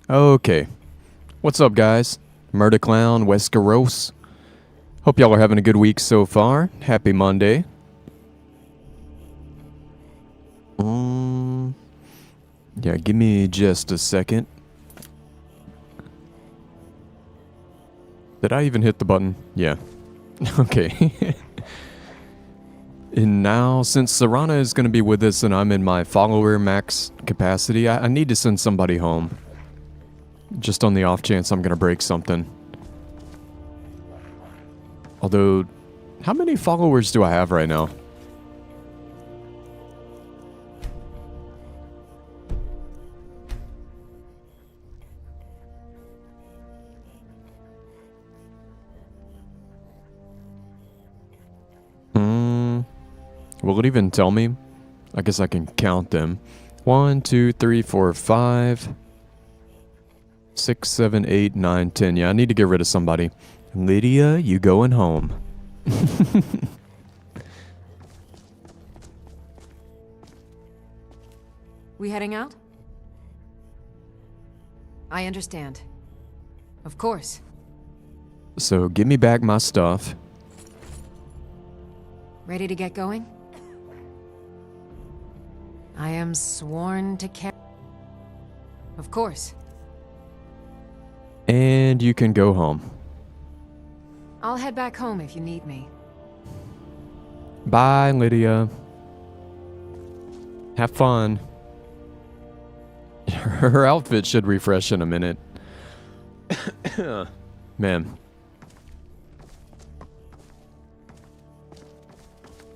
Okay. What's up, guys? Murder Clown, Westeros. Hope y'all are having a good week so far. Happy Monday. Yeah, give me just a second. Did I even hit the button? Yeah. Okay. And now, since Serana is going to be with us and I'm in my follower max capacity, I need to send somebody home. Just on the off chance I'm going to break something. Although, how many followers do I have right now? Will it even tell me? I guess I can count them. 1, 2, 3, 4, 5, 6, 7, 8, 9, 10. Yeah, I need to get rid of somebody. Lydia, you going home. We heading out? I understand. Of course. So, give me back my stuff. Ready to get going? I am sworn to care. Of course. And you can go home. I'll head back home if you need me. Bye, Lydia. Have fun. Her outfit should refresh in a minute. Man.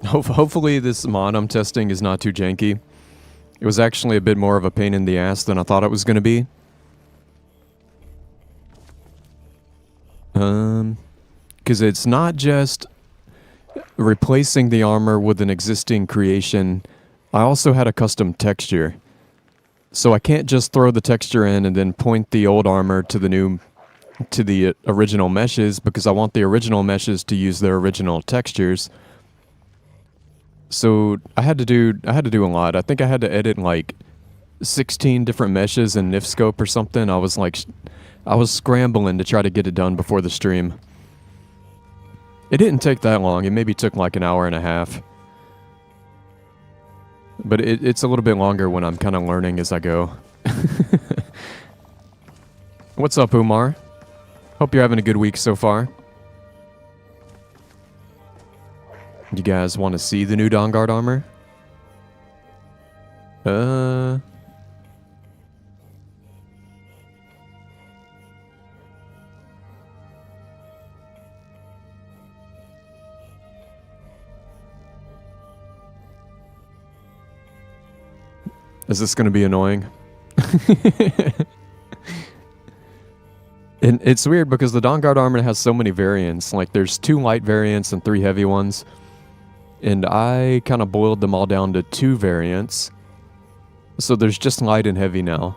Hopefully this mod I'm testing is not too janky. It was actually a bit more of a pain in the ass than I thought it was going to be. Because it's not just replacing the armor with an existing creation. I also had a custom texture. So I can't just throw the texture in and then point the old armor to the original meshes, because I want the original meshes to use their original textures. So I had to do a lot. I think I had to edit like 16 different meshes in NifScope or something. I was scrambling to try to get it done before the stream. It didn't take that long. It maybe took like an hour and a half. But it's a little bit longer when I'm kind of learning as I go. What's up, Umar? Hope you're having a good week so far. You guys want to see the new Dawnguard armor? Is this going to be annoying? And it's weird because the Dawnguard armor has so many variants. Like, there's 2 light variants and 3 heavy ones. And I kind of boiled them all down to 2 variants. So there's just light and heavy now.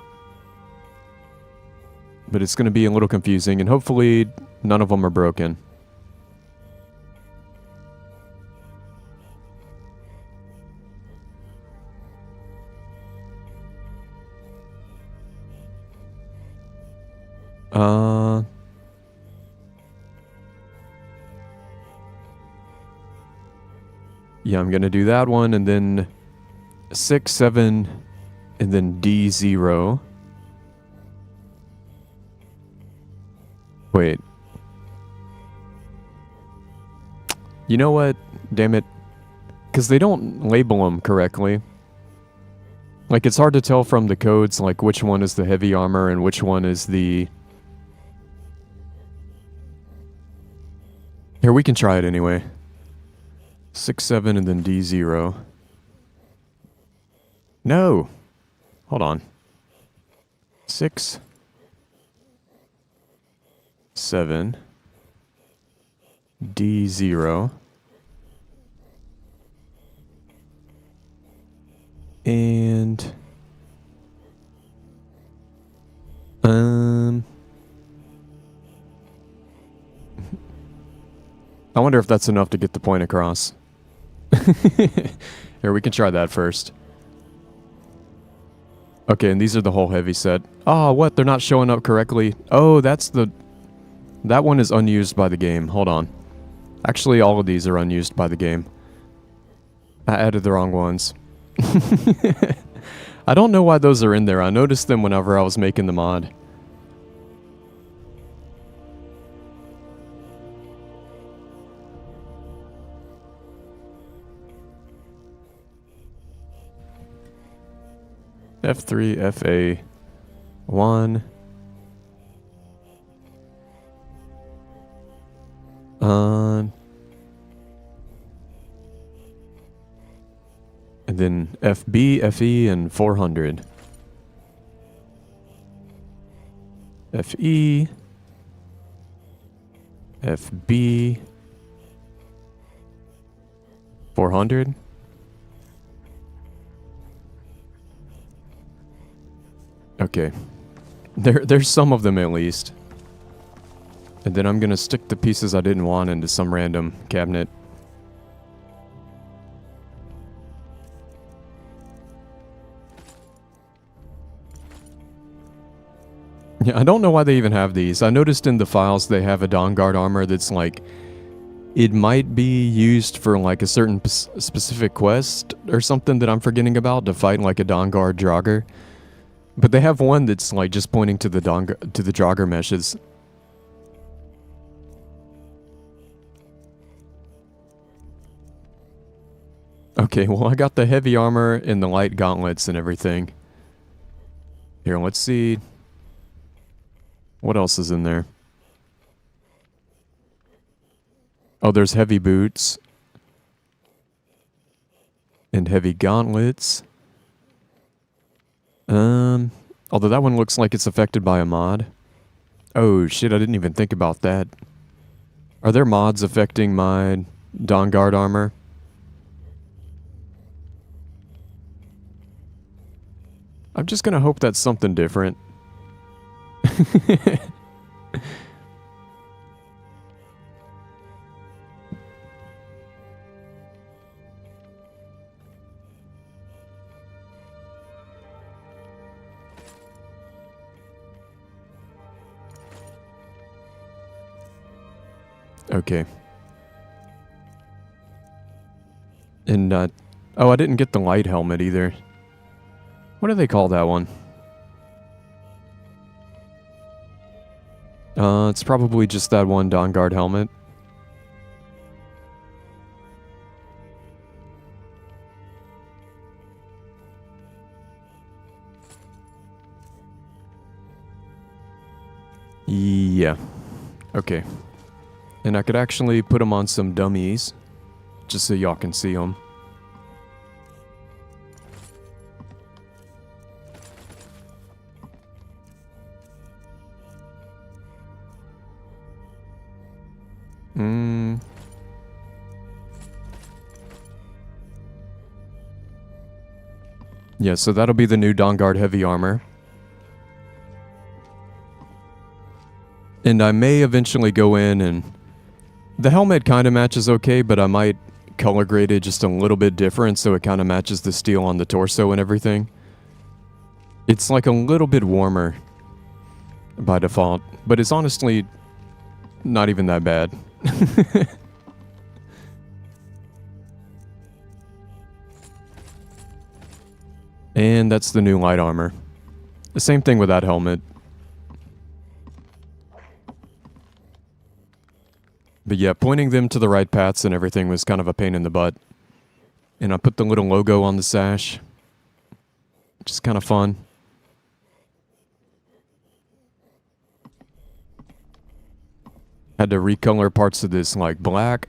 But it's going to be a little confusing, and hopefully none of them are broken. Yeah, I'm going to do that one, and then 6, 7, and then D0. Wait. You know what? Damn it. Because they don't label them correctly. Like, it's hard to tell from the codes, like, which one is the heavy armor and which one is the... Here, we can try it anyway. 6, 7, and then D0. No! Hold on. 6, 7, D0. And... I wonder if that's enough to get the point across. Here, we can try that first. Okay, and these are the whole heavy set. Oh, what? They're not showing up correctly. Oh, that's the... That one is unused by the game. Hold on. Actually, all of these are unused by the game. I added the wrong ones. I don't know why those are in there. I noticed them whenever I was making the mod. F3, FA, 1. And then FB, FE, and 400. FE, FB, 400. Okay. There's some of them at least. And then I'm gonna stick the pieces I didn't want into some random cabinet. Yeah, I don't know why they even have these. I noticed in the files they have a Dawnguard armor that's like... It might be used for like a certain specific quest or something that I'm forgetting about to fight like a Dawnguard Draugr. But they have one that's like just pointing to the Draugr meshes. Okay, well I got the heavy armor and the light gauntlets and everything. Here, let's see. What else is in there? Oh, there's heavy boots. And heavy gauntlets. Although that one looks like it's affected by a mod. Oh shit, I didn't even think about that. Are there mods affecting my Dawnguard armor? I'm just gonna hope that's something different. Okay. And, oh, I didn't get the light helmet either. What do they call that one? It's probably just that one Dawnguard helmet. Yeah. Okay. And I could actually put them on some dummies, just so y'all can see them. Yeah, so that'll be the new Dawnguard heavy armor. And I may eventually go in and... The helmet kind of matches okay, but I might color grade it just a little bit different so it kind of matches the steel on the torso and everything. It's like a little bit warmer by default, but it's honestly not even that bad. And that's the new light armor. The same thing with that helmet. But yeah, pointing them to the right paths and everything was kind of a pain in the butt. And I put the little logo on the sash, which is kind of fun. Had to recolor parts of this like black.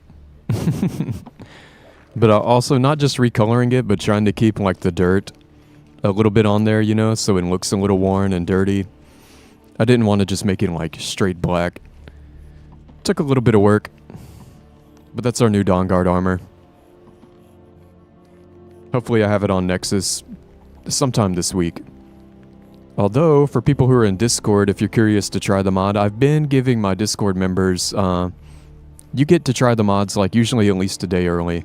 But also not just recoloring it, but trying to keep like the dirt a little bit on there, you know, so it looks a little worn and dirty. I didn't want to just make it like straight black. Took a little bit of work, but that's our new Dawnguard armor. Hopefully I have it on Nexus sometime this week. Although, for people who are in Discord, if you're curious to try the mod, I've been giving my Discord members, you get to try the mods like usually at least a day early.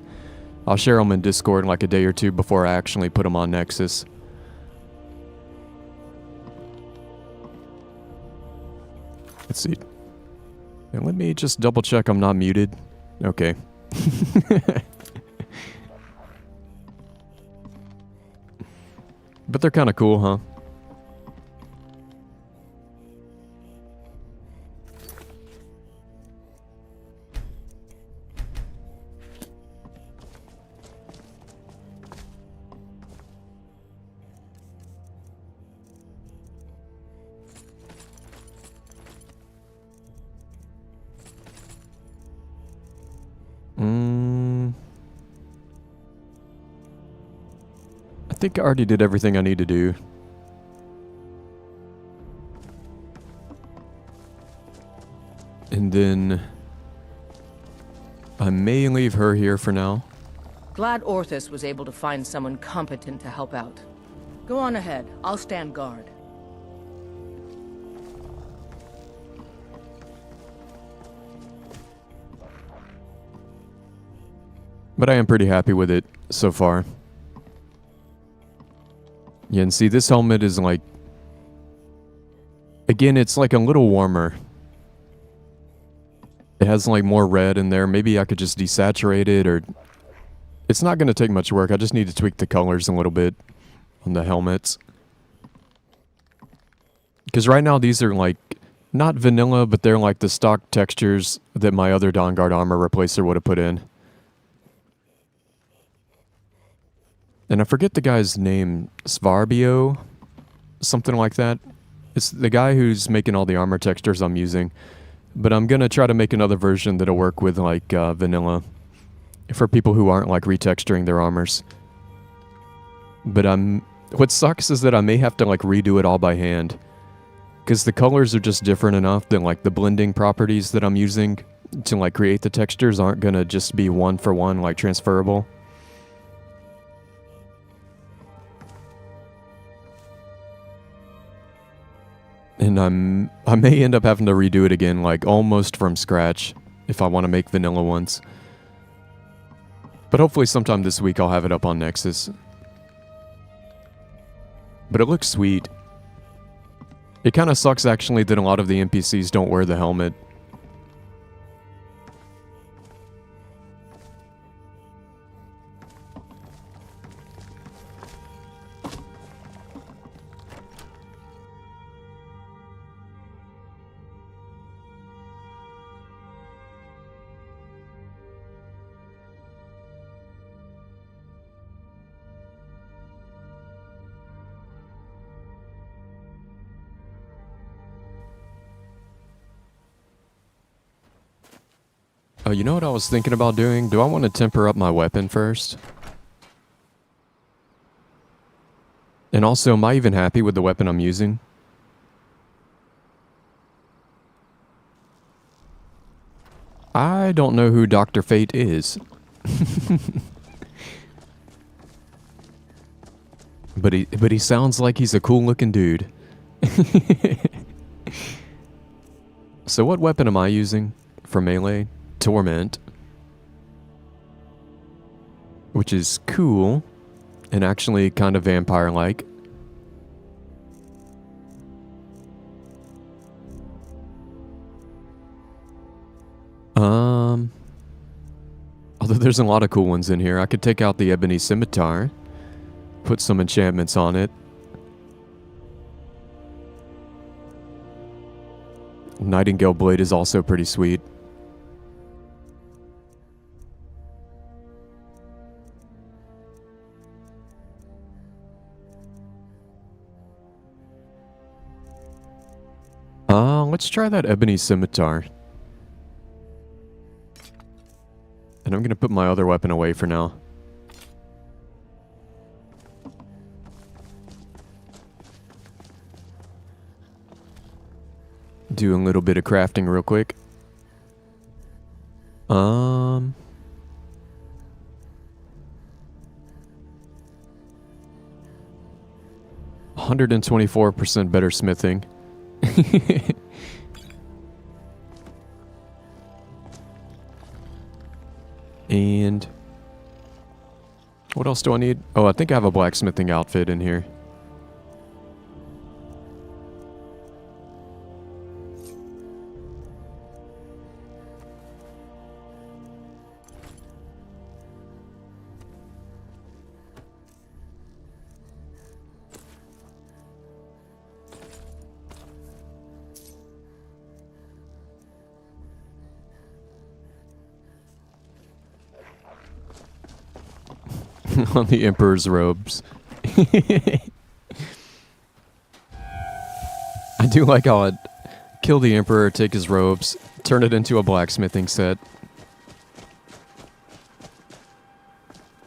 I'll share them in Discord like a day or two before I actually put them on Nexus. Let's see. And let me just double check I'm not muted. Okay. But they're kind of cool, huh? I think I already did everything I need to do. And then I may leave her here for now. Glad Orthus was able to find someone competent to help out. Go on ahead. I'll stand guard. But I am pretty happy with it so far. Yeah, and see, this helmet is like... Again, it's like a little warmer. It has like more red in there. Maybe I could just desaturate it, or... It's not going to take much work. I just need to tweak the colors a little bit on the helmets. Because right now these are like... Not vanilla, but they're like the stock textures that my other Dawnguard armor replacer would have put in. And I forget the guy's name, Xavbio, something like that. It's the guy who's making all the armor textures I'm using. But I'm going to try to make another version that'll work with like vanilla for people who aren't like retexturing their armors. But what sucks is that I may have to like redo it all by hand. Because the colors are just different enough that like the blending properties that I'm using to like create the textures aren't going to just be one for one like transferable. And I may end up having to redo it again, like almost from scratch, if I want to make vanilla ones. But hopefully sometime this week I'll have it up on Nexus. But it looks sweet. It kind of sucks actually that a lot of the NPCs don't wear the helmet. Oh, you know what I was thinking about doing? Do I want to temper up my weapon first? And also, am I even happy with the weapon I'm using? I don't know who Dr. Fate is. But he sounds like he's a cool looking dude. So what weapon am I using for melee? Torment. Which is cool. And actually kind of vampire-like. Although there's a lot of cool ones in here. I could take out the Ebony Scimitar. Put some enchantments on it. Nightingale Blade is also pretty sweet. Let's try that Ebony Scimitar. And I'm going to put my other weapon away for now. Do a little bit of crafting real quick. 124% better smithing. And what else do I need? Oh, I think I have a blacksmithing outfit in here. on the Emperor's robes. I do like how I'd kill the Emperor, take his robes, turn it into a blacksmithing set.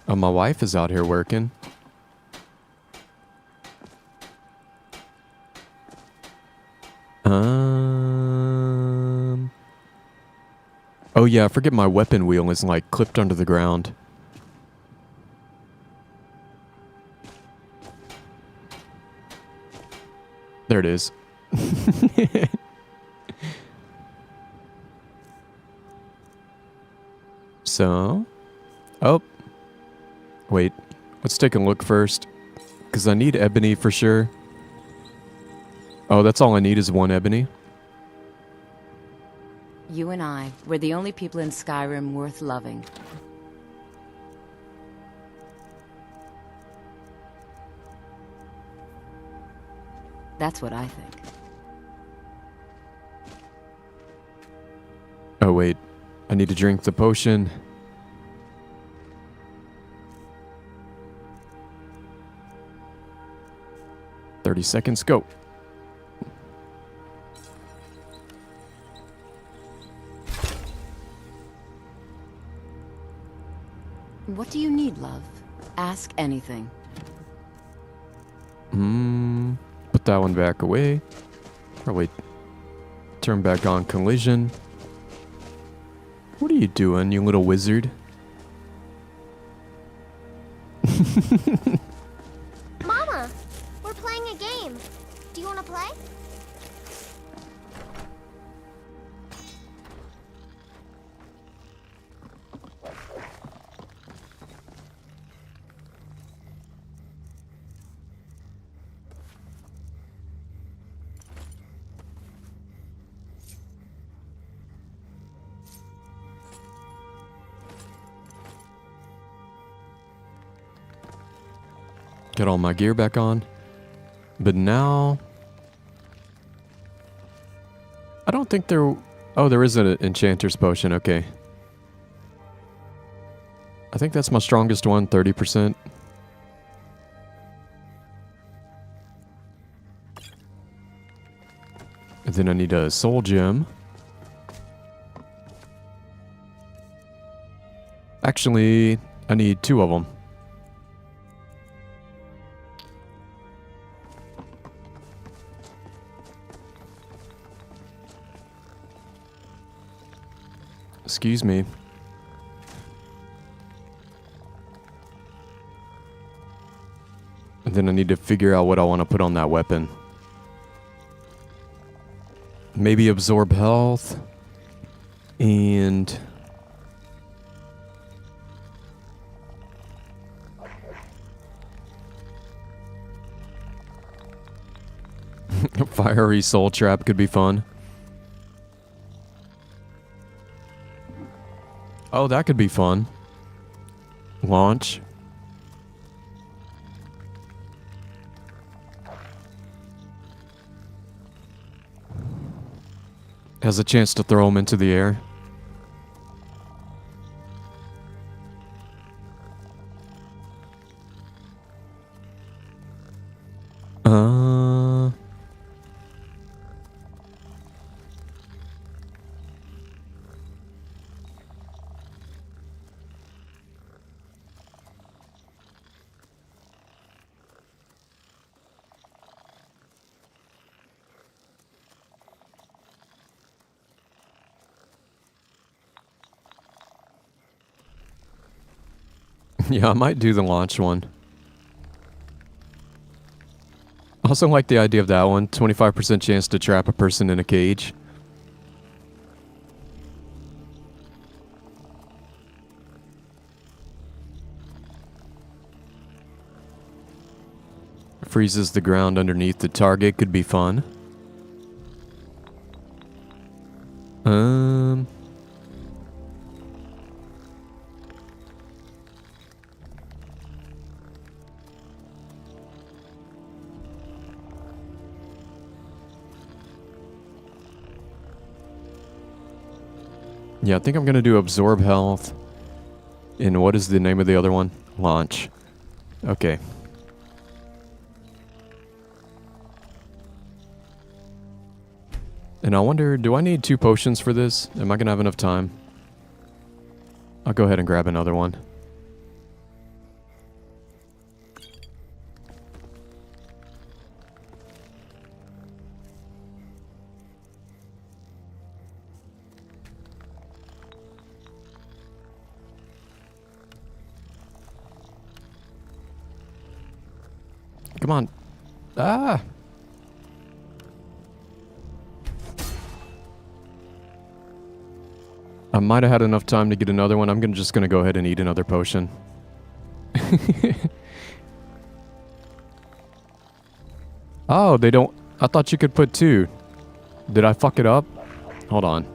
Oh, my wife is out here working. Oh yeah, I forget my weapon wheel is like clipped under the ground. There it is. So, oh, wait, let's take a look first, because I need ebony for sure. Oh, that's all I need is one ebony. You and I, we're the only people in Skyrim worth loving. That's what I think. Oh wait, I need to drink the potion. "30 seconds, go." What do you need, love? Ask anything. Put that one back away. Oh wait, turn back on collision. What are you doing, you little wizard? Mama, we're playing a game. Do you want to play? Get all my gear back on. But now, I don't think there... Oh, there is an enchanter's potion, okay. I think that's my strongest one, 30%. And then I need a soul gem. Actually, I need 2 of them. Excuse me. And then I need to figure out what I want to put on that weapon. Maybe absorb health. And... fiery soul trap could be fun. Oh, that could be fun. Launch. Has a chance to throw him into the air. Yeah, I might do the launch one. I also like the idea of that one. 25% chance to trap a person in a cage. Freezes the ground underneath the target, could be fun. Yeah, I think I'm going to do absorb health. And what is the name of the other one? Launch. Okay. And I wonder, do I need 2 potions for this? Am I gonna have enough time? I'll go ahead and grab another one. Come on. Ah! I might have had enough time to get another one. I'm just gonna go ahead and eat another potion. Oh, they don't... I thought you could put 2. Did I fuck it up? Hold on.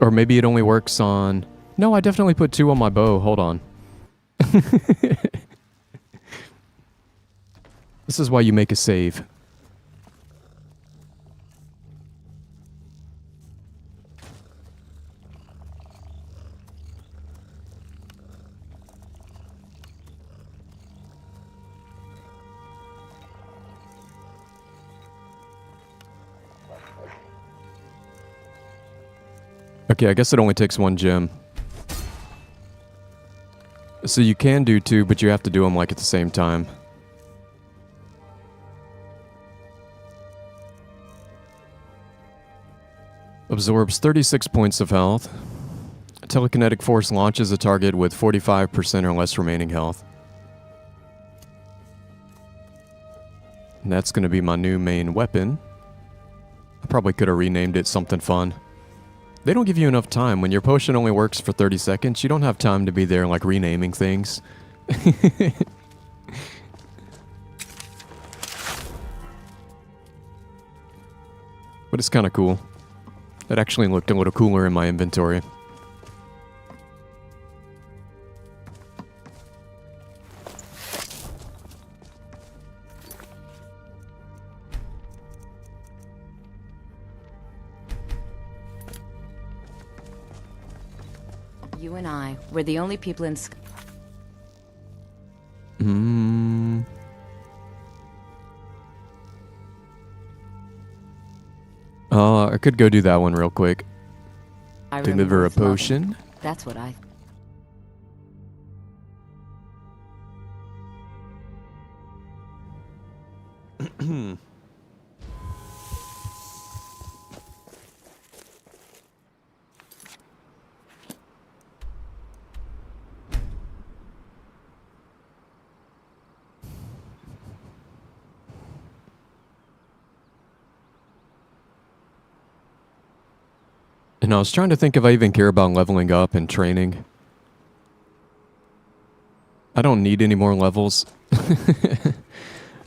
Or maybe it only works on... No, I definitely put 2 on my bow. Hold on. This is why you make a save. Okay, I guess it only takes 1 gem. So you can do 2, but you have to do them like at the same time. Absorbs 36 points of health. Telekinetic force launches a target with 45% or less remaining health. And that's going to be my new main weapon. I probably could have renamed it something fun. They don't give you enough time. When your potion only works for 30 seconds, you don't have time to be there like renaming things. But it's kind of cool. It actually looked a little cooler in my inventory. You and I, we're the only people in I could go do that one real quick. I Deliver a remember with potion. loving. That's what I... And I was trying to think if I even care about leveling up and training. I don't need any more levels.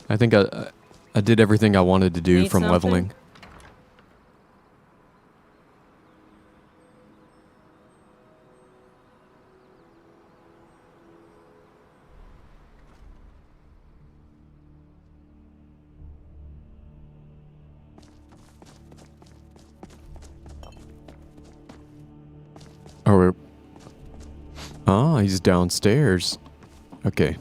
I think I did everything I wanted to do Need from something? leveling. Or... Ah, he's downstairs. Okay.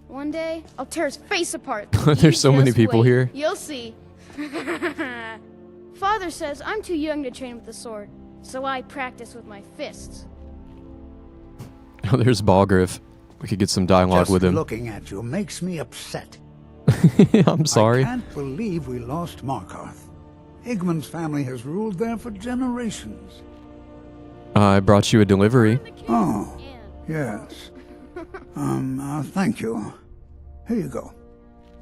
One day, I'll tear his face apart. There's so You many just people wait. here. You'll see. Father says I'm too young to train with the sword, so I practice with my fists. Oh, there's Balgriff. We could get some dialogue Just with him. looking at you makes me upset. I'm sorry. I can't believe we lost Markarth. Igmund's family has ruled there for generations. I brought you a delivery. Oh, yes. Thank you. Here you go.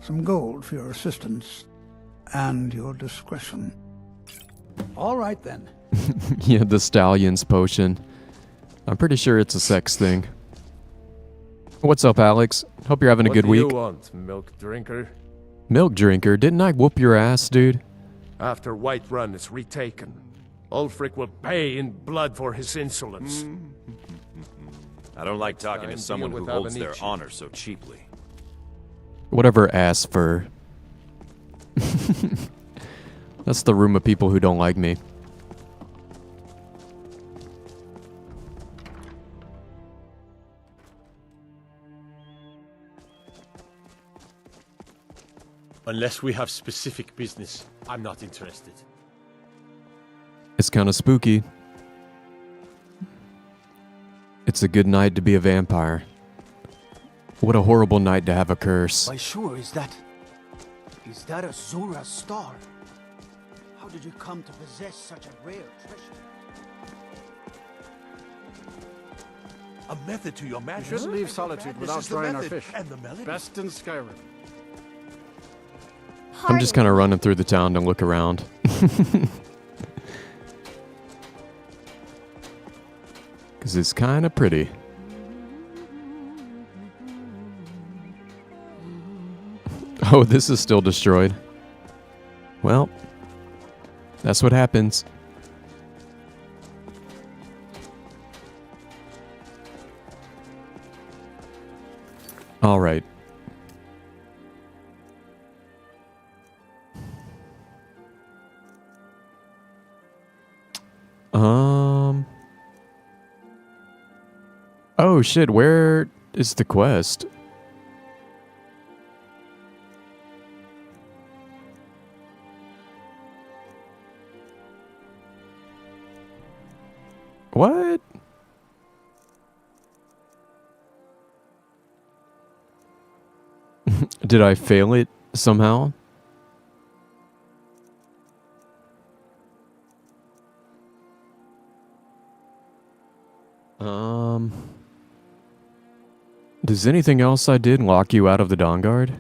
Some gold for your assistance and your discretion. All right, then. Yeah, the Stallion's potion. I'm pretty sure it's a sex thing. What's up, Alex? Hope you're having a good What week. do you want, milk drinker? Milk drinker, didn't I whoop your ass, dude? After Whiterun is retaken, Ulfric will pay in blood for his insolence. I don't like talking Time to to someone deal who with holds their Abenici. honor so cheaply. Whatever ass fur. That's the room of people who don't like me. Unless we have specific business, I'm not interested. It's kind of spooky. It's a good night to be a vampire. What a horrible night to have a curse. Why sure, is that a Zora star? How did you come to possess such a rare treasure? A method to your madness. You shouldn't leave Solitude without trying our fish. And the melody. Best in Skyrim. I'm just kind of running through the town to look around. Because it's kind of pretty. Oh, this is still destroyed. Well, that's what happens. All right. Oh shit, where is the quest? What? Did I fail it somehow? Does anything else I did lock you out of the Dawnguard?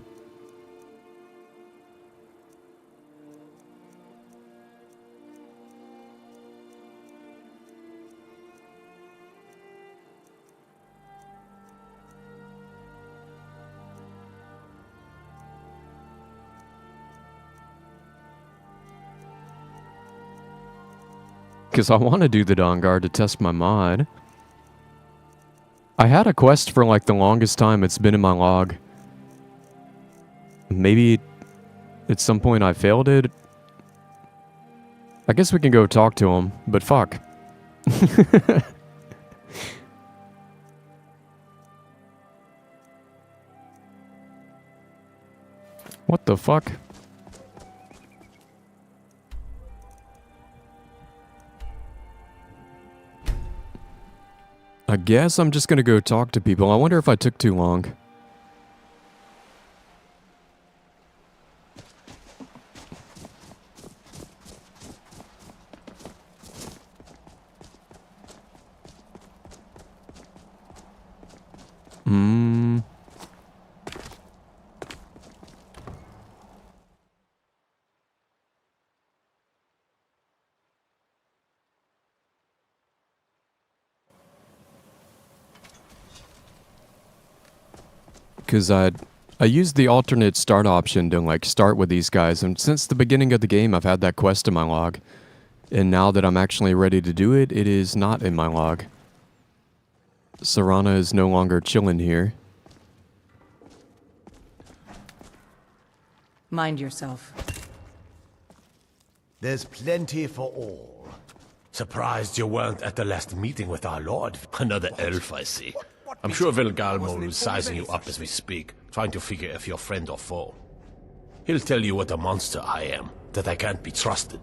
Because I want to do the Dawnguard to test my mod. I had a quest for like the longest time it's been in my log. Maybe at some point I failed it. I guess we can go talk to him, but fuck. What the fuck? I guess I'm just gonna go talk to people. I wonder if I took too long. Because I used the alternate start option to like start with these guys, and since the beginning of the game I've had that quest in my log, and now that I'm actually ready to do it, it is not in my log. Serana is no longer chilling here. Mind yourself. There's plenty for all. Surprised you weren't at the last meeting with our lord. Another elf, I see. I'm sure Vilgalmo is sizing you up as we speak, trying to figure if you're friend or foe. He'll tell you what a monster I am, that I can't be trusted.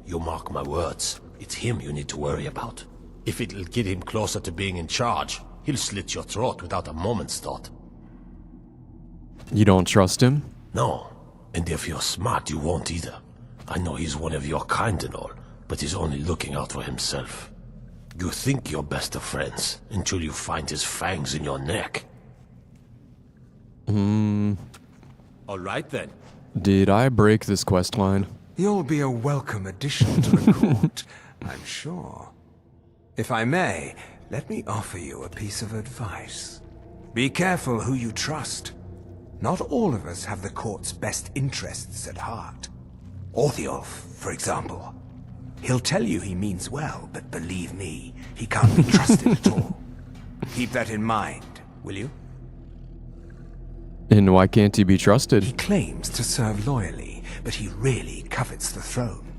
You mark my words, it's him you need to worry about. If it'll get him closer to being in charge, he'll slit your throat without a moment's thought. You don't trust him? No, and if you're smart, you won't either. I know he's one of your kind and all, but he's only looking out for himself. You think you're best of friends, until you find his fangs in your neck. Alright then. Did I break this quest line? You'll be a welcome addition to the court, I'm sure. If I may, let me offer you a piece of advice. Be careful who you trust. Not all of us have the court's best interests at heart. Orthiolf, for example. He'll tell you he means well, but believe me, he can't be trusted at all. Keep that in mind, will you? And why can't he be trusted? He claims to serve loyally, but he really covets the throne.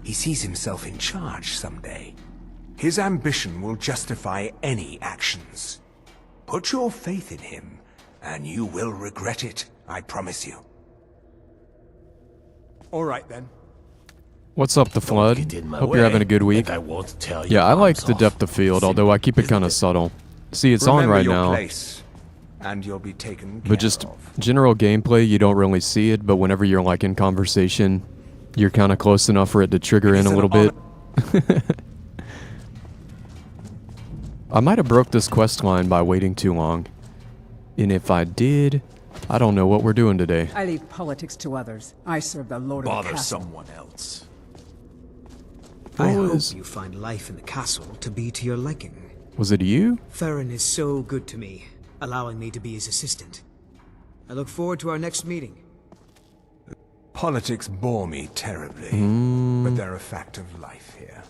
He sees himself in charge someday. His ambition will justify any actions. Put your faith in him, and you will regret it, I promise you. All right then. What's up, the Flood? Get in my Hope way. you're having a good week. Think I won't tell you Yeah, I like arms the off. depth of field, although I keep it kind of subtle. See, it's Remember on right your now, place, and you'll be taken care but just of. general gameplay, you don't really see it, but whenever you're like in conversation, you're kind of close enough for it to trigger in a little bit. I might have broke this quest line by waiting too long. And if I did, I don't know what we're doing today. I leave politics to others. I serve the Lord of the Bother Castle. someone else. I hope was- you find life in the castle to be to your liking. Was it you? Farron is so good to me, allowing me to be his assistant. I look forward to our next meeting. Politics bore me terribly, but they're a fact of life here.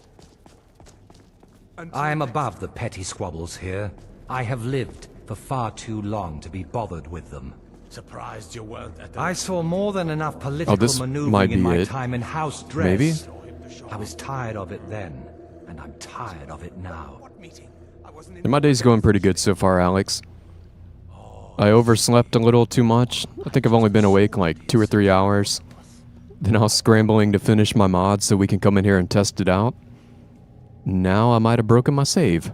I am above the petty squabbles here. I have lived for far too long to be bothered with them. Surprised you weren't at the I saw more than enough political this might maneuvering in be my it. time in House Dress. Maybe? I was tired of it then, and I'm tired of it now. My day's going pretty good so far, Alex. I overslept a little too much. I think I've only been awake like 2 or 3 hours. Then I was scrambling to finish my mod so we can come in here and test it out. Now I might have broken my save.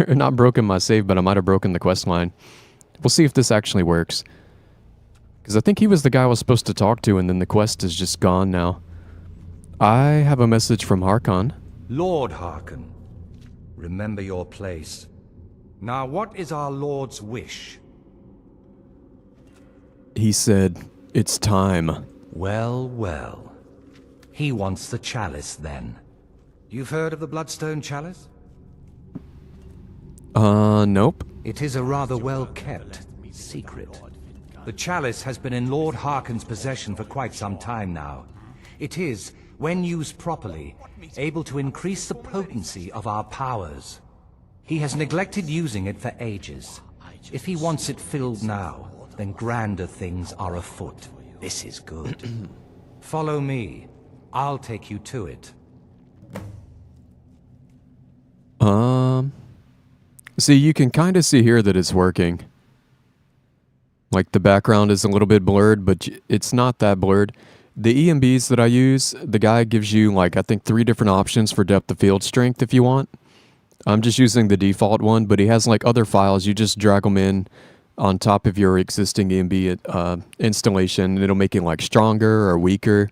Not broken my save, but I might have broken the quest line. We'll see if this actually works. Because I think he was the guy I was supposed to talk to, and then the quest is just gone now. I have a message from Harkon. Lord Harkon, remember your place. Now, what is our Lord's wish? He said, "It's time." Well, well. He wants the chalice, then. You've heard of the Bloodstone Chalice? Nope. It is a rather well-kept secret. The chalice has been in Lord Harkon's possession for quite some time now. It is, when used properly, able to increase the potency of our powers. He has neglected using it for ages. If he wants it filled now, then grander things are afoot. This is good. Follow me. I'll take you to it. See, you can kind of see here that it's working. Like, the background is a little bit blurred, but it's not that blurred. The ENBs that I use, the guy gives you, like, I think 3 different options for depth of field strength if you want. I'm just using the default one, but he has, like, other files. You just drag them in on top of your existing ENB installation, and it'll make it, like, stronger or weaker.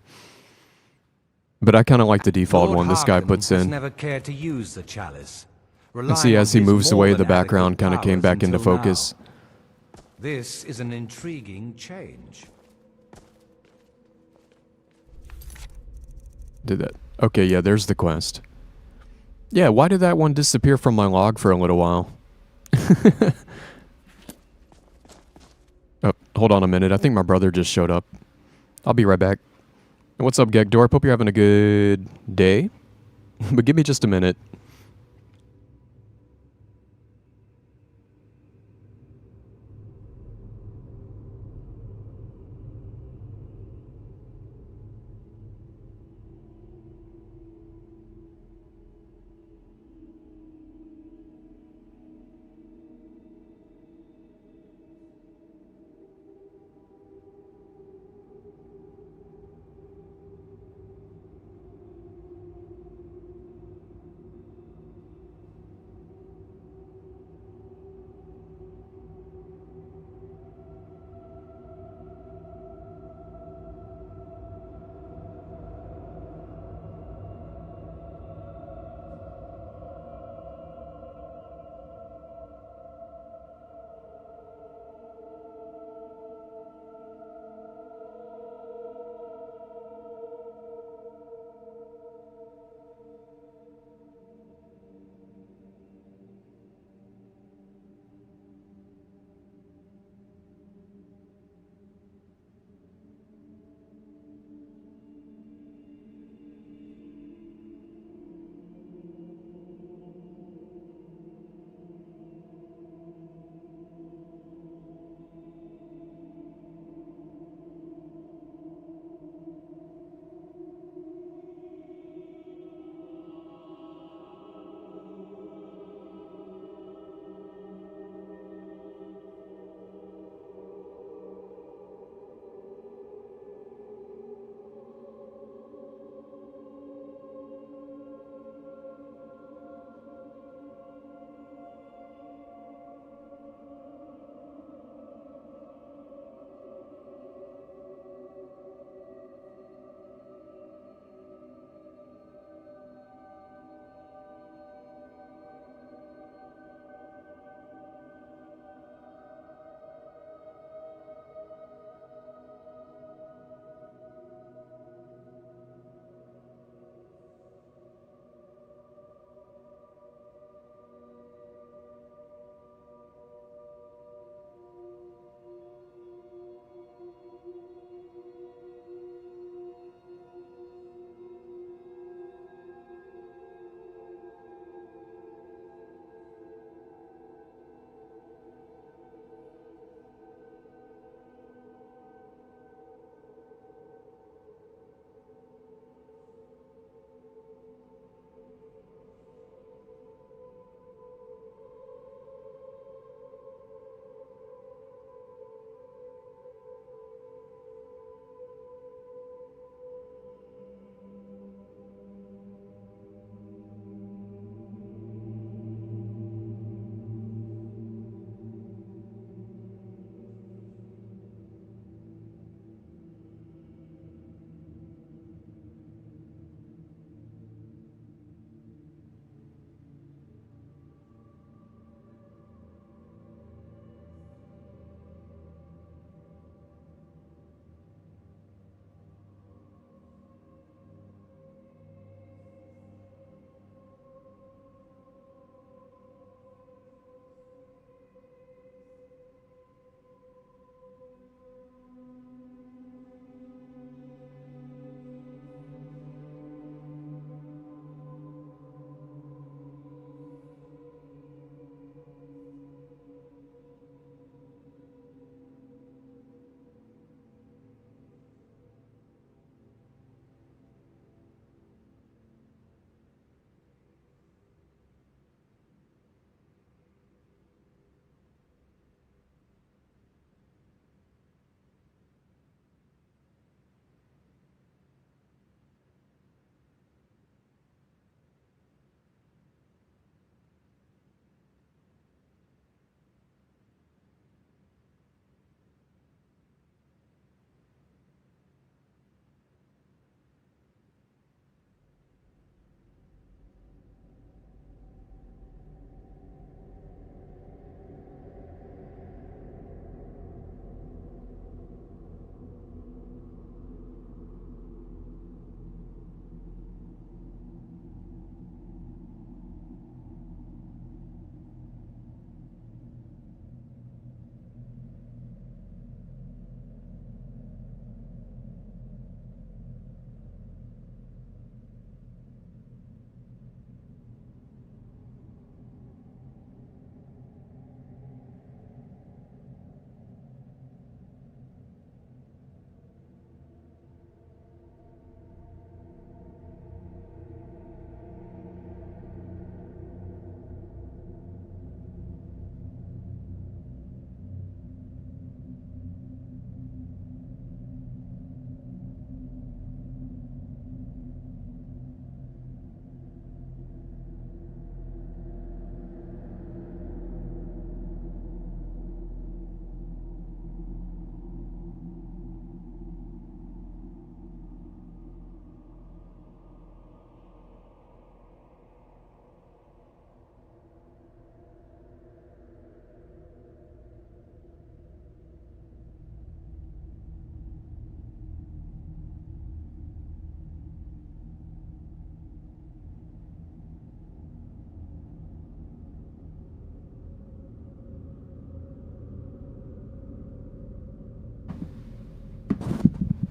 But I kind of like the default Lord one this guy Harkon puts has in. never cared to use the chalice. And see, as he moves away, the background kind of came back into focus. This is an intriguing change. Did that? Okay, yeah, there's the quest. Yeah, why did that one disappear from my log for a little while? Oh, hold on a minute. I think my brother just showed up. I'll be right back. What's up, Gegdorp? Hope you're having a good day. But give me just a minute.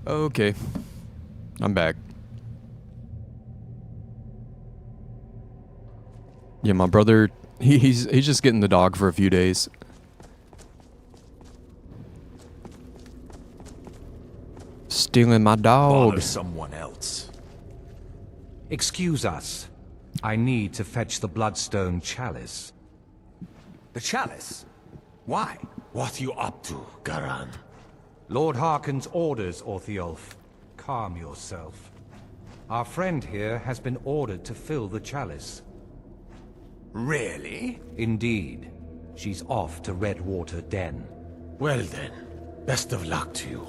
Okay. I'm back. Yeah, my brother, he's just getting the dog for a few days. Stealing my dog. Bother someone else. Excuse us. I need to fetch the Bloodstone Chalice. The chalice? Why? What you up to, Garan? Lord Harkon's orders, Orthiolf. Calm yourself. Our friend here has been ordered to fill the chalice. Really? Indeed. She's off to Redwater Den. Well then, best of luck to you.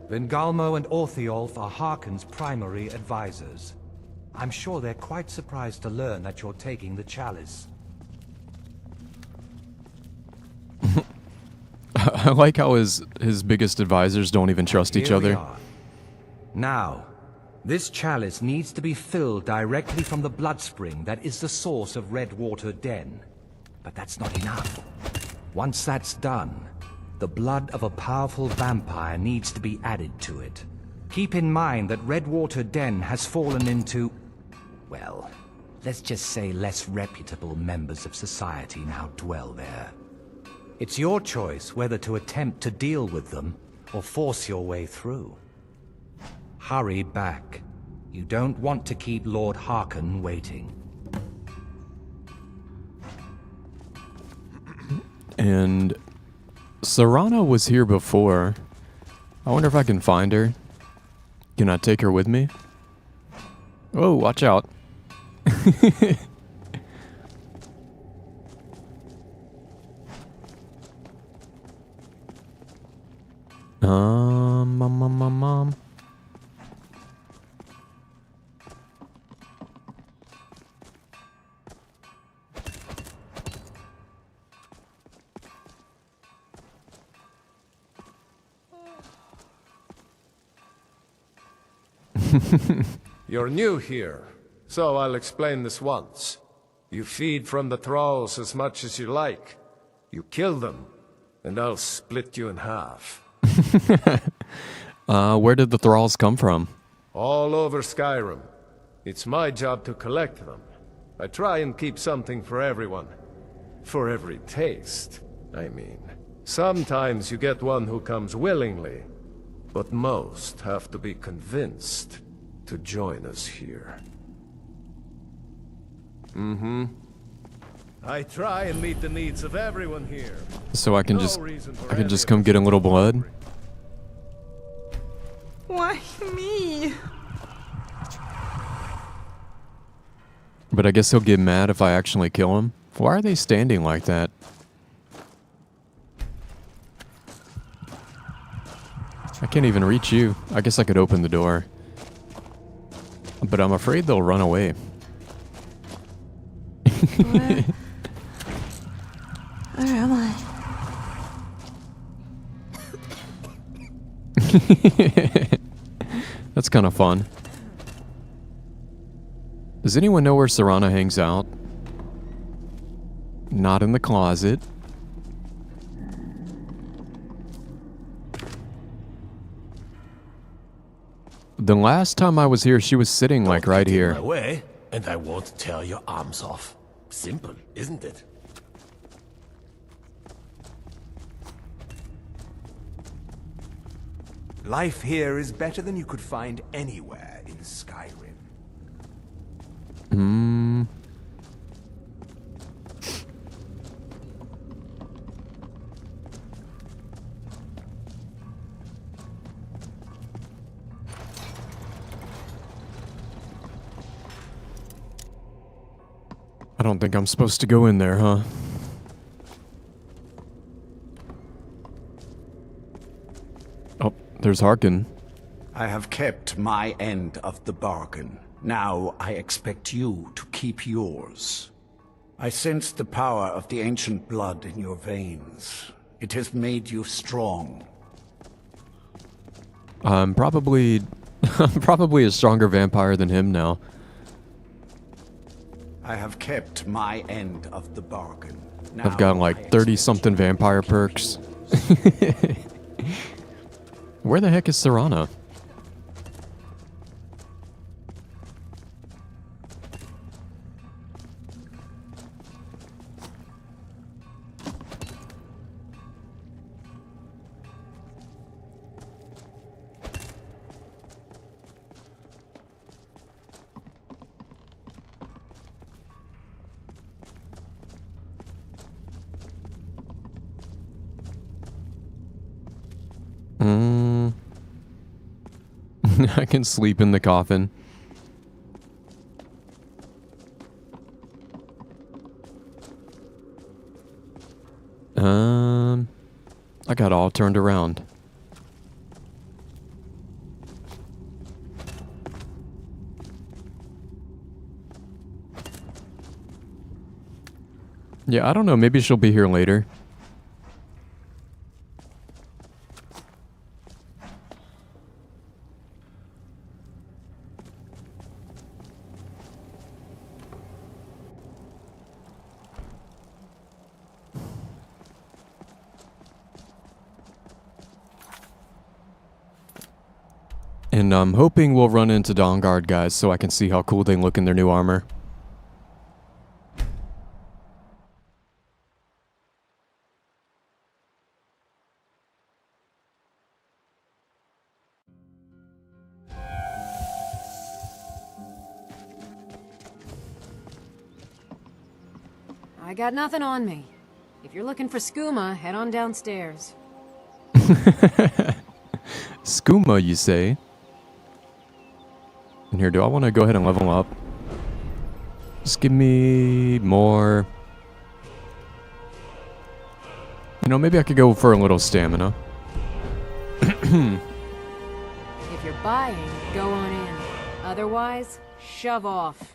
Vingalmo and Orthiolf are Harkon's primary advisors. I'm sure they're quite surprised to learn that you're taking the chalice. I like how his biggest advisors don't even trust each Here we other. are. Now, this chalice needs to be filled directly from the blood spring that is the source of Redwater Den. But that's not enough. Once that's done, the blood of a powerful vampire needs to be added to it. Keep in mind that Redwater Den has fallen into, well, let's just say less reputable members of society now dwell there. It's your choice whether to attempt to deal with them or force your way through. Hurry back. You don't want to keep Lord Harkon waiting. And Serana was here before. I wonder if I can find her. Can I take her with me? Oh, watch out. Mom. You're new here, so I'll explain this once. You feed from the thralls as much as you like. You kill them, and I'll split you in half. Where did the thralls come from? All over Skyrim. It's my job to collect them. I try and keep something for everyone. For every taste, I mean. Sometimes you get one who comes willingly, but most have to be convinced to join us here. I try and meet the needs of everyone here. So I can just come get a little blood? Why me? But I guess he'll get mad if I actually kill him. Why are they standing like that? I can't even reach you. I guess I could open the door. But I'm afraid they'll run away. Where am I? That's kind of fun. Does anyone know where Serana hangs out? Not in the closet. The last time I was here, she was sitting like right here. My way, and I won't tear your arms off. Simple, isn't it? Life here is better than you could find anywhere in Skyrim. I don't think I'm supposed to go in there, huh? Oh, there's Harkon. I have kept my end of the bargain. Now I expect you to keep yours. I sense the power of the ancient blood in your veins. It has made you strong. I'm probably a stronger vampire than him now. I have kept my end of the bargain. Now I've got like 30-something vampire perks. Where the heck is Serana? I can sleep in the coffin. I got all turned around. Yeah, I don't know. Maybe she'll be here later. And I'm hoping we'll run into Dawnguard guys so I can see how cool they look in their new armor. I got nothing on me. If you're looking for skooma, head on downstairs. Skooma, you say? And here, do I want to go ahead and level up? Just give me more. You know, maybe I could go for a little stamina. If you're buying, go on in. Otherwise, shove off.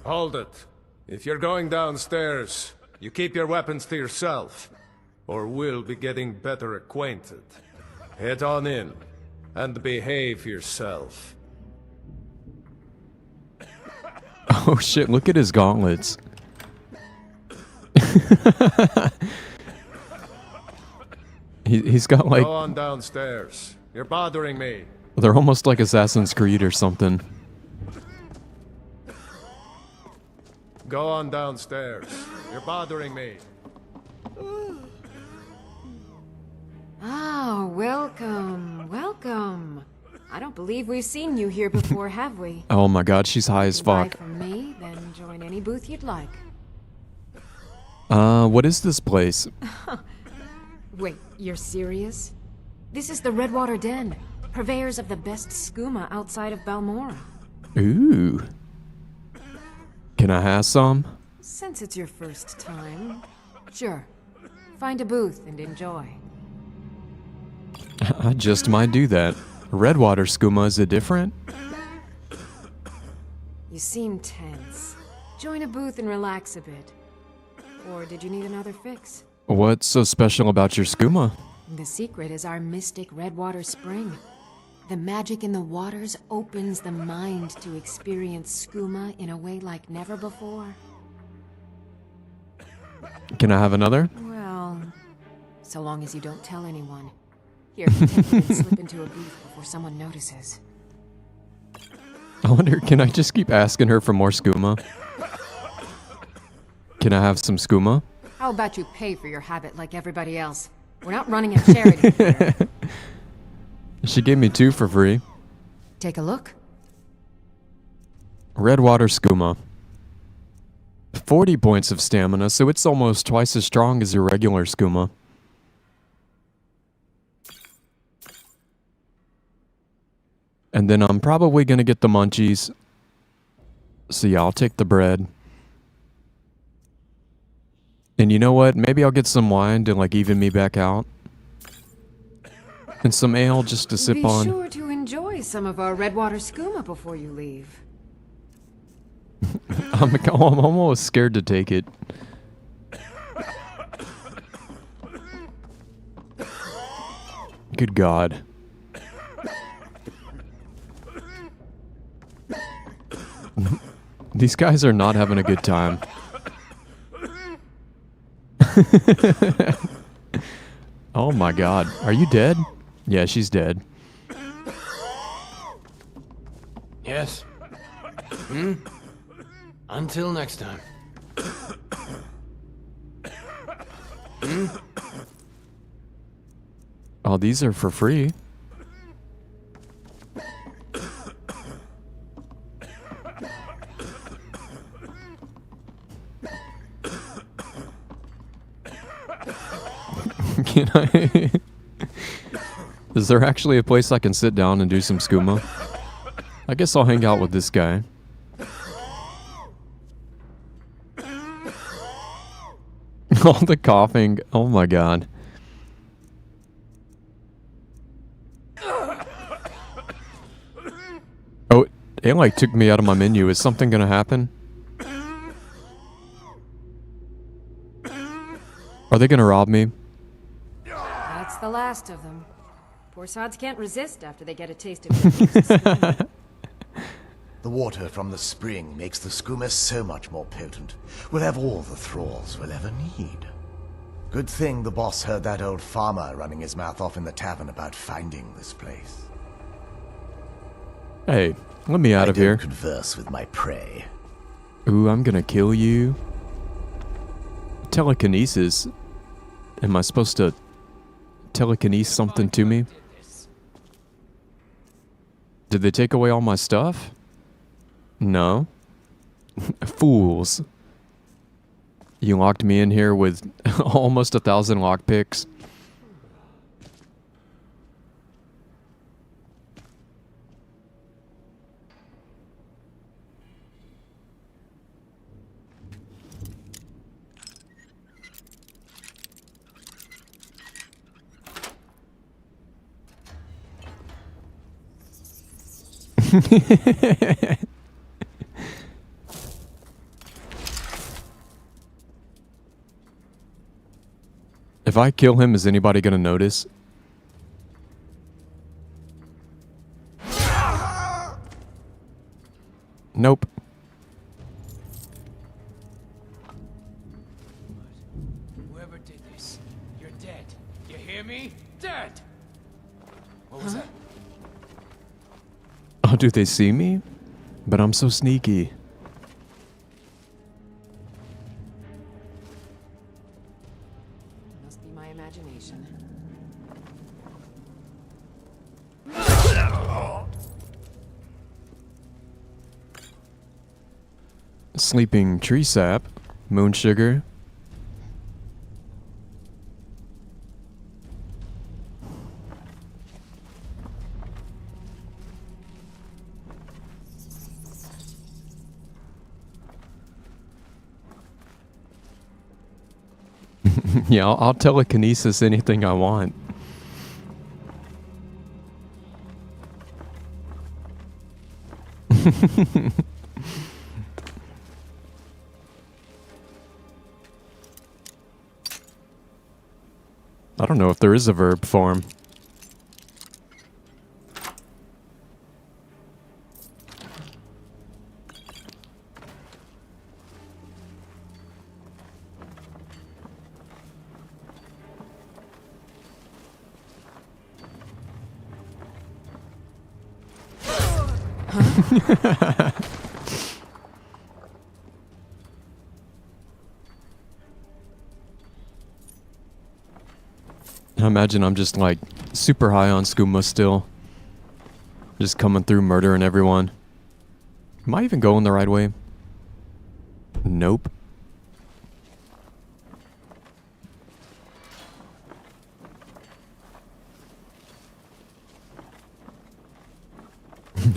Hold it. If you're going downstairs, you keep your weapons to yourself, or we'll be getting better acquainted. Head on in, and behave yourself. Oh shit, look at his gauntlets. He's got like... Go on downstairs. You're bothering me. They're almost like Assassin's Creed or something. Go on downstairs. You're bothering me. Oh, welcome, welcome. I don't believe we've seen you here before, have we? Oh my god, she's high as fuck. Buy from me, then join any booth you'd like. What is this place? Wait, you're serious? This is the Redwater Den, purveyors of the best skooma outside of Balmora. Ooh. Can I have some? Since it's your first time, sure. Find a booth and enjoy. I just might do that. Redwater skooma, is it different? You seem tense. Join a booth and relax a bit. Or did you need another fix? What's so special about your skooma? The secret is our mystic Redwater Spring. The magic in the waters opens the mind to experience skooma in a way like never before. Can I have another? Well, so long as you don't tell anyone. Here, take it and slip into a booth before someone notices. I wonder, can I just keep asking her for more skooma? Can I have some skooma? How about you pay for your habit like everybody else? We're not running a charity here. She gave me 2 for free. Take a look. Redwater skooma. 40 points of stamina, so it's almost twice as strong as your regular skooma. And then I'm probably gonna get the munchies. So yeah, I'll take the bread. And you know what? Maybe I'll get some wine to like even me back out. And some ale just to sip on. Be sure to enjoy some of our Redwater skooma before you leave. I'm almost scared to take it. Good God. These guys are not having a good time. Oh my God. Are you dead? Yeah, she's dead. Yes. Until next time. Oh, these are for free. Can I? Is there actually a place I can sit down and do some skooma? I guess I'll hang out with this guy. All the coughing. Oh my God. Oh, it like took me out of my menu. Is something gonna happen? Are they gonna rob me? That's the last of them. Poor sods can't resist after they get a taste of it. The water from the spring makes the skooma so much more potent. We'll have all the thralls we'll ever need. Good thing the boss heard that old farmer running his mouth off in the tavern about finding this place. Hey, let me out of here. I don't converse with my prey. Ooh, I'm gonna kill you. Telekinesis. Am I supposed to telekinese something to me? Did they take away all my stuff? No. Fools. You locked me in here with almost 1,000 lockpicks. If I kill him, is anybody gonna notice? Nope. Whoever did this, you're dead. You hear me? Dead! What was that? Oh, do they see me? But I'm so sneaky. Must be my imagination. Sleeping tree sap, moon sugar. Yeah, I'll telekinesis anything I want. I don't know if there is a verb form. I imagine I'm just like super high on skooma still. Just coming through murdering everyone. Am I even going the right way? Nope.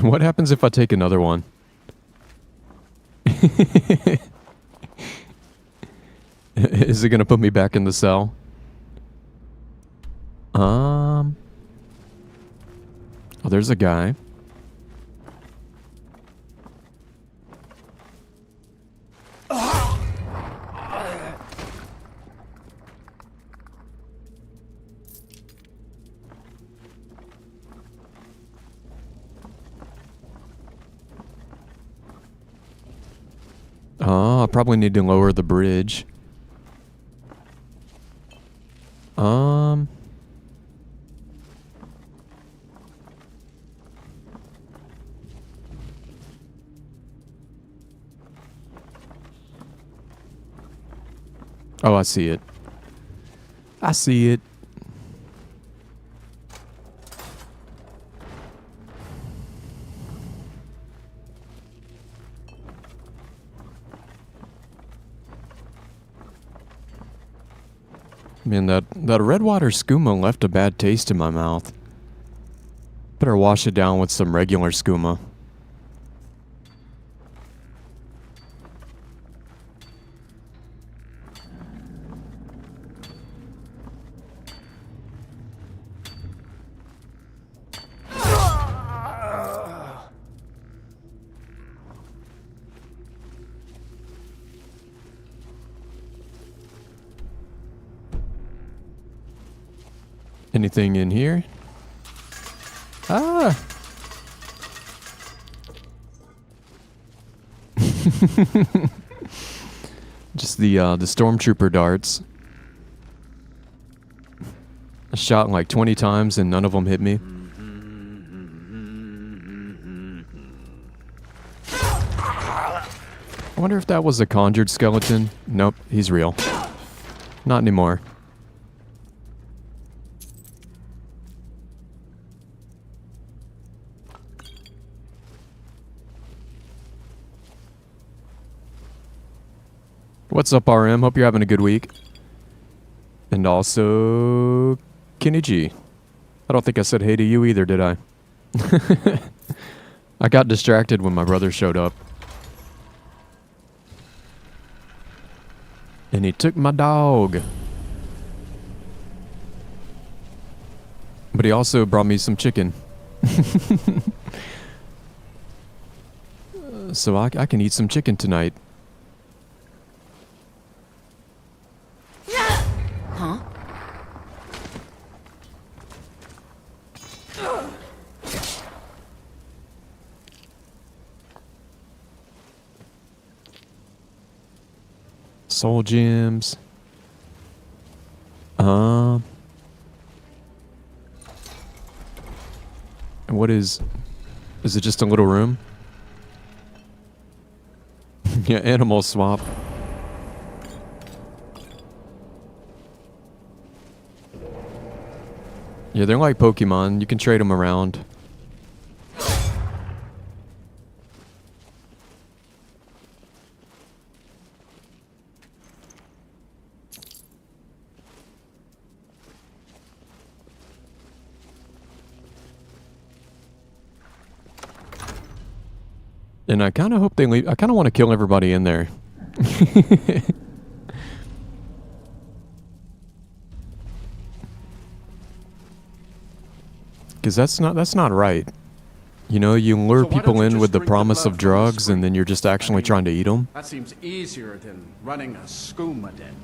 What happens if I take another one? Is it gonna put me back in the cell? Oh, there's a guy. Oh, I probably need to lower the bridge. Oh, I see it. I see it. Man, that redwater skooma left a bad taste in my mouth. Better wash it down with some regular skooma. Anything in here? Ah! Just the stormtrooper darts. I shot like 20 times and none of them hit me. I wonder if that was a conjured skeleton. Nope, he's real. Not anymore. What's up, RM? Hope you're having a good week. And also, Kenny G. I don't think I said hey to you either, did I? I got distracted when my brother showed up. And he took my dog. But he also brought me some chicken. So I can eat some chicken tonight. Huh? Soul gems. And what is it just a little room? Yeah, animal swap. Yeah, they're like Pokemon. You can trade them around. And I kind of hope they leave. I kind of want to kill everybody in there. Because that's not right. You know, you lure people in with the promise of drugs, and then you're just actually trying to eat them. That seems easier than running a skooma den.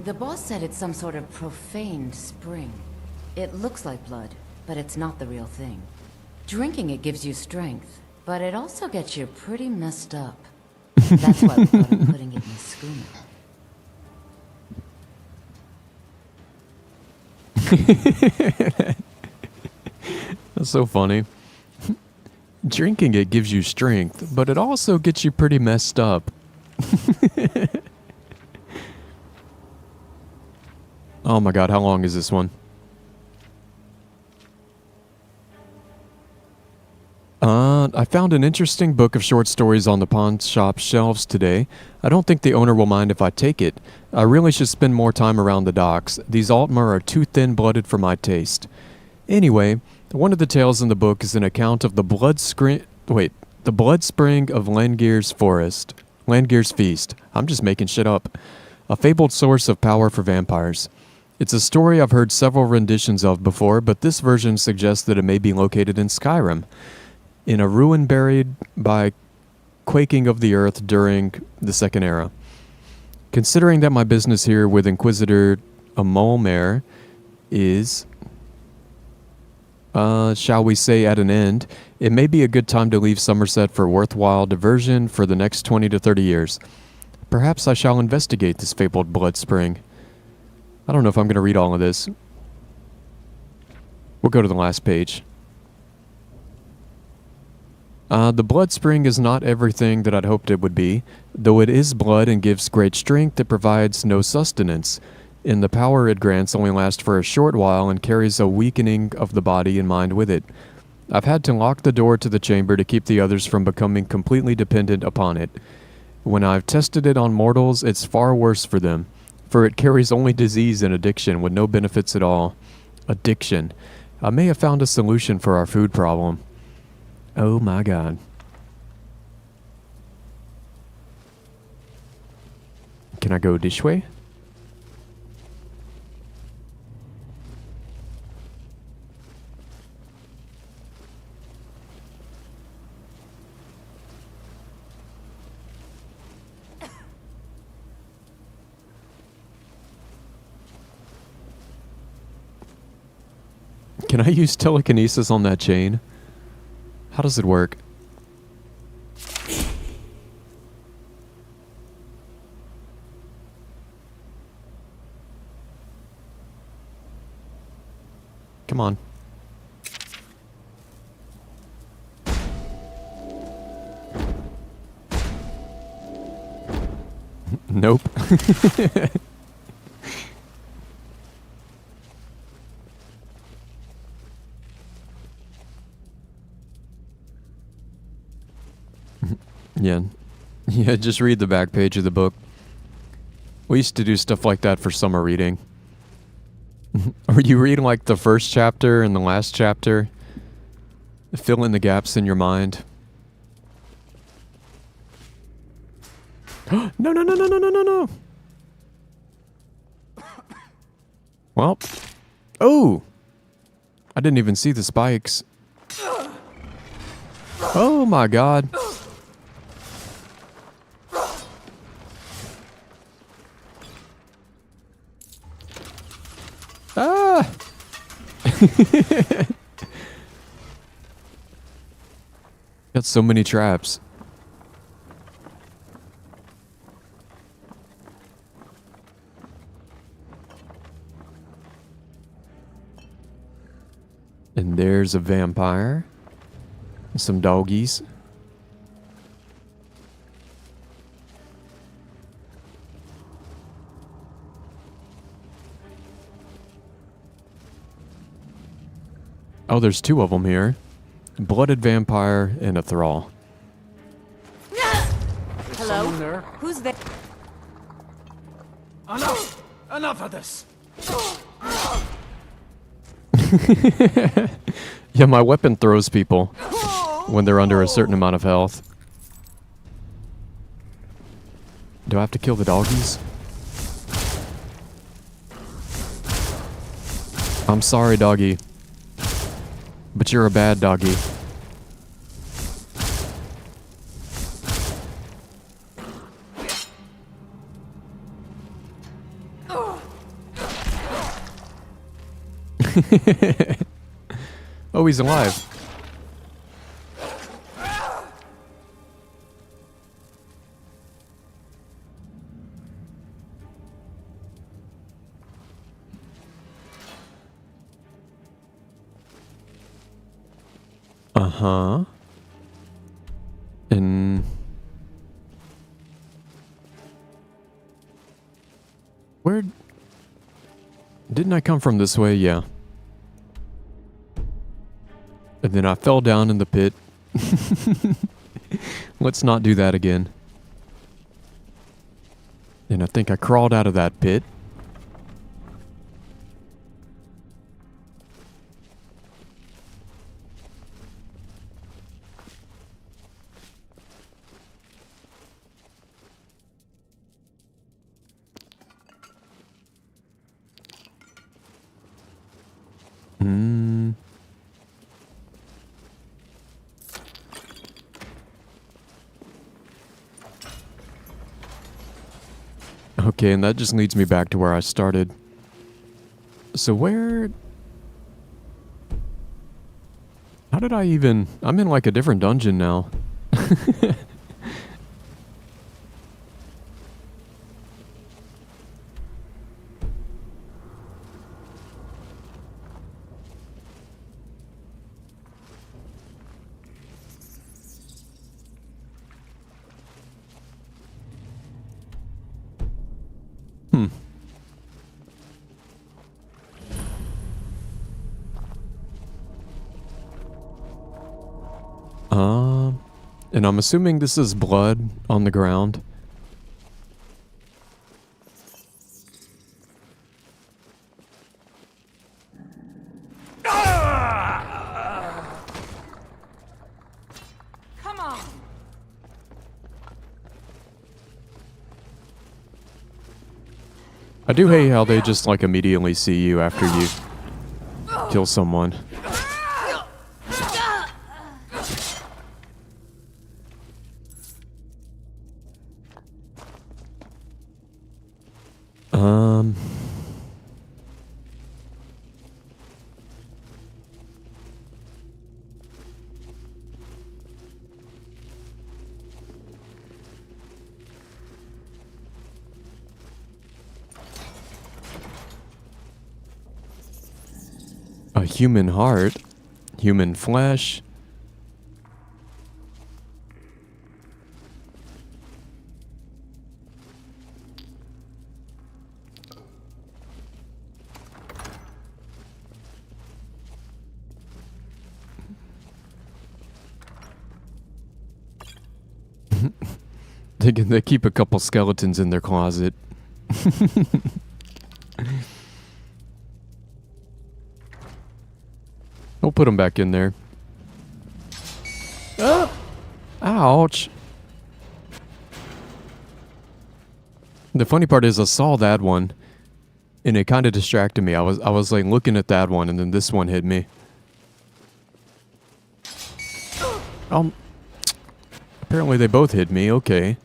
The boss said it's some sort of profaned spring. It looks like blood, but it's not the real thing. Drinking it gives you strength, but it also gets you pretty messed up. That's why we thought of putting it in a skooma. That's so funny. Drinking it gives you strength, but it also gets you pretty messed up. Oh my god, how long is this one? I found an interesting book of short stories on the pawn shop shelves today. I don't think the owner will mind if I take it. I really should spend more time around the docks. These Altmer are too thin-blooded for my taste. Anyway, one of the tales in the book is an account of the blood spring of Langir's forest. Langir's feast. I'm just making shit up. A fabled source of power for vampires. It's a story I've heard several renditions of before, but this version suggests that it may be located in Skyrim, in a ruin buried by quaking of the earth during the Second Era. Considering that my business here with Inquisitor Amolmare is, shall we say, at an end, It may be a good time to leave Somerset for worthwhile diversion for the next 20 to 30 years. Perhaps I shall investigate this fabled blood spring. I don't know if I'm going to read all of this. We'll go to the last page. The blood spring is not everything that I'd hoped it would be. Though it is blood and gives great strength, it provides no sustenance. And the power it grants only lasts for a short while and carries a weakening of the body and mind with it. I've had to lock the door to the chamber to keep the others from becoming completely dependent upon it. When I've tested it on mortals, it's far worse for them, for it carries only disease and addiction with no benefits at all. Addiction. I may have found a solution for our food problem. Oh my god. Can I go this way? Can I use telekinesis on that chain? How does it work? Come on. Nope. Yeah, just read the back page of the book. We used to do stuff like that for summer reading. Or you read like the first chapter and the last chapter. Fill in the gaps in your mind. No, no, no, no, no, no, no, no. Well. Oh! I didn't even see the spikes. Oh my god. Ah! Got so many traps. And there's a vampire. Some doggies. Oh, there's two of them here. Blooded vampire and a thrall. Hello? There? Who's there? Enough! Enough of this! Yeah, my weapon throws people when they're under a certain amount of health. Do I have to kill the doggies? I'm sorry, doggy. But you're a bad doggy. Oh, he's alive. Uh-huh. And where didn't I come from this way? Yeah. And then I fell down in the pit. Let's not do that again. And I think I crawled out of that pit. Okay, and that just leads me back to where I started. So where... How did I even... I'm in like a different dungeon now. And I'm assuming this is blood on the ground. Come on. I do hate how they just like immediately see you after you kill someone. A human heart, human flesh. They keep a couple skeletons in their closet. We'll put them back in there. Ouch. The funny part is I saw that one and it kind of distracted me. I was like looking at that one and then this one hit me. Apparently they both hit me. Okay.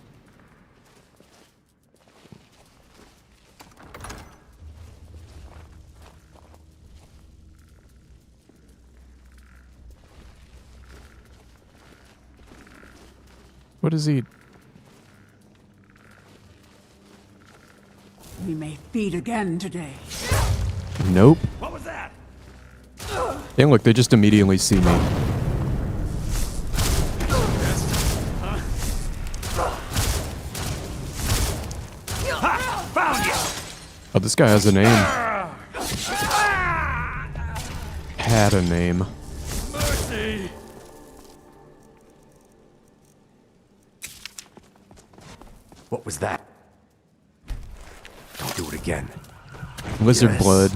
What is he? We may feed again today. Nope. What was that? And look, they just immediately see me. Found you. Oh, this guy has a name. Had a name. Mercy. What was that? Don't do it again. Lizard Yes. blood.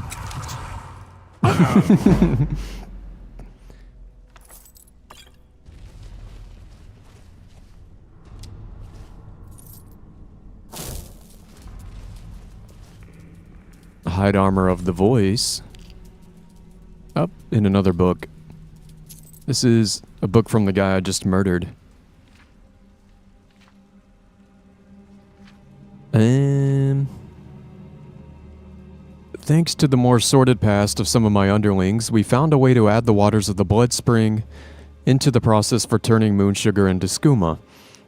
Hide armor of the voice. Up in another book. This is a book from the guy I just murdered. Thanks to the more sordid past of some of my underlings, we found a way to add the waters of the blood spring into the process for turning moon sugar into skooma.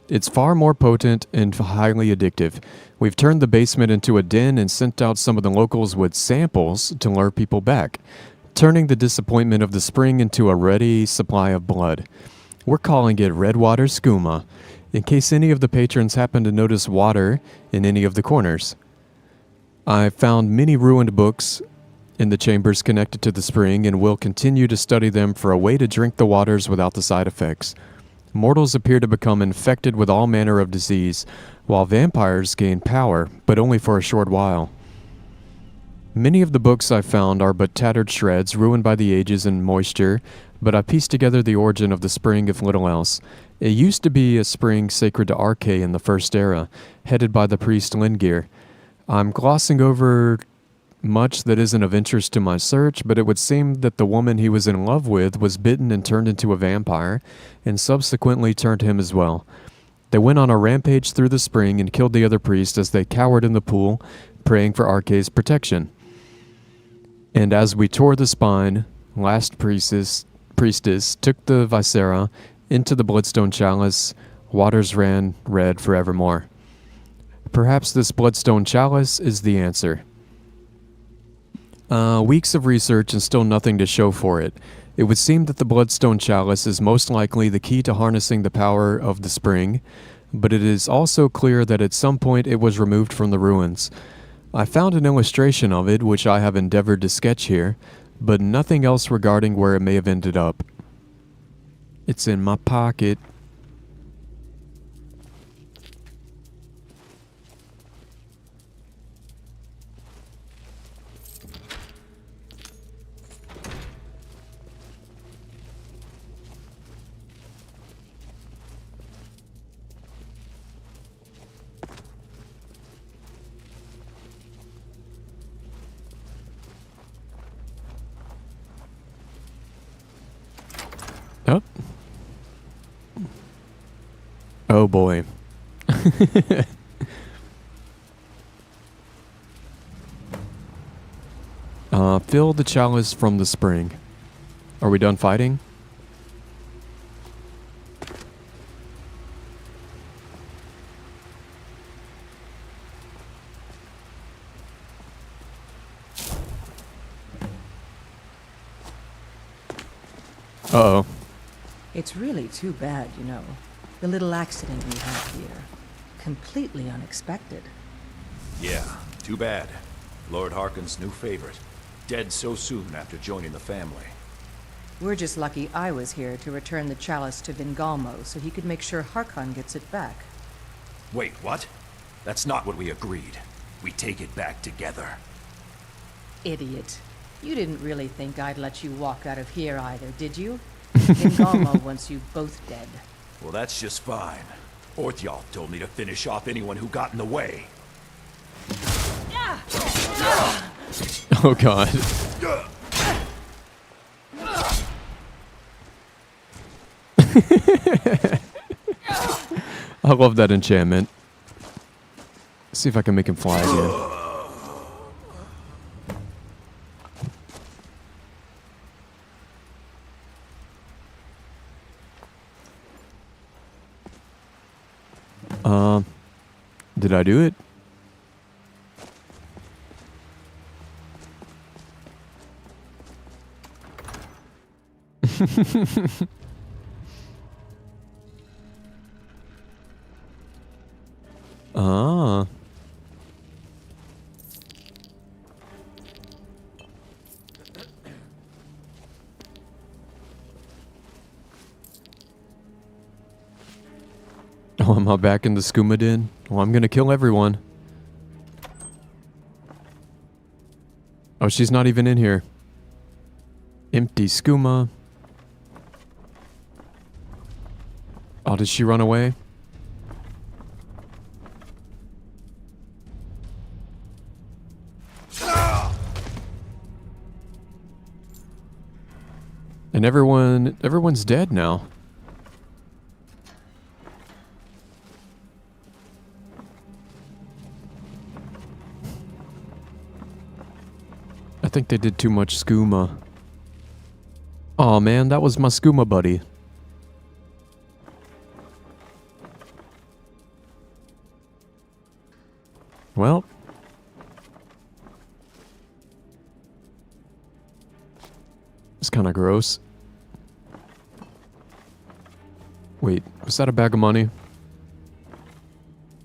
It's far more potent and highly addictive. We've turned the basement into a den and sent out some of the locals with samples to lure people back, turning the disappointment of the spring into a ready supply of blood. We're calling it Redwater Skooma, in case any of the patrons happen to notice water in any of the corners. I found many ruined books in the chambers connected to the spring and will continue to study them for a way to drink the waters without the side effects. Mortals appear to become infected with all manner of disease, while vampires gain power, but only for a short while. Many of the books I found are but tattered shreds, ruined by the ages and moisture, but I pieced together the origin of the spring, if little else. It used to be a spring sacred to Arche in the First Era, headed by the priest Lingir. I'm glossing over much that isn't of interest to my search, but it would seem that the woman he was in love with was bitten and turned into a vampire, and subsequently turned him as well. They went on a rampage through the spring and killed the other priest as they cowered in the pool, praying for Arche's protection. And as we tore the spine, last priestess priestess took the viscera into the bloodstone chalice. Waters ran red forevermore. Perhaps this bloodstone chalice is the answer. Weeks of research and still nothing to show for it. It would seem that the bloodstone chalice is most likely the key to harnessing the power of the spring, but it is also clear that at some point it was removed from the ruins. I found an illustration of it, which I have endeavored to sketch here, but nothing else regarding where it may have ended up. It's in my pocket. Oh. Oh boy. Fill the chalice from the spring. Are we done fighting? Uh-oh. It's really too bad, you know. The little accident we had here. Completely unexpected. Yeah, too bad. Lord Harkon's new favorite. Dead so soon after joining the family. We're just lucky I was here to return the chalice to Vingalmo so he could make sure Harkon gets it back. Wait, what? That's not what we agreed. We take it back together. Idiot. You didn't really think I'd let you walk out of here either, did you? Vingalmo wants you both dead. Well, that's just fine. Orthyal told me to finish off anyone who got in the way. Oh god. I love that enchantment. See if I can make him fly again. Did I do it? Ah. Oh, am I back in the skooma den? Well, I'm gonna kill everyone. Oh, she's not even in here. Empty skooma. Oh, did she run away? And everyone's dead now. I think they did too much skooma. Aw, man, that was my skooma buddy. Well. It's kind of gross. Wait, was that a bag of money?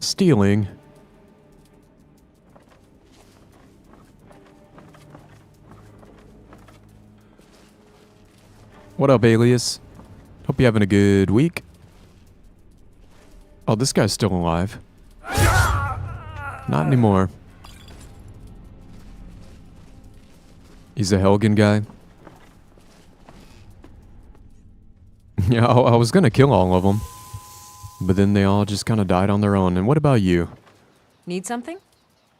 Stealing. What up, Alias? Hope you're having a good week. Oh, this guy's still alive. Not anymore. He's a Helgen guy. Yeah, I was gonna kill all of them. But then they all just kind of died on their own. And what about you? Need something?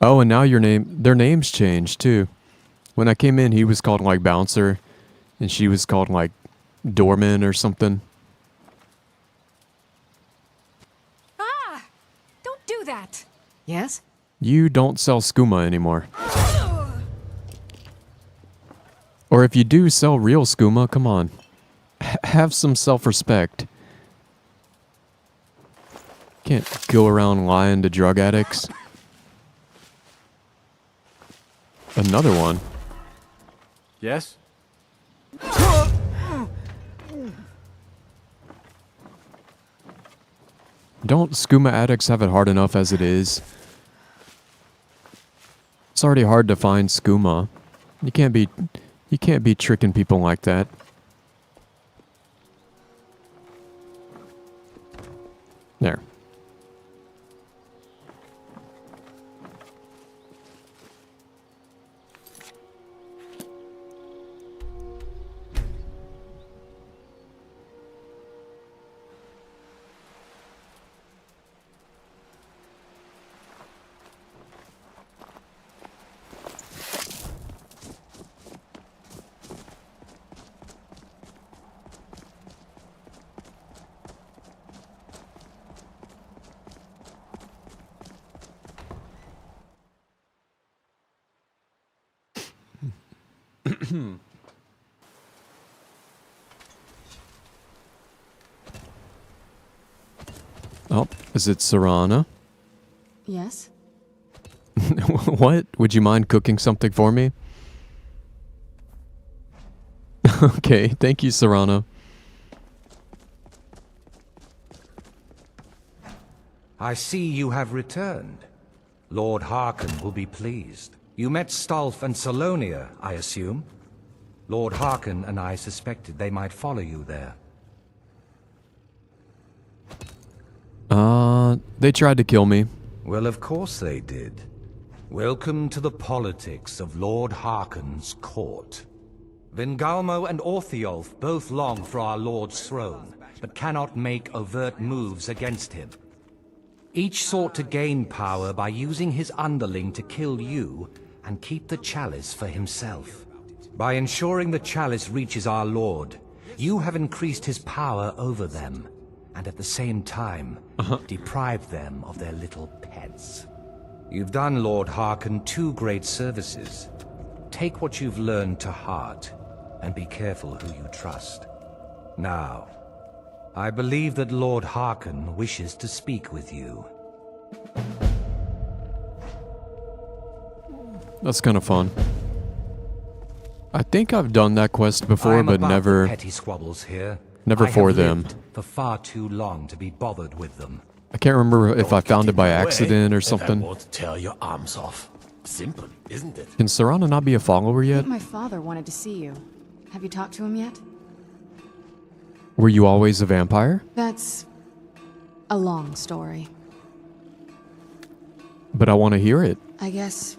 Oh, and now their names changed too. When I came in, he was called like Bouncer. And she was called like Doorman or something. Ah! Don't do that! Yes? You don't sell skooma anymore. Or if you do sell real skooma, come on. have some self-respect. Can't go around lying to drug addicts. Another one. Yes? Don't skooma addicts have it hard enough as it is? It's already hard to find skooma. You can't be tricking people like that. There. Oh, is it Serana? Yes? What? Would you mind cooking something for me? Okay, thank you, Serana. I see you have returned. Lord Harkon will be pleased. You met Stolf and Salonia, I assume? Lord Harkon and I suspected they might follow you there. They tried to kill me. Well, of course they did. Welcome to the politics of Lord Harkon's court. Vingalmo and Orthiolf both long for our Lord's throne, but cannot make overt moves against him. Each sought to gain power by using his underling to kill you and keep the chalice for himself. By ensuring the chalice reaches our Lord, you have increased his power over them, and at the same time, deprived them of their little pets. You've done Lord Harkon 2 great services. Take what you've learned to heart, and be careful who you trust. Now, I believe that Lord Harkon wishes to speak with you. That's kind of fun. I think I've done that quest before, but never... petty squabbles here. Never for them. For far too long to be bothered with them. I can't remember if I found it by accident or something. Won't tear your arms off. Simple, isn't it? Can Serana not be a follower yet? My father wanted to see you. Have you talked to him yet? Were you always a vampire? That's a long story. But I want to hear it. I guess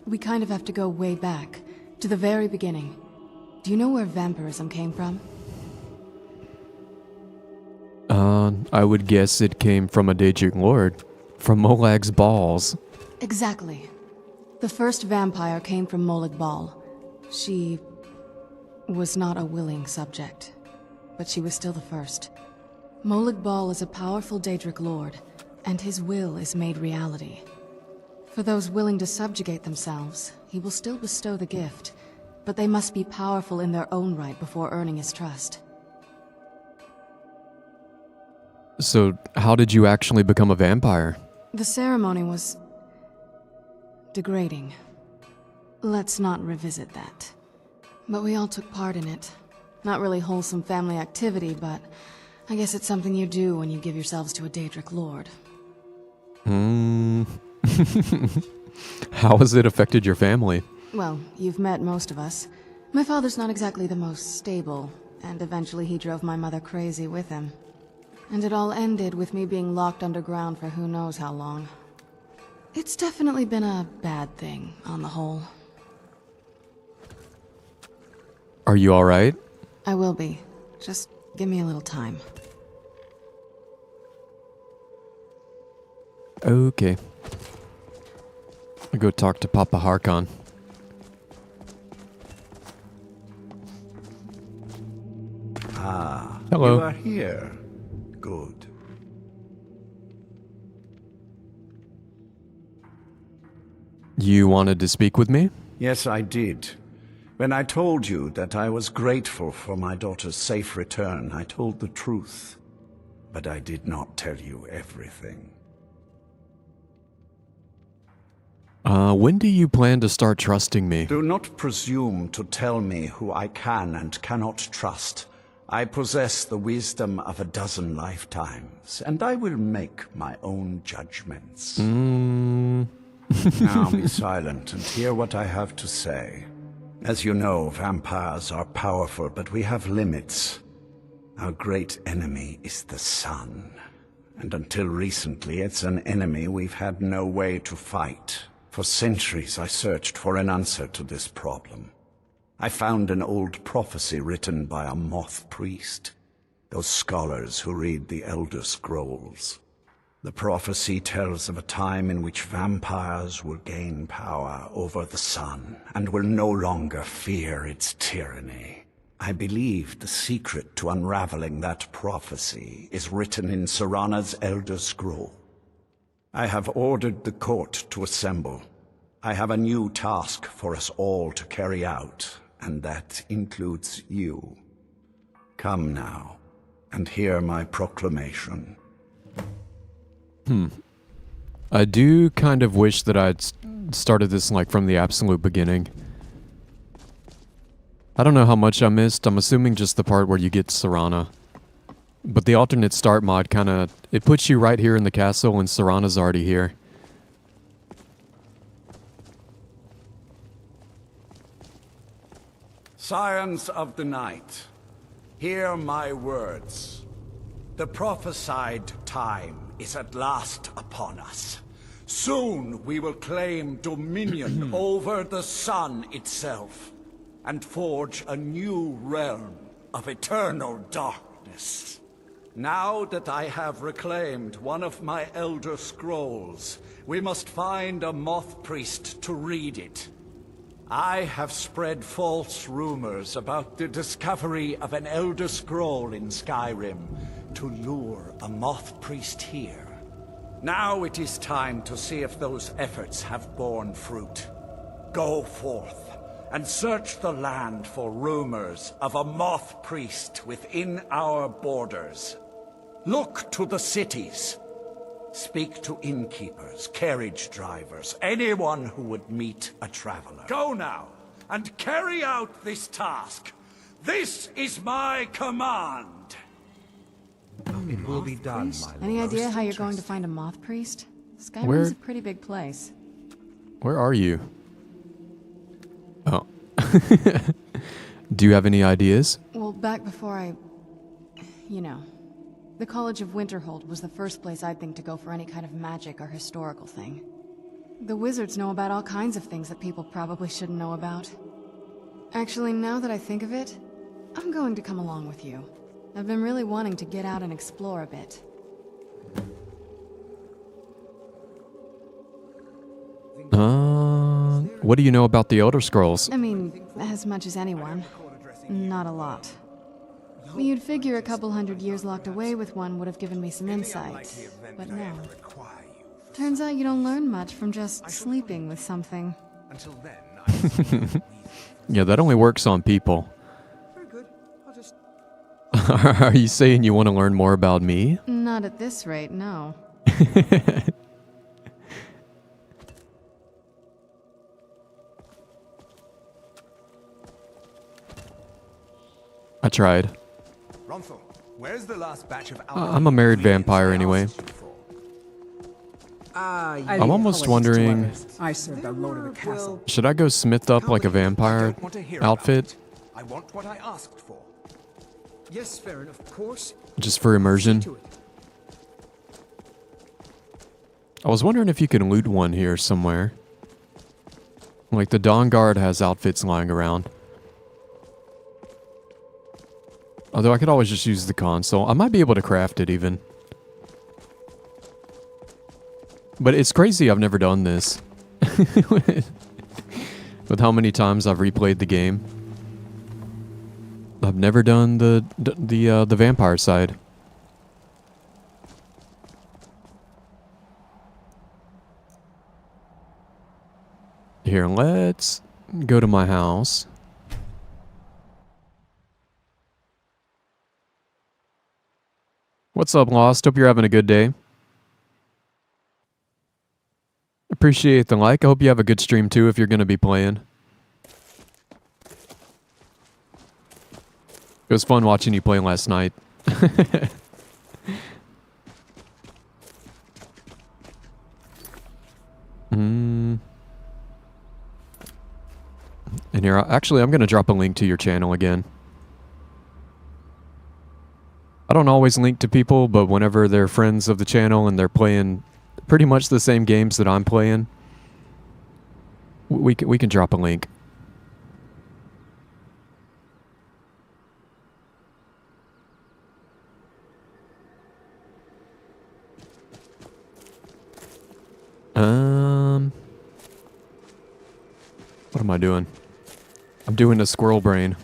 we kind of have to go way back, to the very beginning. Do you know where vampirism came from? I would guess it came from a Daedric Lord. From Molag's balls. Exactly. The first vampire came from Molag Bal. She was not a willing subject, but she was still the first. Molag Bal is a powerful Daedric Lord, and his will is made reality. For those willing to subjugate themselves, he will still bestow the gift, but they must be powerful in their own right before earning his trust. So, how did you actually become a vampire? The ceremony was degrading. Let's not revisit that. But we all took part in it. Not really wholesome family activity, but I guess it's something you do when you give yourselves to a Daedric Lord. How has it affected your family? Well, you've met most of us. My father's not exactly the most stable, and eventually he drove my mother crazy with him. And it all ended with me being locked underground for who knows how long. It's definitely been a bad thing, on the whole. Are you alright? I will be. Just give me a little time. Okay. I'll go talk to Papa Harkon. Ah, hello. You are here. Good. You wanted to speak with me? Yes, I did. When I told you that I was grateful for my daughter's safe return, I told the truth. But I did not tell you everything. When do you plan to start trusting me? Do not presume to tell me who I can and cannot trust. I possess the wisdom of 12 lifetimes, and I will make my own judgments. Now be silent and hear what I have to say. As you know, vampires are powerful, but we have limits. Our great enemy is the sun. And until recently, it's an enemy we've had no way to fight. For centuries, I searched for an answer to this problem. I found an old prophecy written by a moth priest. Those scholars who read the Elder Scrolls. The prophecy tells of a time in which vampires will gain power over the sun and will no longer fear its tyranny. I believe the secret to unraveling that prophecy is written in Serana's Elder Scroll. I have ordered the court to assemble. I have a new task for us all to carry out, and that includes you. Come now, and hear my proclamation. I do kind of wish that I'd started this like from the absolute beginning. I don't know how much I missed. I'm assuming just the part where you get Serana. But the alternate start mod it puts you right here in the castle and Serana's already here. Scions of the night, hear my words. The prophesied time is at last upon us. Soon we will claim dominion over the sun itself, and forge a new realm of eternal darkness. Now that I have reclaimed one of my Elder Scrolls, we must find a moth priest to read it. I have spread false rumors about the discovery of an Elder Scroll in Skyrim to lure a moth priest here. Now it is time to see if those efforts have borne fruit. Go forth and search the land for rumors of a moth priest within our borders. Look to the cities. Speak to innkeepers, carriage drivers, anyone who would meet a traveler. Go now, and carry out this task. This is my command. It will be done, my lord. Any idea how you're going to find a moth priest? Skyrim's a pretty big place. Where are you? Oh. Do you have any ideas? Well, back before the College of Winterhold was the first place I'd think to go for any kind of magic or historical thing. The wizards know about all kinds of things that people probably shouldn't know about. Actually, now that I think of it, I'm going to come along with you. I've been really wanting to get out and explore a bit. What do you know about the Elder Scrolls? I mean, as much as anyone. Not a lot. You'd figure a couple 100 years locked away with one would have given me some insight, but no. Turns out you don't learn much from just sleeping with something. Yeah, that only works on people. Are you saying you want to learn more about me? Not at this rate, no. I tried. Where's the last batch of I'm a married vampire anyway. I'm almost wondering, I serve the lord of the castle. should I go smith up like a vampire outfit? I want what I asked for. Yes, Farron, of course. Just for immersion? I was wondering if you can loot one here somewhere. Like the Dawnguard has outfits lying around. Although I could always just use the console. I might be able to craft it even. But it's crazy I've never done this. With how many times I've replayed the game. I've never done the vampire side. Here, let's go to my house. What's up, Lost? Hope you're having a good day. Appreciate the like. I hope you have a good stream too if you're going to be playing. It was fun watching you play last night. And here, actually, I'm going to drop a link to your channel again. I don't always link to people, but whenever they're friends of the channel and they're playing pretty much the same games that I'm playing, we can drop a link. What am I doing? I'm doing a squirrel brain.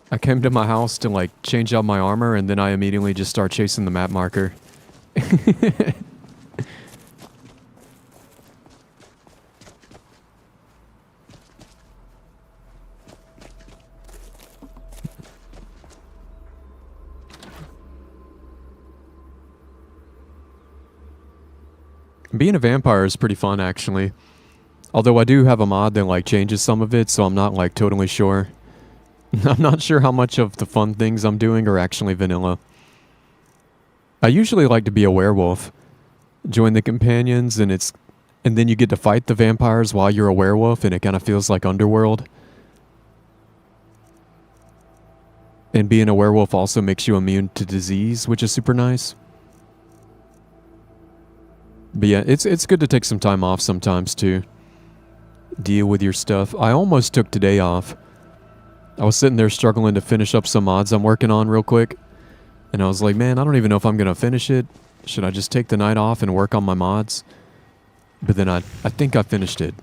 I came to my house to like change out my armor and then I immediately just start chasing the map marker. Being a vampire is pretty fun, actually. Although I do have a mod that like changes some of it, so I'm not like totally sure. I'm not sure how much of the fun things I'm doing are actually vanilla. I usually like to be a werewolf. Join the companions and then you get to fight the vampires while you're a werewolf and it kind of feels like Underworld. And being a werewolf also makes you immune to disease, which is super nice. But yeah, it's good to take some time off sometimes too. Deal with your stuff. I almost took today off. I was sitting there struggling to finish up some mods I'm working on real quick. And I was like, man, I don't even know if I'm going to finish it. Should I just take the night off and work on my mods? But then I think I finished it.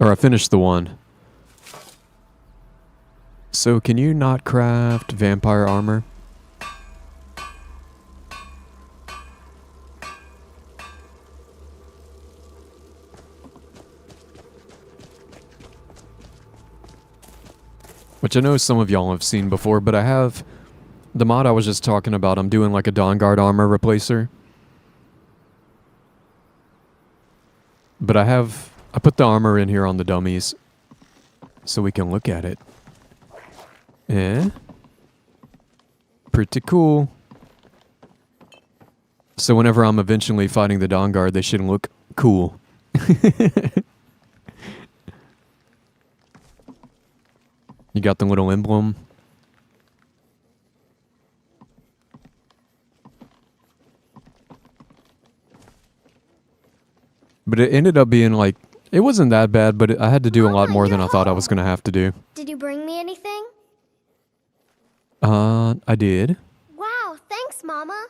Or I finished the one. So can you not craft vampire armor? Which I know some of y'all have seen before, but I have the mod I was just talking about. I'm doing like a Dawnguard armor replacer. But I put the armor in here on the dummies so we can look at it. Eh? Pretty cool. So whenever I'm eventually fighting the Dawnguard, they should look cool. You got the little emblem. But it ended up being like, it wasn't that bad, but I had to do a lot more than I thought I was going to have to do. Did you bring me anything? I did. Wow, thanks, Mama.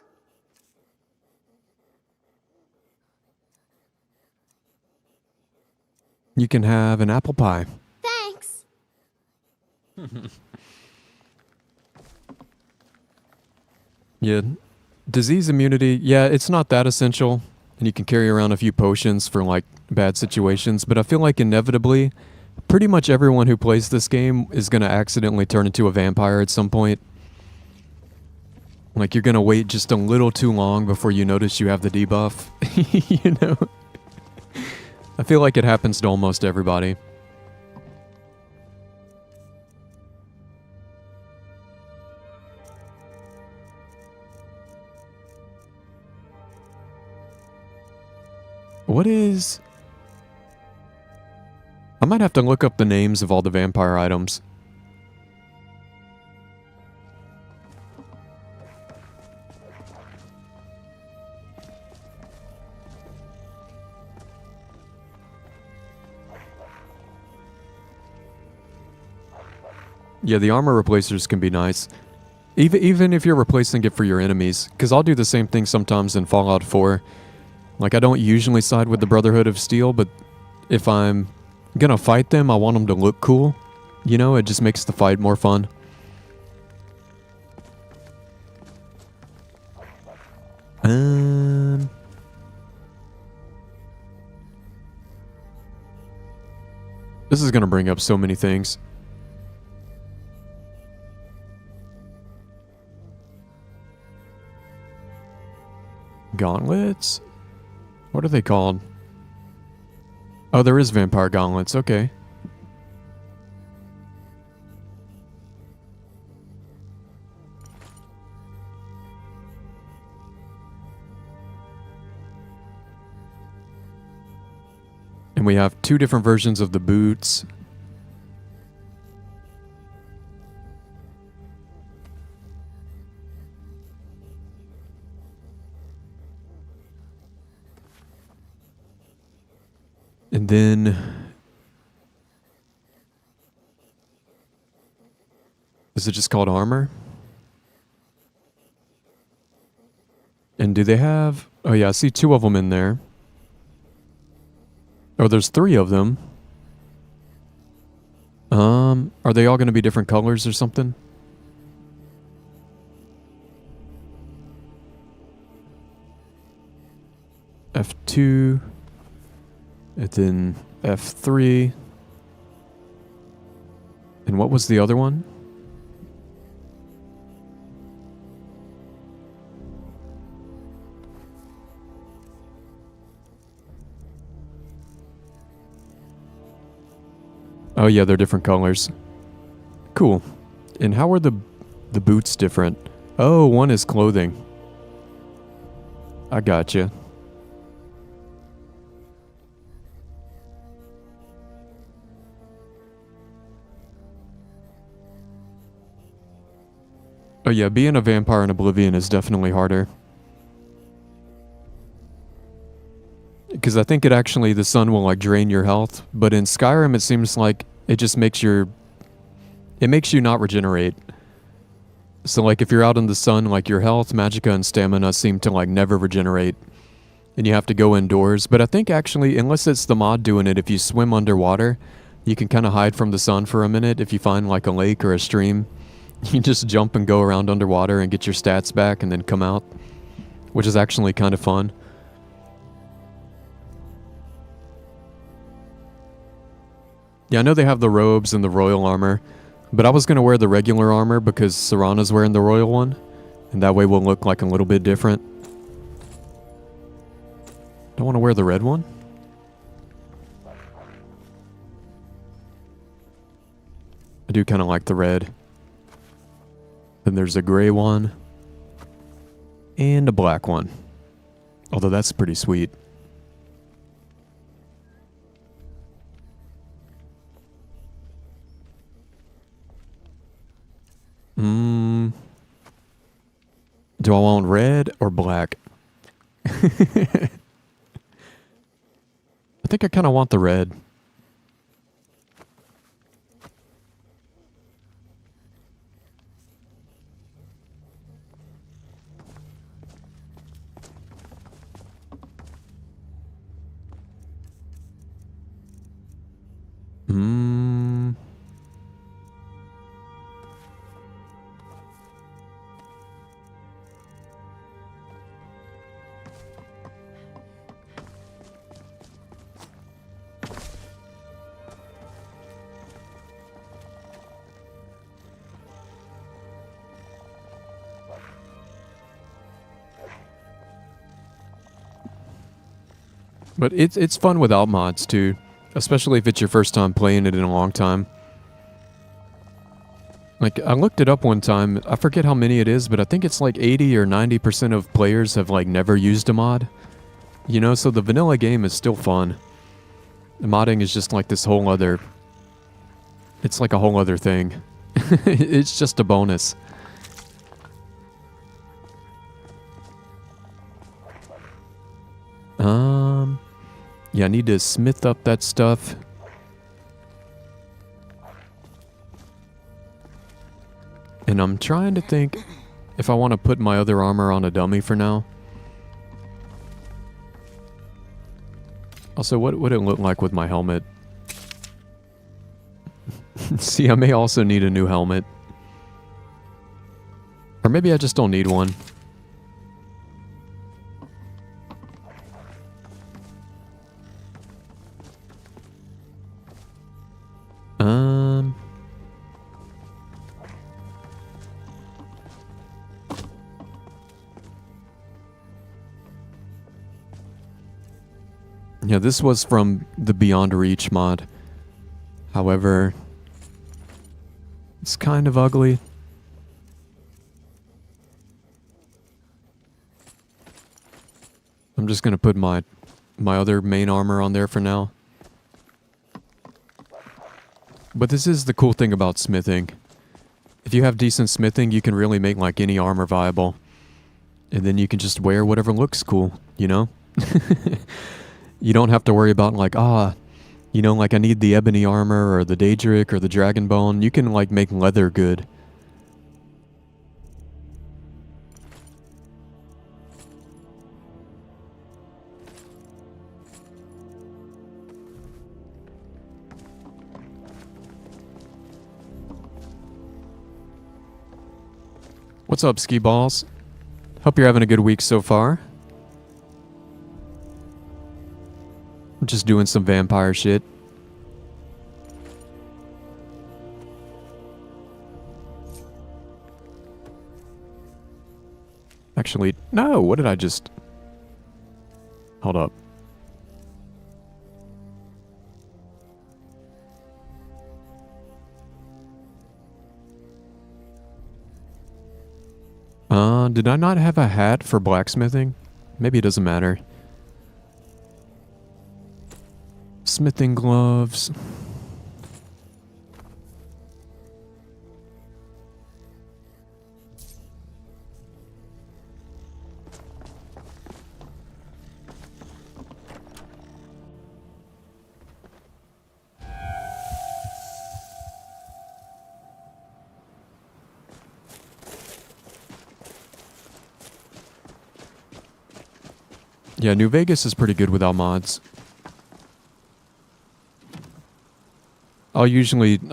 You can have an apple pie. Thanks. Yeah. Disease immunity, yeah, it's not that essential. And you can carry around a few potions for like bad situations, but I feel like inevitably, pretty much everyone who plays this game is going to accidentally turn into a vampire at some point. Like you're going to wait just a little too long before you notice you have the debuff. You know? I feel like it happens to almost everybody. What is... I might have to look up the names of all the vampire items. Yeah, the armor replacers can be nice. Even if you're replacing it for your enemies. Because I'll do the same thing sometimes in Fallout 4. Like, I don't usually side with the Brotherhood of Steel, but if I'm gonna fight them, I want them to look cool. You know, it just makes the fight more fun. This is gonna bring up so many things. Gauntlets? What are they called? Oh, there is vampire gauntlets. Okay. And we have 2 different versions of the boots. And then is it just called armor? And do they have... Oh yeah, I see 2 of them in there. Oh, there's 3 of them. Are they all going to be different colors or something? F2. And then F3. And what was the other one? Oh yeah, they're different colors. Cool. And how are the boots different? Oh, one is clothing. I gotcha. Oh yeah, being a vampire in Oblivion is definitely harder. Because I think it actually, the sun will like drain your health, but in Skyrim it seems like it just makes it makes you not regenerate. So like if you're out in the sun, like your health, magicka, and stamina seem to like never regenerate. And you have to go indoors. But I think actually, unless it's the mod doing it, if you swim underwater, you can kind of hide from the sun for a minute. If you find like a lake or a stream, you just jump and go around underwater and get your stats back and then come out, which is actually kind of fun. Yeah, I know they have the robes and the royal armor, but I was going to wear the regular armor because Serana's wearing the royal one, and that way we'll look like a little bit different. Don't want to wear the red one? I do kind of like the red. Then there's a gray one. And a black one. Although that's pretty sweet. Do I want red or black? I think I kind of want the red. But it's fun without mods too, especially if it's your first time playing it in a long time. Like, I looked it up one time, I forget how many it is, but I think it's like 80 or 90% of players have like never used a mod. You know, so the vanilla game is still fun. The modding is just like this whole other... It's like a whole other thing. It's just a bonus. Yeah, I need to smith up that stuff. And I'm trying to think if I want to put my other armor on a dummy for now. Also, what would it look like with my helmet? See, I may also need a new helmet. Or maybe I just don't need one. Yeah, this was from the Beyond Reach mod. However, it's kind of ugly. I'm just gonna put my other main armor on there for now. But this is the cool thing about smithing. If you have decent smithing, you can really make like any armor viable. And then you can just wear whatever looks cool, you know? You don't have to worry about like, you know, like I need the ebony armor or the Daedric or the dragon bone. You can like make leather good. What's up, Ski Balls? Hope you're having a good week so far. I'm just doing some vampire shit. Actually, no, what did I just... Hold up. Did I not have a hat for blacksmithing? Maybe it doesn't matter. Smithing gloves. Yeah, New Vegas is pretty good without mods. I'll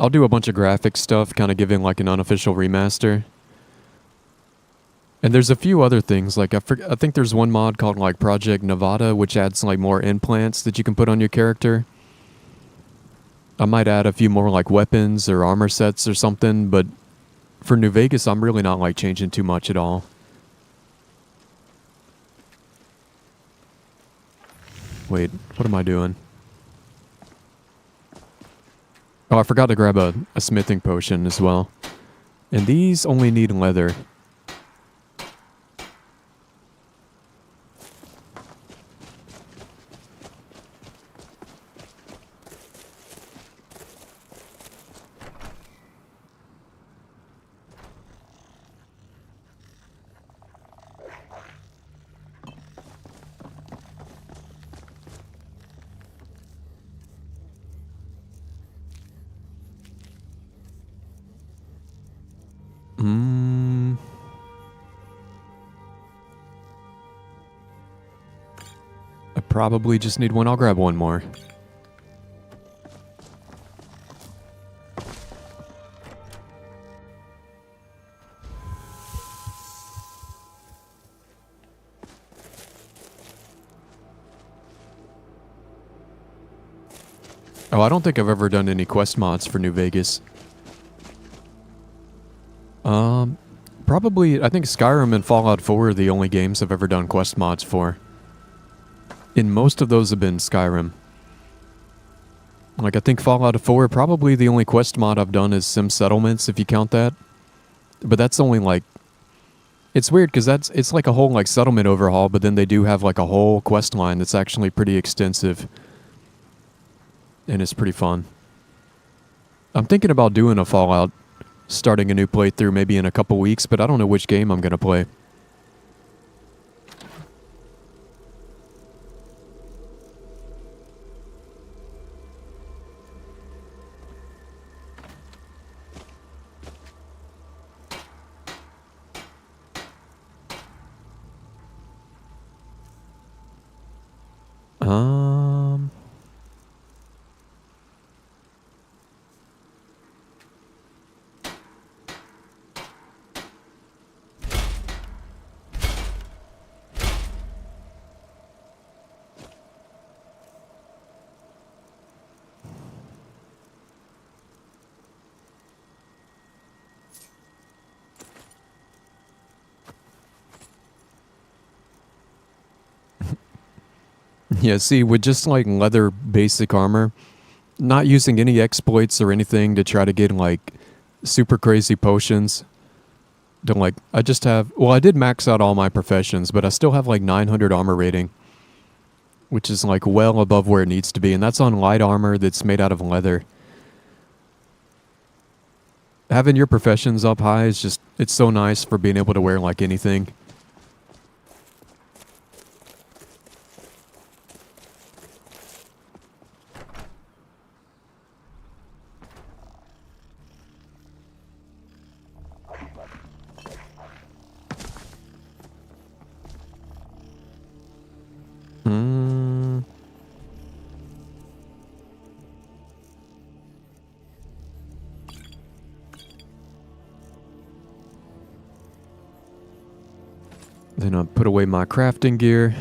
do a bunch of graphic stuff, kind of giving like an unofficial remaster. And there's a few other things, like I think there's one mod called like Project Nevada, which adds like more implants that you can put on your character. I might add a few more like weapons or armor sets or something, but for New Vegas, I'm really not like changing too much at all. Wait, what am I doing? Oh, I forgot to grab a smithing potion as well. And these only need leather. I probably just need one. I'll grab one more. Oh, I don't think I've ever done any quest mods for New Vegas. Probably, I think Skyrim and Fallout 4 are the only games I've ever done quest mods for. And most of those have been Skyrim. Like, I think Fallout 4, probably the only quest mod I've done is Sim Settlements, if you count that. But that's only like... It's weird, because it's like a whole like settlement overhaul, but then they do have like a whole quest line that's actually pretty extensive. And it's pretty fun. I'm thinking about doing a Fallout, starting a new playthrough maybe in a couple weeks, but I don't know which game I'm going to play. Yeah, see, with just like leather basic armor, not using any exploits or anything to try to get like super crazy potions. Don't like, I just have, well, I did max out all my professions, but I still have like 900 armor rating, which is like well above where it needs to be. And that's on light armor that's made out of leather. Having your professions up high is just, it's so nice for being able to wear like anything. Then I'll put away my crafting gear.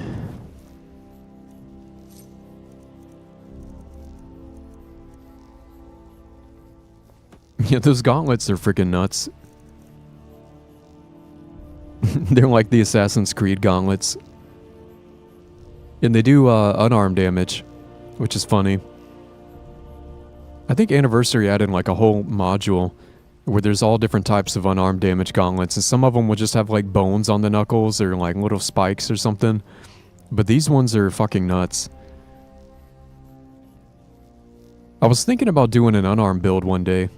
Yeah, those gauntlets are freaking nuts. They're like the Assassin's Creed gauntlets. And they do unarmed damage, which is funny. I think Anniversary added like a whole module where there's all different types of unarmed damage gauntlets, and some of them will just have like bones on the knuckles or like little spikes or something. But these ones are fucking nuts. I was thinking about doing an unarmed build one day.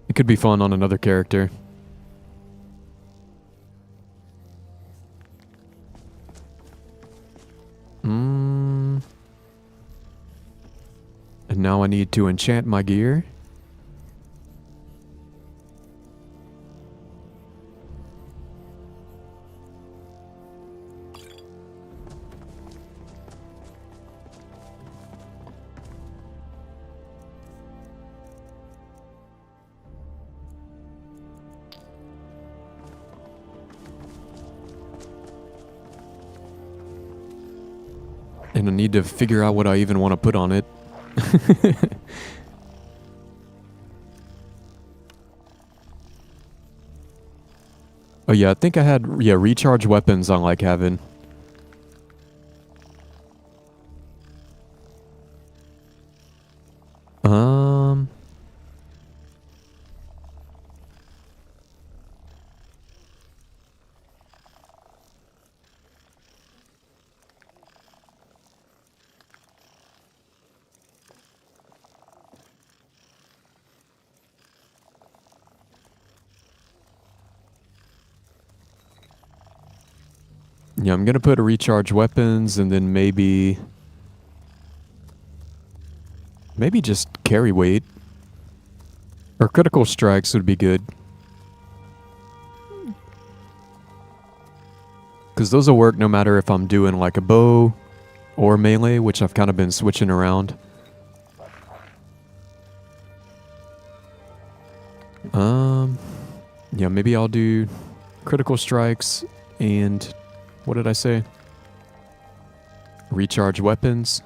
It could be fun on another character. And now I need to enchant my gear. And I need to figure out what I even want to put on it. Oh yeah, I think I had, yeah, recharge weapons on like having. Yeah, I'm gonna put a recharge weapons and then maybe just carry weight. Or critical strikes would be good. Because those will work no matter if I'm doing like a bow or melee, which I've kind of been switching around. Yeah, maybe I'll do critical strikes and what did I say? Recharge weapons.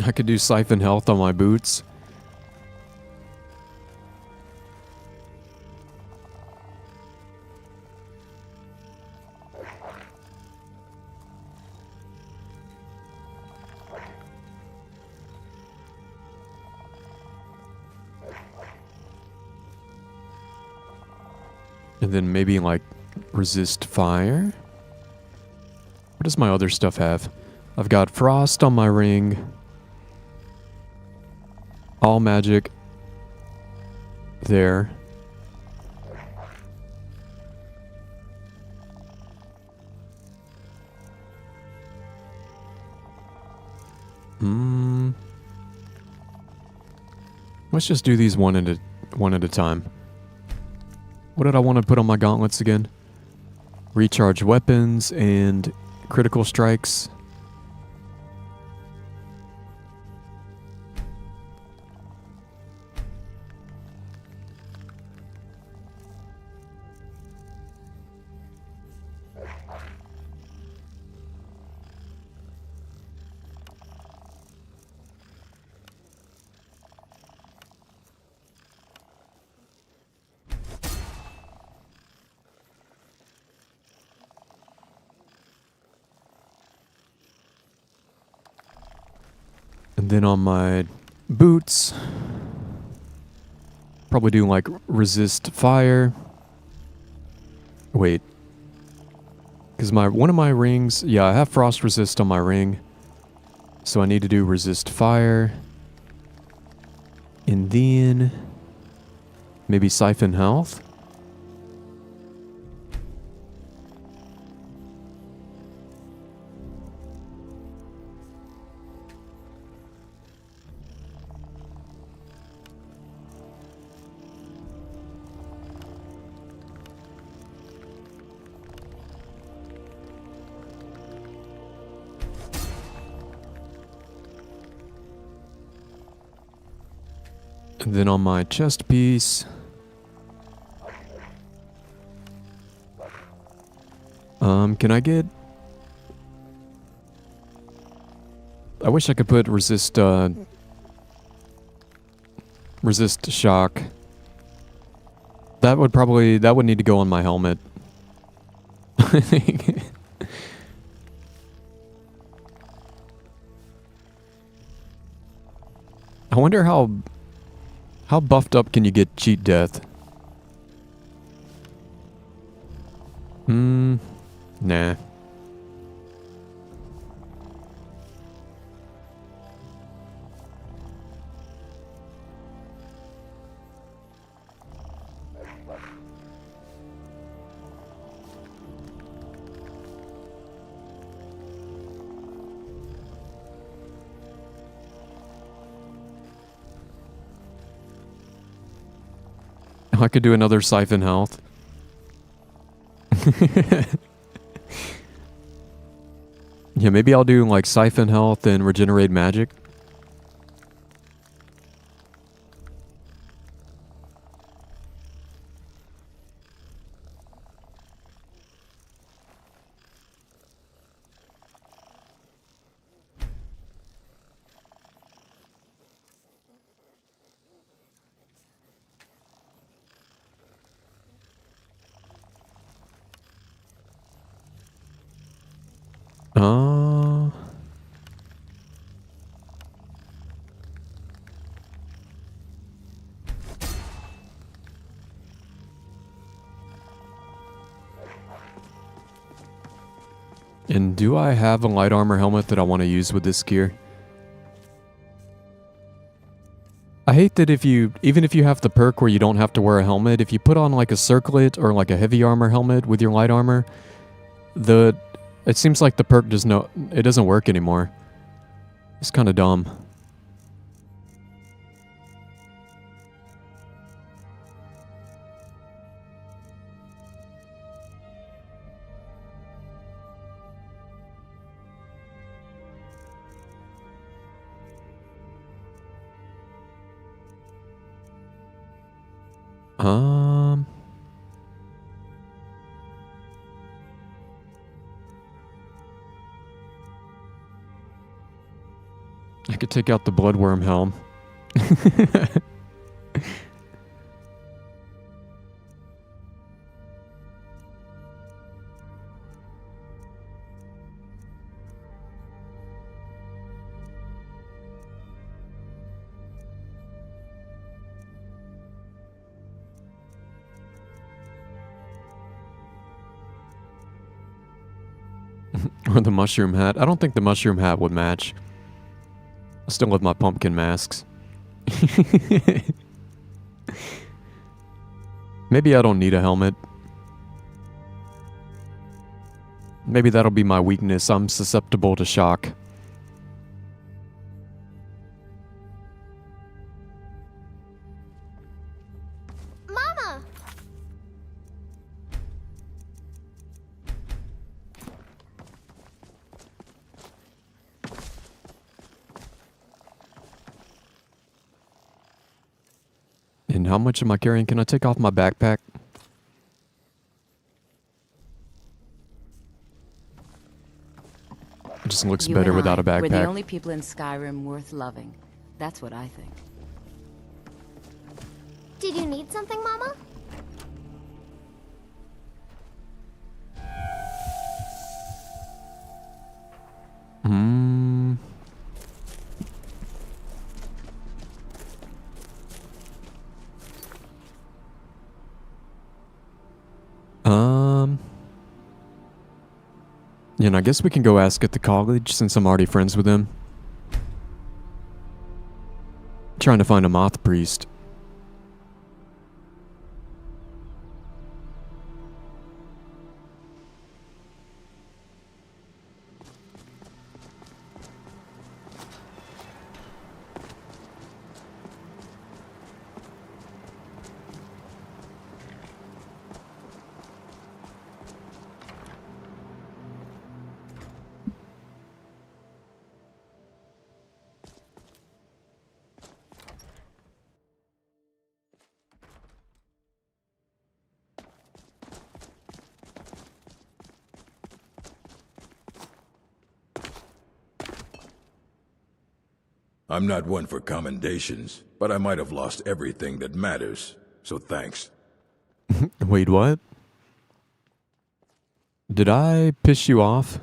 I could do siphon health on my boots. And then maybe like resist fire. What does my other stuff have? I've got frost on my ring. All magic. There. Let's just do these one at a time. What did I want to put on my gauntlets again? Recharge weapons and critical strikes. Then on my boots, probably do like resist fire. Wait. Because one of my rings, yeah, I have frost resist on my ring. So I need to do resist fire. And then maybe siphon health. And then on my chest piece, can I get... I wish I could put resist shock. That would need to go on my helmet. I think. I wonder how buffed up can you get cheat death? Nah. I could do another siphon health. Yeah, maybe I'll do like siphon health and regenerate magic. And do I have a light armor helmet that I want to use with this gear? I hate that even if you have the perk where you don't have to wear a helmet, if you put on like a circlet or like a heavy armor helmet with your light armor, it seems like the perk it doesn't work anymore. It's kind of dumb. I could take out the bloodworm helm. Or the mushroom hat. I don't think the mushroom hat would match. I still love my pumpkin masks. Maybe I don't need a helmet. Maybe that'll be my weakness. I'm susceptible to shock. Mama! And how much am I carrying? Can I take off my backpack? It just looks You better and without I, a backpack. We're the only people in Skyrim worth loving. That's what I think. Did you need something, Mama? And I guess we can go ask at the college since I'm already friends with him. Trying to find a moth priest. I'm not one for commendations, but I might have lost everything that matters, so thanks. Wait, what? Did I piss you off?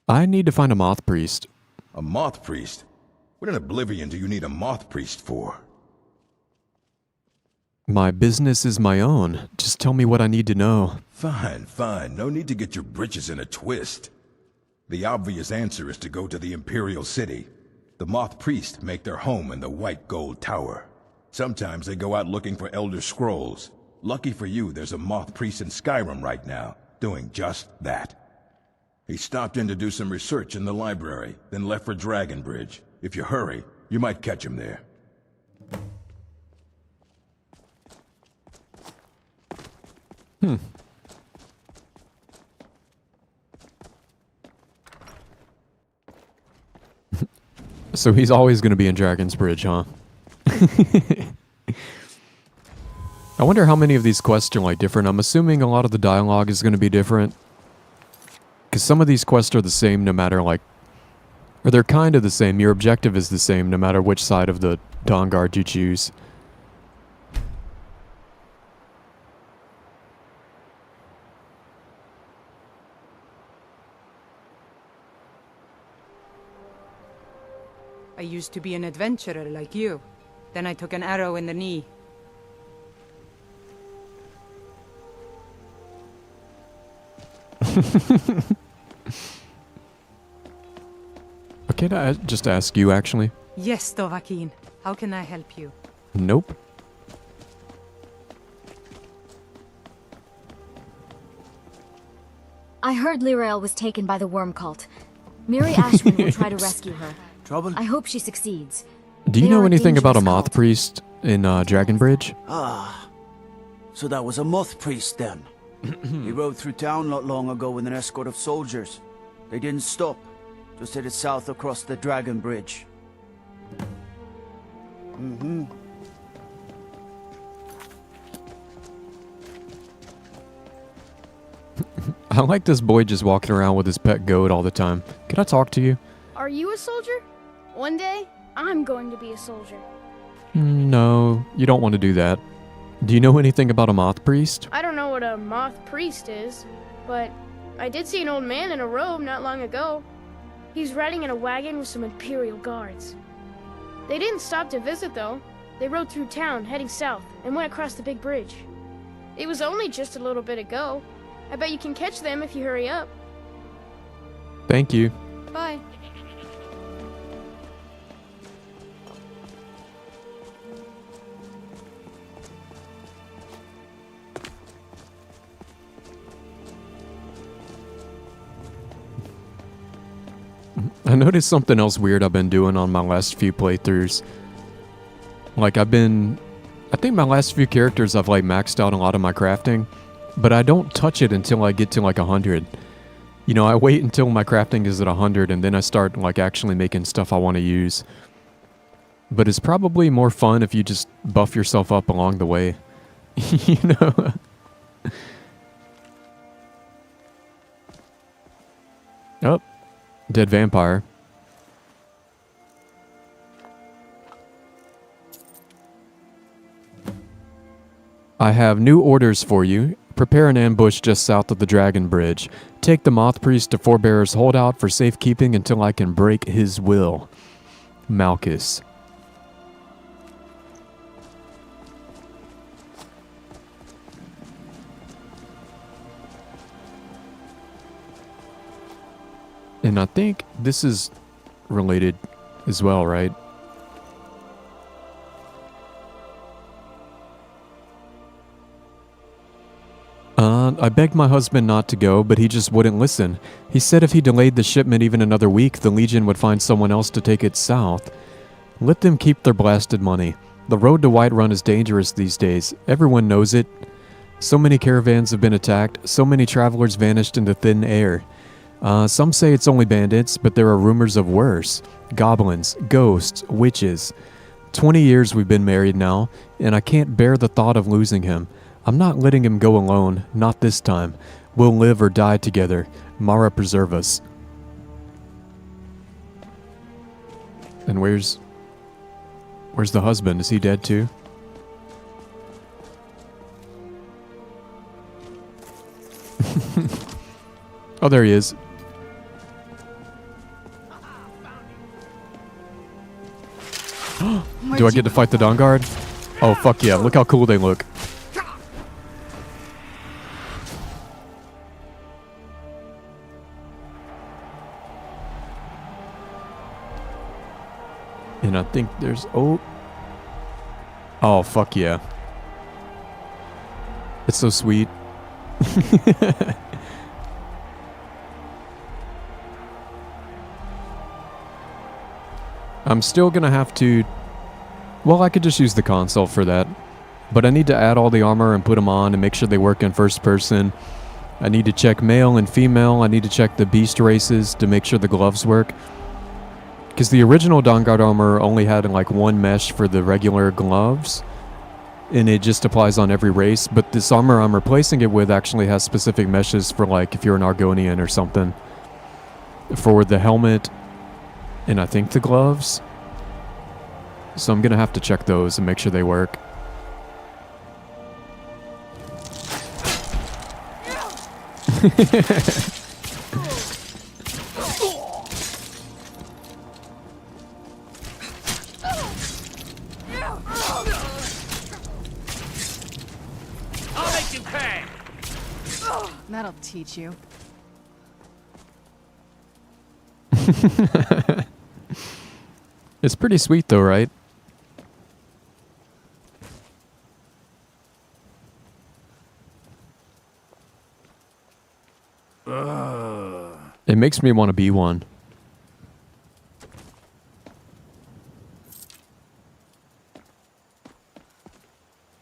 I need to find a moth priest. A moth priest? What in Oblivion do you need a moth priest for? My business is my own. Just tell me what I need to know. Fine, fine. No need to get your britches in a twist. The obvious answer is to go to the Imperial City. The Moth Priest make their home in the White Gold Tower. Sometimes they go out looking for Elder Scrolls. Lucky for you, there's a Moth Priest in Skyrim right now, doing just that. He stopped in to do some research in the library, then left for Dragonbridge. If you hurry, you might catch him there. So he's always going to be in Dragon's Bridge, huh? I wonder how many of these quests are like different. I'm assuming a lot of the dialogue is going to be different. Because some of these quests are the same no matter like... Or they're kind of the same. Your objective is the same no matter which side of the Dawnguard you choose. I used to be an adventurer like you. Then I took an arrow in the knee. Okay, I just ask you actually? Yes, Dovahkiin. How can I help you? Nope. I heard Lyrael was taken by the worm cult. Miri Ashwin will try to rescue her. Trouble? I hope she succeeds. Do you They know are a anything about a dangerous moth cult. priest in Dragonbridge? Ah, so that was a moth priest then. He rode through town not long ago with an escort of soldiers. They didn't stop, just headed south across the Dragon Bridge. I like this boy just walking around with his pet goat all the time. Can I talk to you? Are you a soldier? One day, I'm going to be a soldier. No, you don't want to do that. Do you know anything about a moth priest? I don't know what a moth priest is, but I did see an old man in a robe not long ago. He's riding in a wagon with some Imperial guards. They didn't stop to visit, though. They rode through town, heading south, and went across the big bridge. It was only just a little bit ago. I bet you can catch them if you hurry up. Thank you. Bye. I noticed something else weird I've been doing on my last few playthroughs. Like I think my last few characters I've like maxed out a lot of my crafting, but I don't touch it until I get to like 100. You know, I wait until my crafting is at 100 and then I start like actually making stuff I want to use. But it's probably more fun if you just buff yourself up along the way. You know? Oh. Dead vampire. I have new orders for you. Prepare an ambush just south of the Dragon Bridge. Take the Moth Priest to Forebear's Holdout for safekeeping until I can break his will. Malchus. And I think this is related as well, right? I begged my husband not to go, but he just wouldn't listen. He said if he delayed the shipment even another week, the Legion would find someone else to take it south. Let them keep their blasted money. The road to Whiterun is dangerous these days. Everyone knows it. So many caravans have been attacked, so many travelers vanished into thin air. Some say it's only bandits, but there are rumors of worse. Goblins, ghosts, witches. 20 years we've been married now, and I can't bear the thought of losing him. I'm not letting him go alone, not this time. We'll live or die together. Mara preserve us. And where's the husband? Is he dead too? Oh, there he is. Do I get to fight the Dawnguard? Oh, fuck yeah. Look how cool they look. And I think there's... Oh, fuck yeah. It's so sweet. I'm still gonna have to... Well, I could just use the console for that. But I need to add all the armor and put them on and make sure they work in first person. I need to check male and female. I need to check the beast races to make sure the gloves work. Because the original Dawnguard armor only had like one mesh for the regular gloves. And it just applies on every race. But this armor I'm replacing it with actually has specific meshes for like if you're an Argonian or something. For the helmet and I think the gloves. So I'm going to have to check those and make sure they work. I'll make you pay. That'll teach you. It's pretty sweet though, right? It makes me want to be one.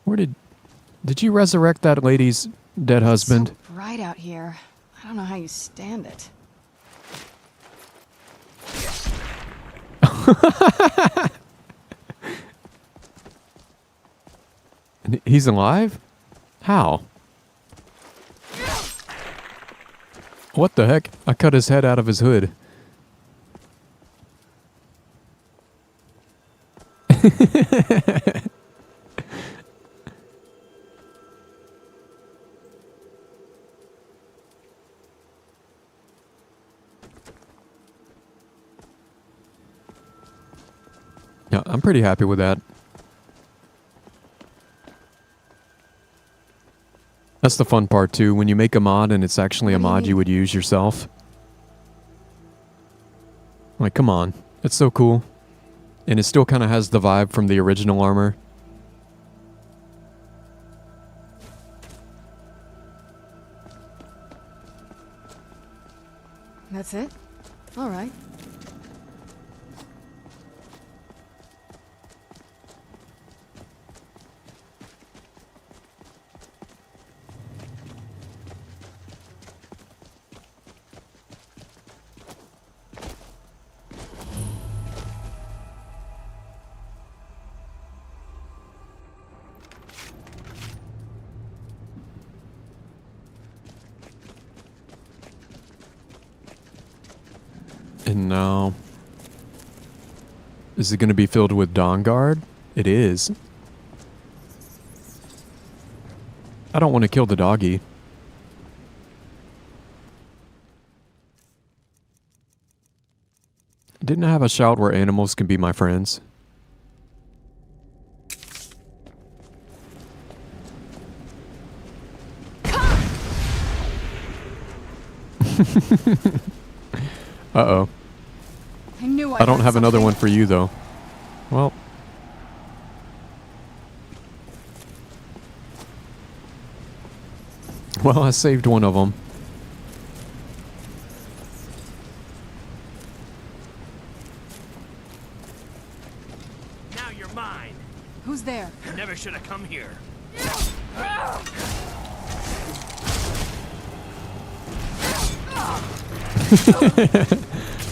Where did you resurrect that lady's dead husband? It's so bright out here. I don't know how you stand it. And he's alive? How? What the heck? I cut his head out of his hood. Yeah, I'm pretty happy with that. That's the fun part too, when you make a mod and it's actually a mod you would use yourself. Like, come on. It's so cool. And it still kind of has the vibe from the original armor. That's it? All right. And now... Is it going to be filled with Dawnguard? It is. I don't want to kill the doggy. Didn't I have a shout where animals can be my friends? Uh-oh. I knew I don't have another one for you, though. Well. Well, I saved one of them. Now you're mine. Who's there? You never should have come here.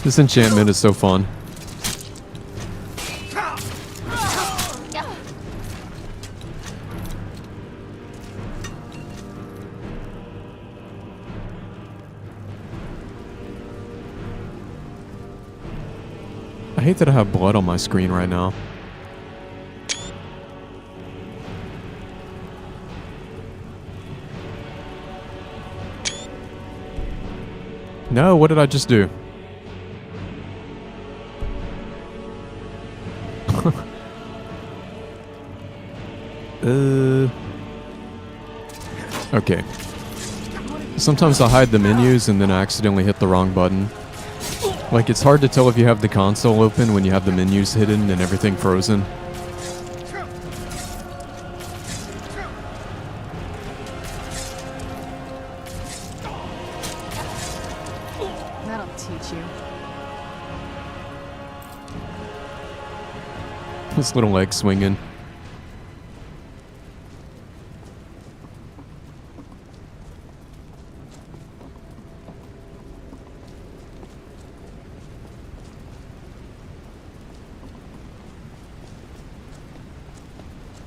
This enchantment is so fun. I hate that I have blood on my screen right now. No, what did I just do? Okay. Sometimes I hide the menus and then I accidentally hit the wrong button. Like, it's hard to tell if you have the console open when you have the menus hidden and everything frozen. That'll teach you. This little leg swinging.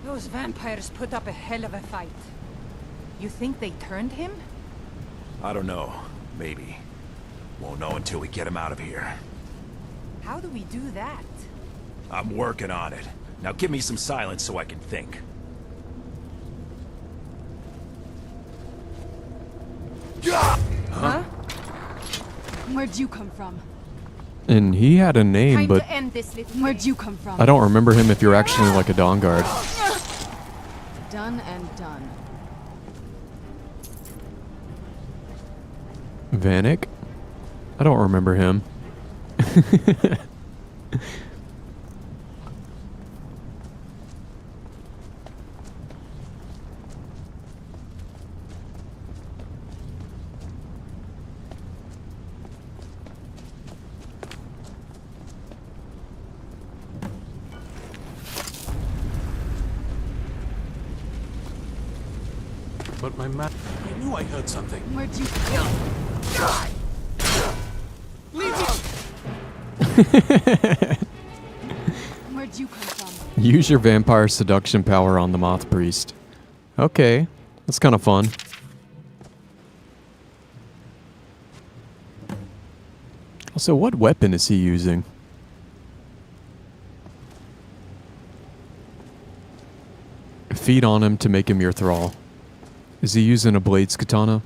Those vampires put up a hell of a fight. You think they turned him? I don't know. Maybe. Won't know until we get him out of here. How do we do that? I'm working on it. Now give me some silence so I can think. Huh? Where'd you come from? And he had a name, Time but to end this little Where'd you come from? I don't remember him if you're actually like a Dawnguard. Done and done. Vanek? I don't remember him. But my man, I knew I heard something. Where'd you Where'd you come from? Use your vampire seduction power on the Moth Priest. Okay, that's kind of fun. Also, what weapon is he using? Feed on him to make him your thrall. Is he using a Blades Katana?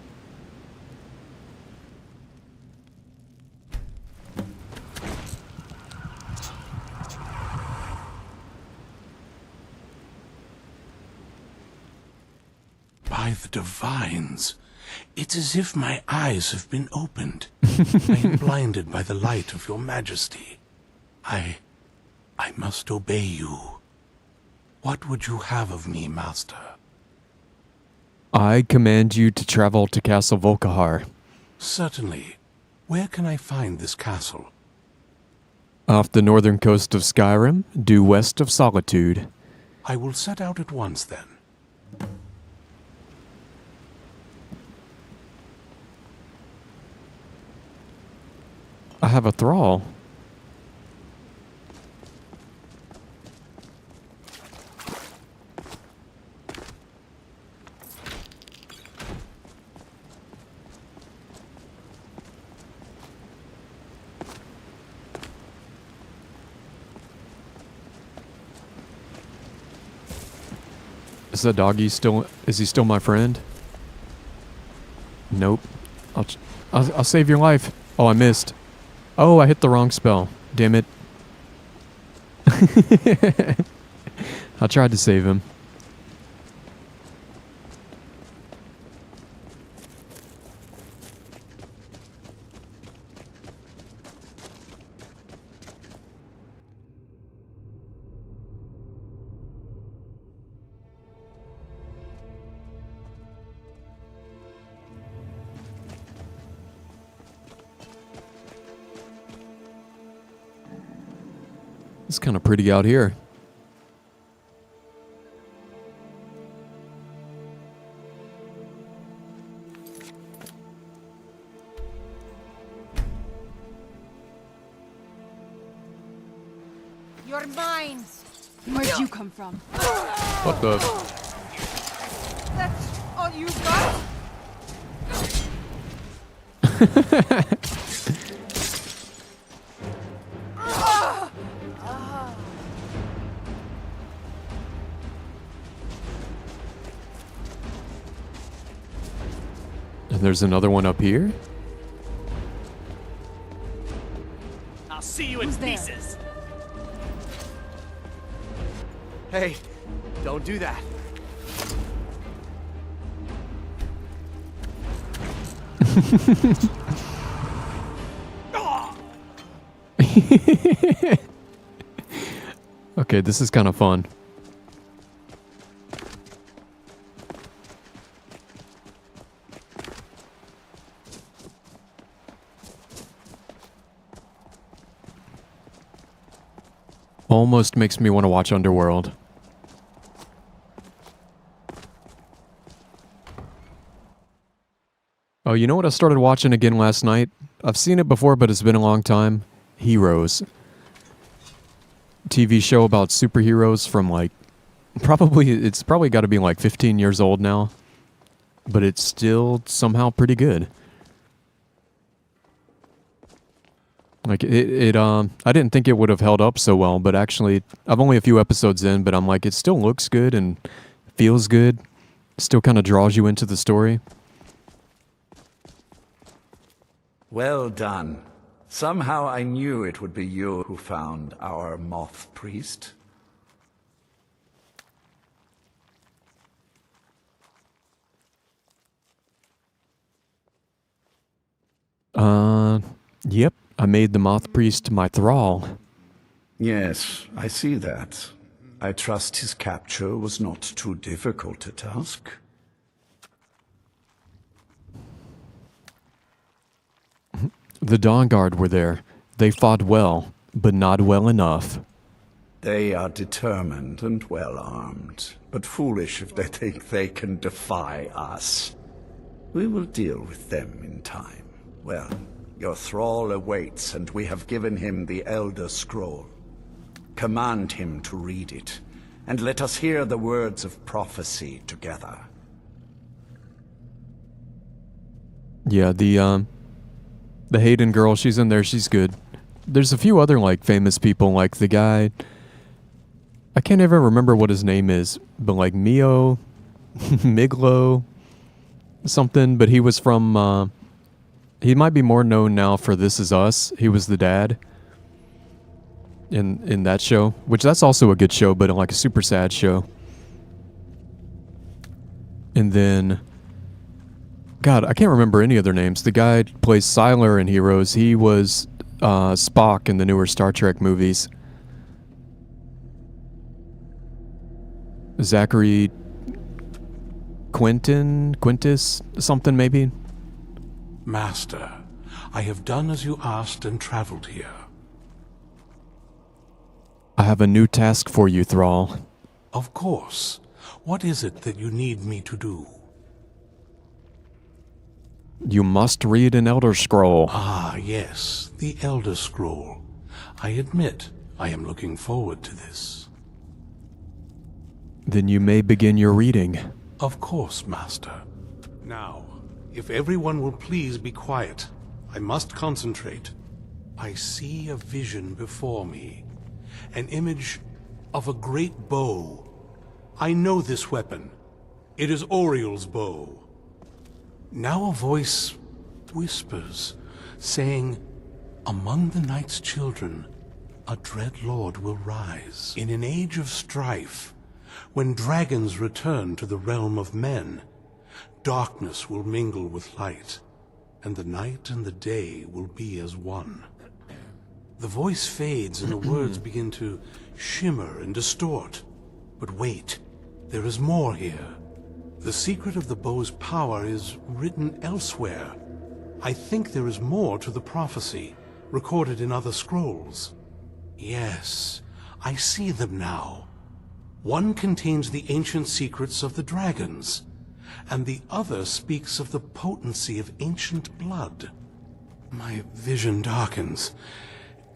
By the divines, it's as if my eyes have been opened. I am blinded by the light of your majesty. I must obey you. What would you have of me, master? I command you to travel to Castle Volkihar. Certainly. Where can I find this castle? Off the northern coast of Skyrim, due west of Solitude. I will set out at once then. I have a thrall. Is that doggy still? Is he still my friend? Nope. I'll save your life. Oh, I missed. Oh, I hit the wrong spell. Damn it. I tried to save him. It's kind of pretty out here. You're mine. Where'd you come from? What the? That's all you got? And there's another one up here? I'll see you in pieces. Hey, don't do that. Okay, this is kind of fun. Almost makes me want to watch Underworld. Oh, you know what I started watching again last night? I've seen it before, but it's been a long time. Heroes. TV show about superheroes from like... It's probably got to be like 15 years old now. But it's still somehow pretty good. Like, I didn't think it would have held up so well, but actually, I've only a few episodes in, but I'm like, it still looks good and feels good. Still kind of draws you into the story. Well done. Somehow I knew it would be you who found our moth priest. Yep. I made the moth priest my thrall. Yes, I see that. I trust his capture was not too difficult a task. The Dawnguard were there. They fought well, but not well enough. They are determined and well-armed, but foolish if they think they can defy us. We will deal with them in time. Well, your thrall awaits, and we have given him the Elder Scroll. Command him to read it, and let us hear the words of prophecy together. Yeah, the Hayden girl, she's in there, she's good. There's a few other, like, famous people, like the guy... I can't ever remember what his name is, but like Mio... Miglo... something, but he was from, he might be more known now for This Is Us. He was the dad in that show, which that's also a good show, but like a super sad show. And then, God, I can't remember any other names. The guy who plays Sylar in Heroes, he was Spock in the newer Star Trek movies. Zachary Quintus, something maybe? Master, I have done as you asked and traveled here. I have a new task for you, Thrall. Of course. What is it that you need me to do? You must read an Elder Scroll. Ah, yes, the Elder Scroll. I admit, I am looking forward to this. Then you may begin your reading. Of course, Master. Now, if everyone will please be quiet, I must concentrate. I see a vision before me, an image of a great bow. I know this weapon. It is Oriel's bow. Now a voice whispers, saying, among the night's children, a dread lord will rise. In an age of strife, when dragons return to the realm of men, darkness will mingle with light, and the night and the day will be as one. The voice fades and the words begin to shimmer and distort. But wait, there is more here. The secret of the bow's power is written elsewhere. I think there is more to the prophecy, recorded in other scrolls. Yes, I see them now. One contains the ancient secrets of the dragons, and the other speaks of the potency of ancient blood. My vision darkens,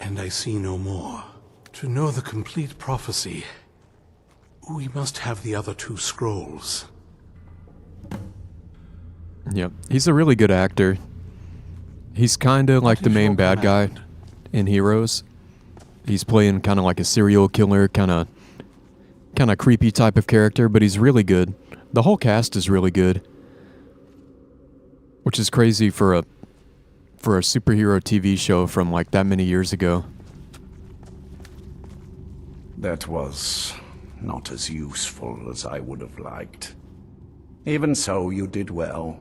and I see no more. To know the complete prophecy, we must have the other 2 scrolls. Yep, he's a really good actor. He's kind of like the main bad guy in Heroes. He's playing kind of like a serial killer, kind of creepy type of character, but he's really good. The whole cast is really good, which is crazy for a superhero TV show from like that many years ago. That was not as useful as I would have liked. Even so, you did well.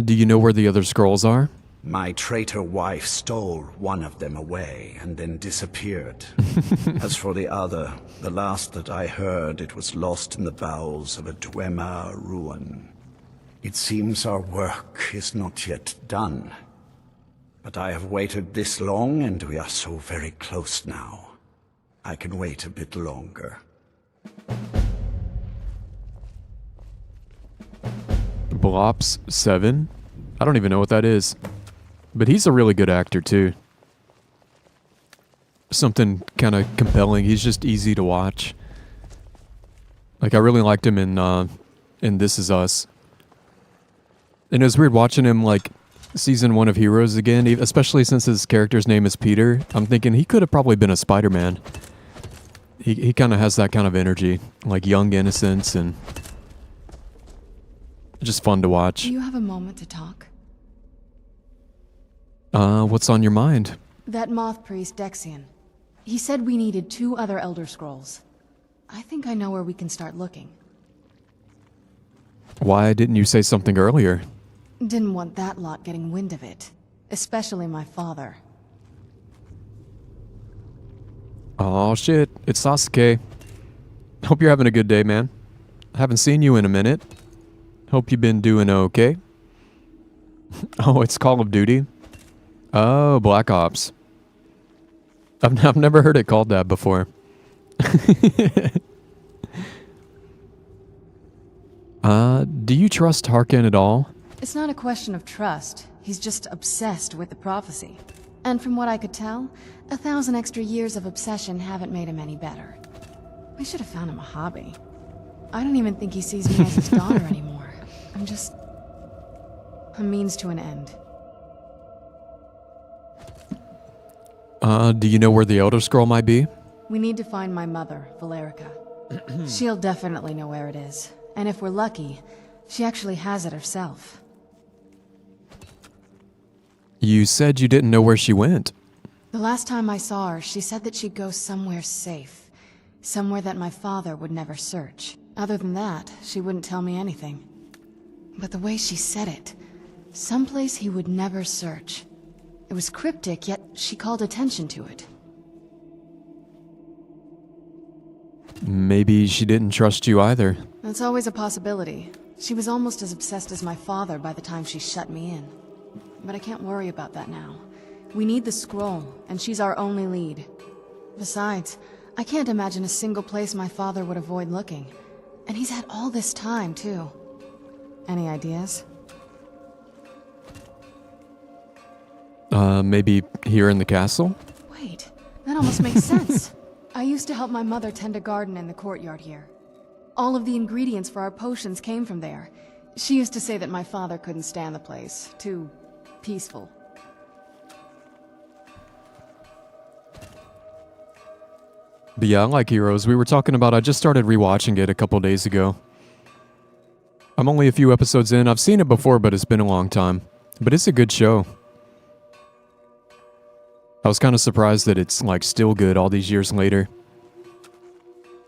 Do you know where the other scrolls are? My traitor wife stole one of them away and then disappeared. As for the other, the last that I heard, it was lost in the bowels of a Dwemer ruin. It seems our work is not yet done. But I have waited this long, and we are so very close now. I can wait a bit longer. Blops 7? I don't even know what that is. But he's a really good actor, too. Something kind of compelling. He's just easy to watch. Like, I really liked him in This Is Us. And it was weird watching him, like, season 1 of Heroes again, especially since his character's name is Peter. I'm thinking he could have probably been a Spider-Man. He kind of has that kind of energy, like young innocence, and just fun to watch. Do you have a moment to talk? What's on your mind? That moth priest, Dexian. He said we needed 2 other Elder Scrolls. I think I know where we can start looking. Why didn't you say something earlier? Didn't want that lot getting wind of it. Especially my father. Oh shit, it's Sasuke. Hope you're having a good day, man. Haven't seen you in a minute. Hope you've been doing okay. Oh, it's Call of Duty? Oh, Black Ops. I've never heard it called that before. Do you trust Harkin at all? It's not a question of trust. He's just obsessed with the prophecy. And from what I could tell, 1,000 extra years of obsession haven't made him any better. We should have found him a hobby. I don't even think he sees me as his daughter anymore. I'm just a means to an end. Do you know where the Elder Scroll might be? We need to find my mother, Valerica. She'll definitely know where it is. And if we're lucky, she actually has it herself. You said you didn't know where she went. The last time I saw her, she said that she'd go somewhere safe. Somewhere that my father would never search. Other than that, she wouldn't tell me anything. But the way she said it, someplace he would never search. It was cryptic, yet she called attention to it. Maybe she didn't trust you either. That's always a possibility. She was almost as obsessed as my father by the time she shut me in. But I can't worry about that now. We need the scroll, and she's our only lead. Besides, I can't imagine a single place my father would avoid looking. And he's had all this time, too. Any ideas? Maybe here in the castle? Wait, that almost makes sense. I used to help my mother tend a garden in the courtyard here. All of the ingredients for our potions came from there. She used to say that my father couldn't stand the place. Too peaceful. But yeah, I like Heroes. We were talking about, I just started rewatching it a couple days ago. I'm only a few episodes in. I've seen it before, but it's been a long time. But it's a good show. I was kind of surprised that it's like still good all these years later.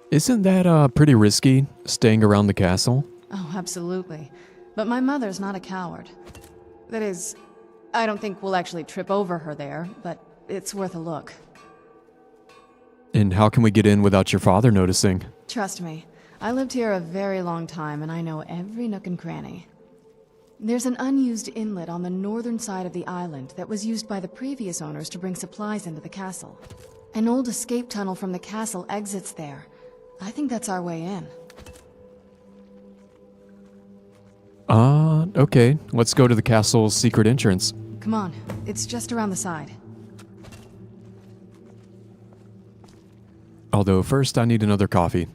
Isn't that pretty risky, staying around the castle? Oh, absolutely. But my mother's not a coward. That is, I don't think we'll actually trip over her there, but it's worth a look. And how can we get in without your father noticing? Trust me, I lived here a very long time and I know every nook and cranny. There's an unused inlet on the northern side of the island that was used by the previous owners to bring supplies into the castle. An old escape tunnel from the castle exits there. I think that's our way in. Okay. Let's go to the castle's secret entrance. Come on, it's just around the side. Although first I need another coffee.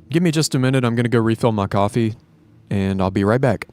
Give me just a minute, I'm gonna go refill my coffee, and I'll be right back.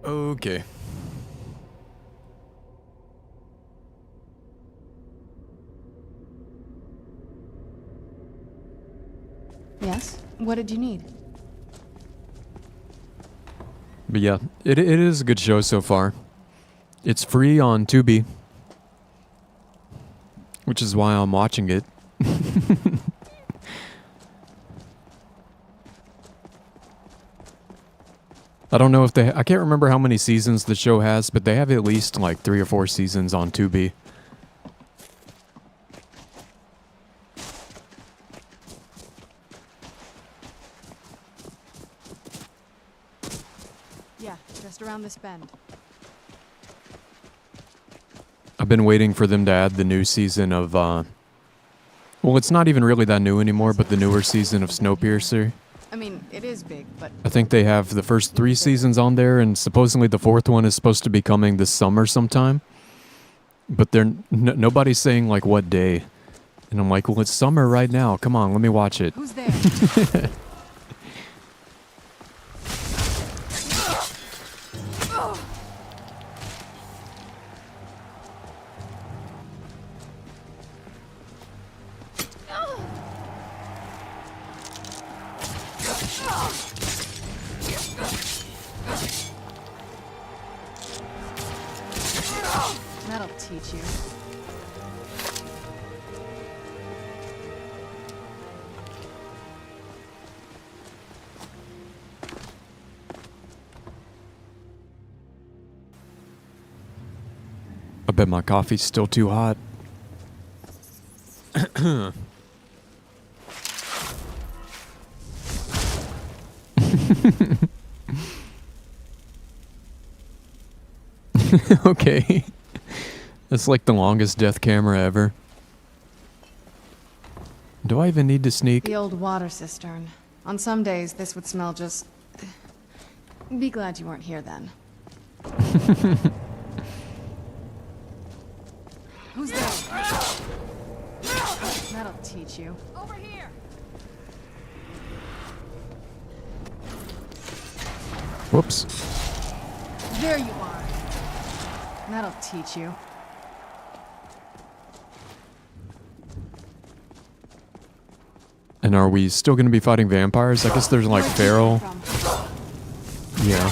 Okay. Yes? What did you need? But yeah, it is a good show so far. It's free on Tubi, which is why I'm watching it. I don't know if I can't remember how many seasons the show has, but they have at least like 3 or 4 seasons on Tubi. Yeah, just around this bend. I've been waiting for them to add the new season of, well, it's not even really that new anymore, but the newer season of Snowpiercer. I mean, it is big, but... I think they have the first 3 seasons on there, and supposedly the 4th one is supposed to be coming this summer sometime. But nobody's saying, like, what day. And I'm like, well, it's summer right now. Come on, let me watch it. Who's there? That'll teach you. I bet my coffee's still too hot. Okay. That's like the longest death camera ever. Do I even need to sneak? The old water cistern. On some days, this would smell just... Be glad you weren't here then. Who's there? That'll teach you. Over here. Whoops. There you are. That'll teach you. And are we still going to be fighting vampires? I guess there's like feral. Yeah.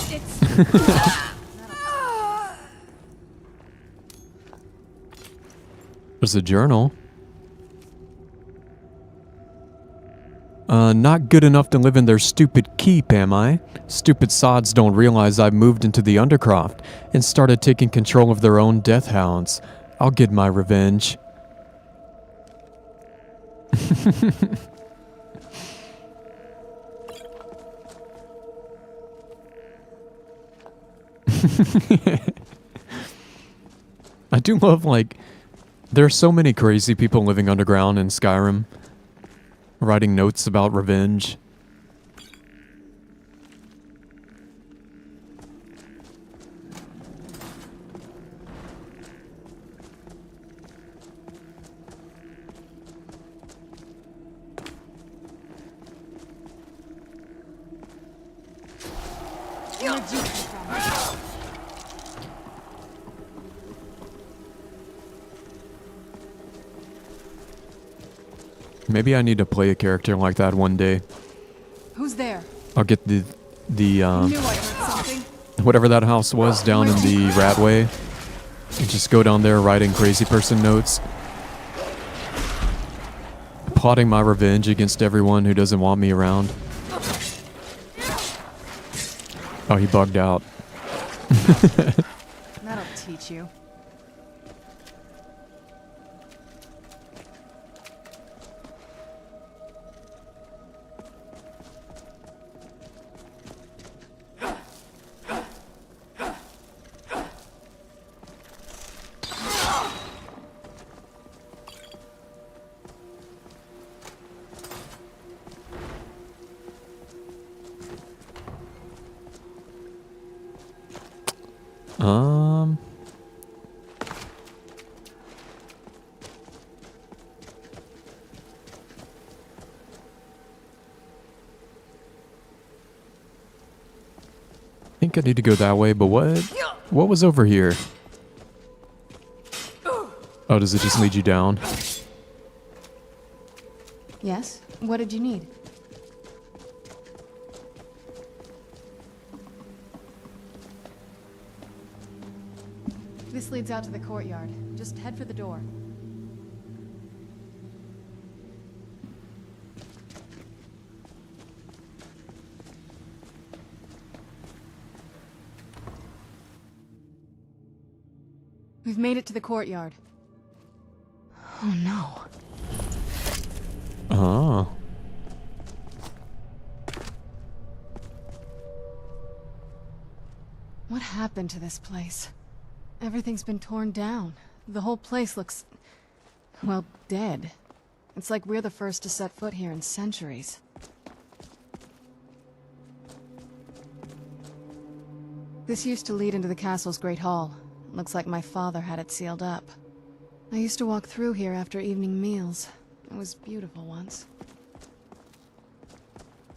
There's a journal. Not good enough to live in their stupid keep, am I? Stupid sods don't realize I've moved into the Undercroft and started taking control of their own death hounds. I'll get my revenge. I do love, like, there are so many crazy people living underground in Skyrim, writing notes about revenge. Maybe I need to play a character like that one day. Who's there? I'll get the Knew I heard something. whatever that house was down in the Ratway, and just go down there writing crazy person notes, plotting my revenge against everyone who doesn't want me around. Oh, he bugged out. That'll teach you. I think I need to go that way, but what was over here? Oh, does it just lead you down? Yes? What did you need? This leads out to the courtyard. Just head for the door. We've made it to the courtyard. Oh no. Oh. What happened to this place? Everything's been torn down. The whole place looks... well, dead. It's like we're the first to set foot here in centuries. This used to lead into the castle's great hall. Looks like my father had it sealed up. I used to walk through here after evening meals. It was beautiful once.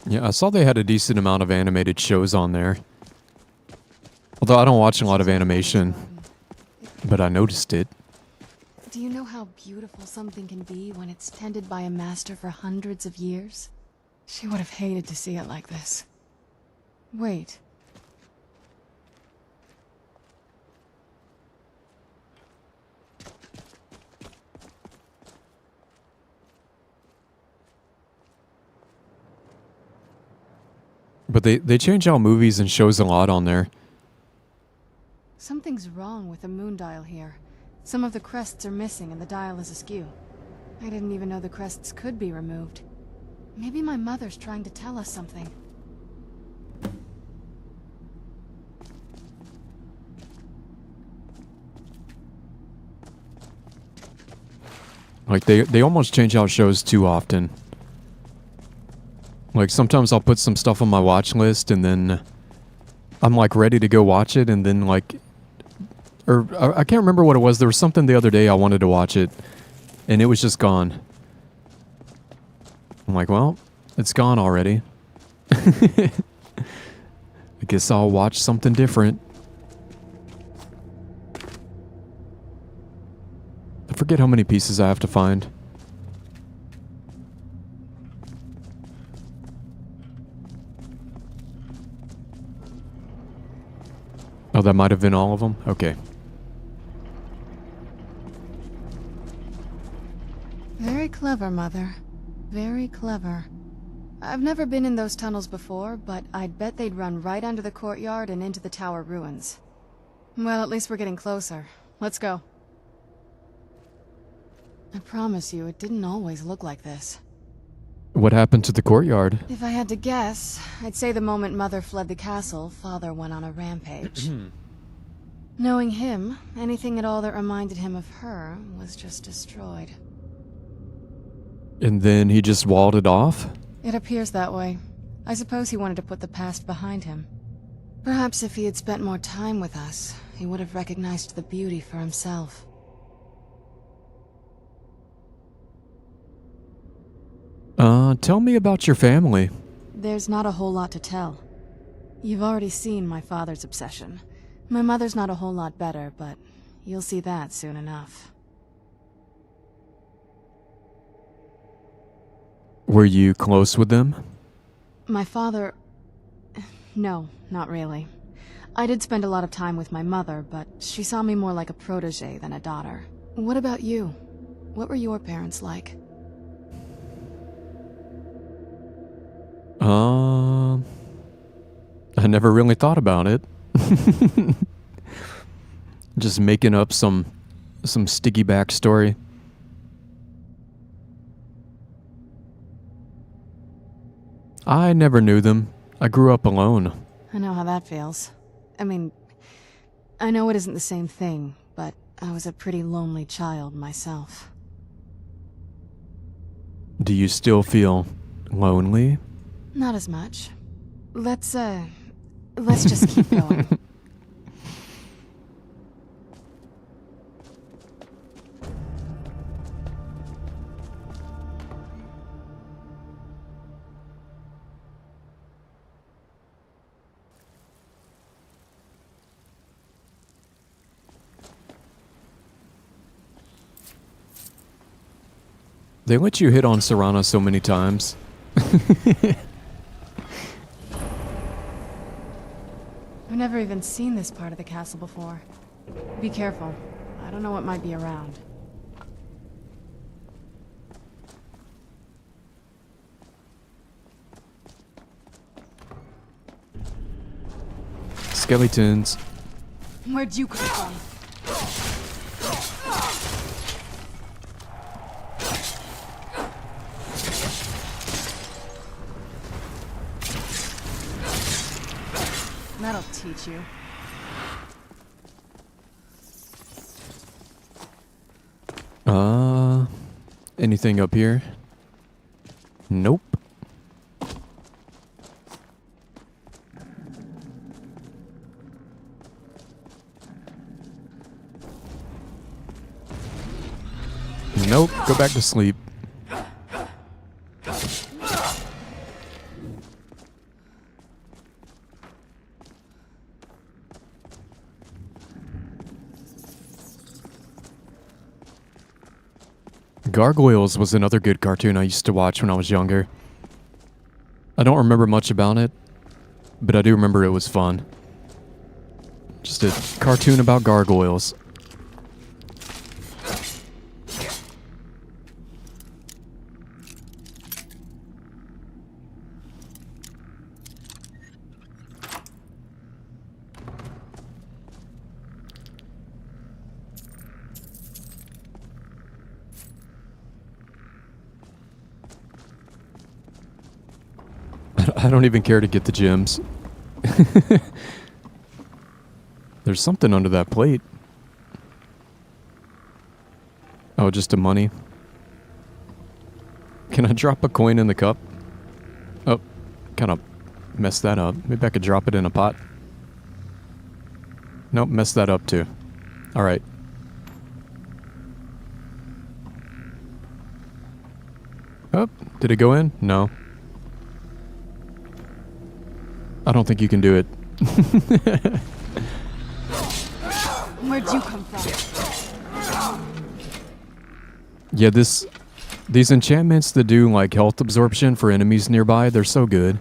Yeah, I saw they had a decent amount of animated shows on there. Although I don't watch a lot of animation, but I noticed it. Do you know how beautiful something can be when it's tended by a master for hundreds of years? She would have hated to see it like this. Wait. But they change out movies and shows a lot on there. Something's wrong with the moon dial here. Some of the crests are missing and the dial is askew. I didn't even know the crests could be removed. Maybe my mother's trying to tell us something. Like, they almost change out shows too often. Like, sometimes I'll put some stuff on my watch list and then I'm like ready to go watch it, and then like, or I can't remember what it was. There was something the other day I wanted to watch it and it was just gone. I'm like, well, it's gone already. I guess I'll watch something different. I forget how many pieces I have to find. Oh, that might have been all of them? Okay. Very clever, Mother. Very clever. I've never been in those tunnels before, but I'd bet they'd run right under the courtyard and into the tower ruins. Well, at least we're getting closer. Let's go. I promise you, it didn't always look like this. What happened to the courtyard? If I had to guess, I'd say the moment Mother fled the castle, Father went on a rampage. Knowing him, anything at all that reminded him of her was just destroyed. And then he just walled it off? It appears that way. I suppose he wanted to put the past behind him. Perhaps if he had spent more time with us, he would have recognized the beauty for himself. Tell me about your family. There's not a whole lot to tell. You've already seen my father's obsession. My mother's not a whole lot better, but you'll see that soon enough. Were you close with them? My father... No, not really. I did spend a lot of time with my mother, but she saw me more like a protege than a daughter. What about you? What were your parents like? I never really thought about it. Just making up some sticky backstory. I never knew them. I grew up alone. I know how that feels. I mean, I know it isn't the same thing, but I was a pretty lonely child myself. Do you still feel lonely? Not as much. Let's just keep going. They let you hit on Serana so many times. I've never even seen this part of the castle before. Be careful. I don't know what might be around. Skeletons. Where'd you come from? That'll teach you. Anything up here? Nope. Nope, go back to sleep. Gargoyles was another good cartoon I used to watch when I was younger. I don't remember much about it, but I do remember it was fun. Just a cartoon about gargoyles. I don't even care to get the gems. There's something under that plate. Oh, just a money. Can I drop a coin in the cup? Oh, kind of messed that up. Maybe I could drop it in a pot. Nope, messed that up too. Alright. Oh, did it go in? No. I don't think you can do it. Where'd you come from? Yeah, these enchantments that do like health absorption for enemies nearby, they're so good.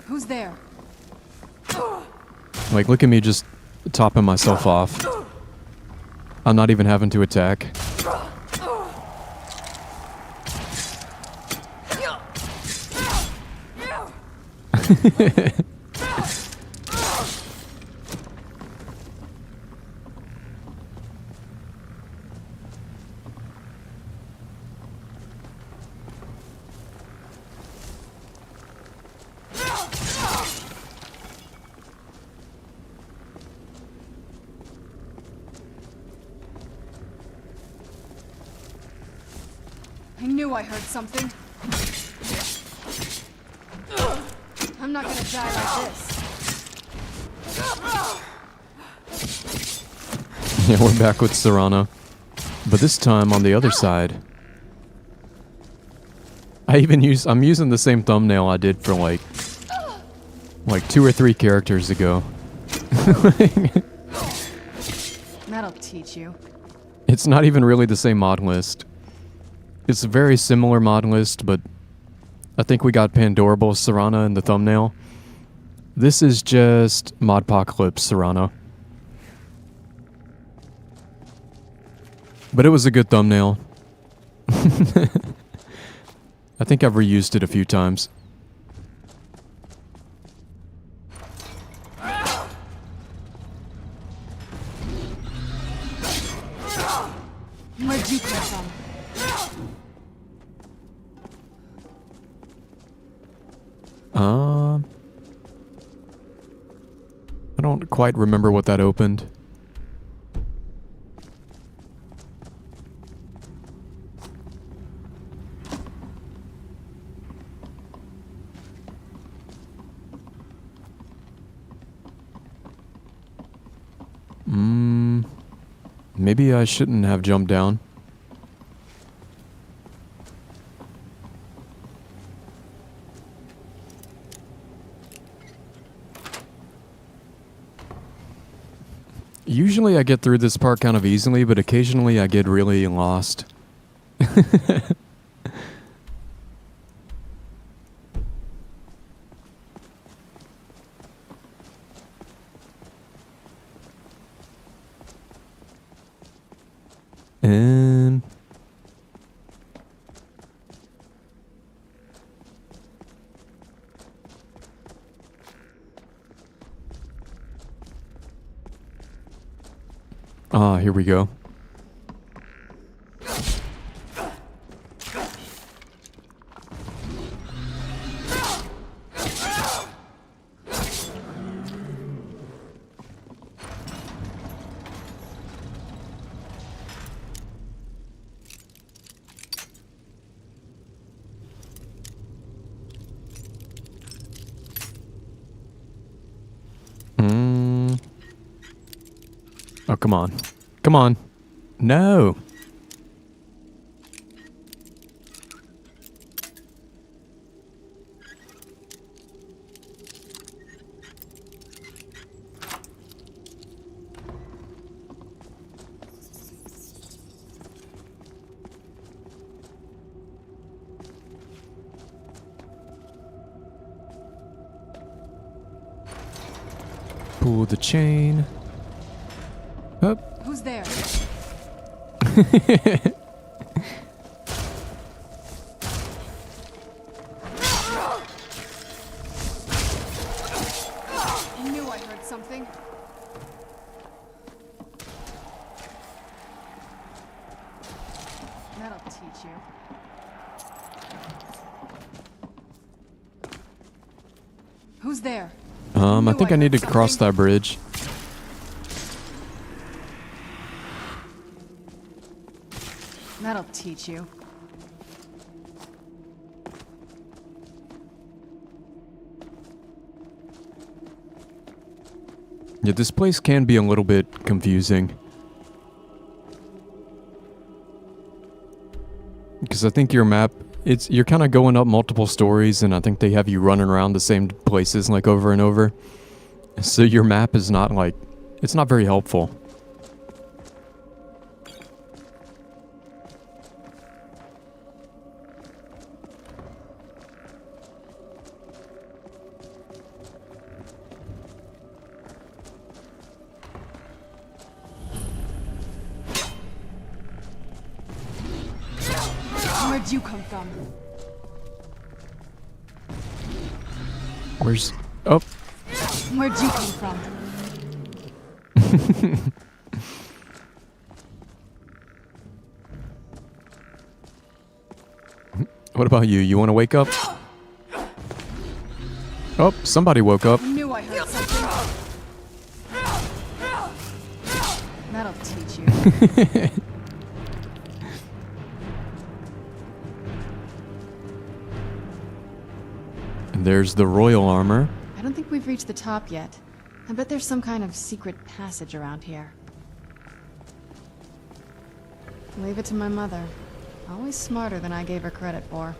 Who's there? Like, look at me just topping myself off. I'm not even having to attack. I knew I heard something. I'm not gonna die like this. Yeah, we're back with Serana. But this time on the other side. I'm using the same thumbnail I did for like 2 or 3 characters ago. That'll teach you. It's not even really the same mod list. It's a very similar mod list, but I think we got Pandorable Serana in the thumbnail. This is just Modpocalypse Serana. But it was a good thumbnail. I think I've reused it a few times. Where'd you come from? I don't quite remember what that opened. Maybe I shouldn't have jumped down. Usually I get through this part kind of easily, but occasionally I get really lost. And here we go. Oh, come on. Come on. No. Pull the chain. Up. Who's there? I knew I heard something. That'll teach you. Who's there? I think I need to cross that bridge. That'll teach you. Yeah, this place can be a little bit confusing. Because I think your map, you're kind of going up multiple stories, and I think they have you running around the same places like over and over. So your map is not like, it's not very helpful. Where'd you come from? Where's... Oh. Where'd you come from? What about you? You want to wake up? Oh, somebody woke up. I knew I heard something. That'll teach you. There's the royal armor. I don't think we've reached the top yet. I bet there's some kind of secret passage around here. Leave it to my mother. Always smarter than I gave her credit for.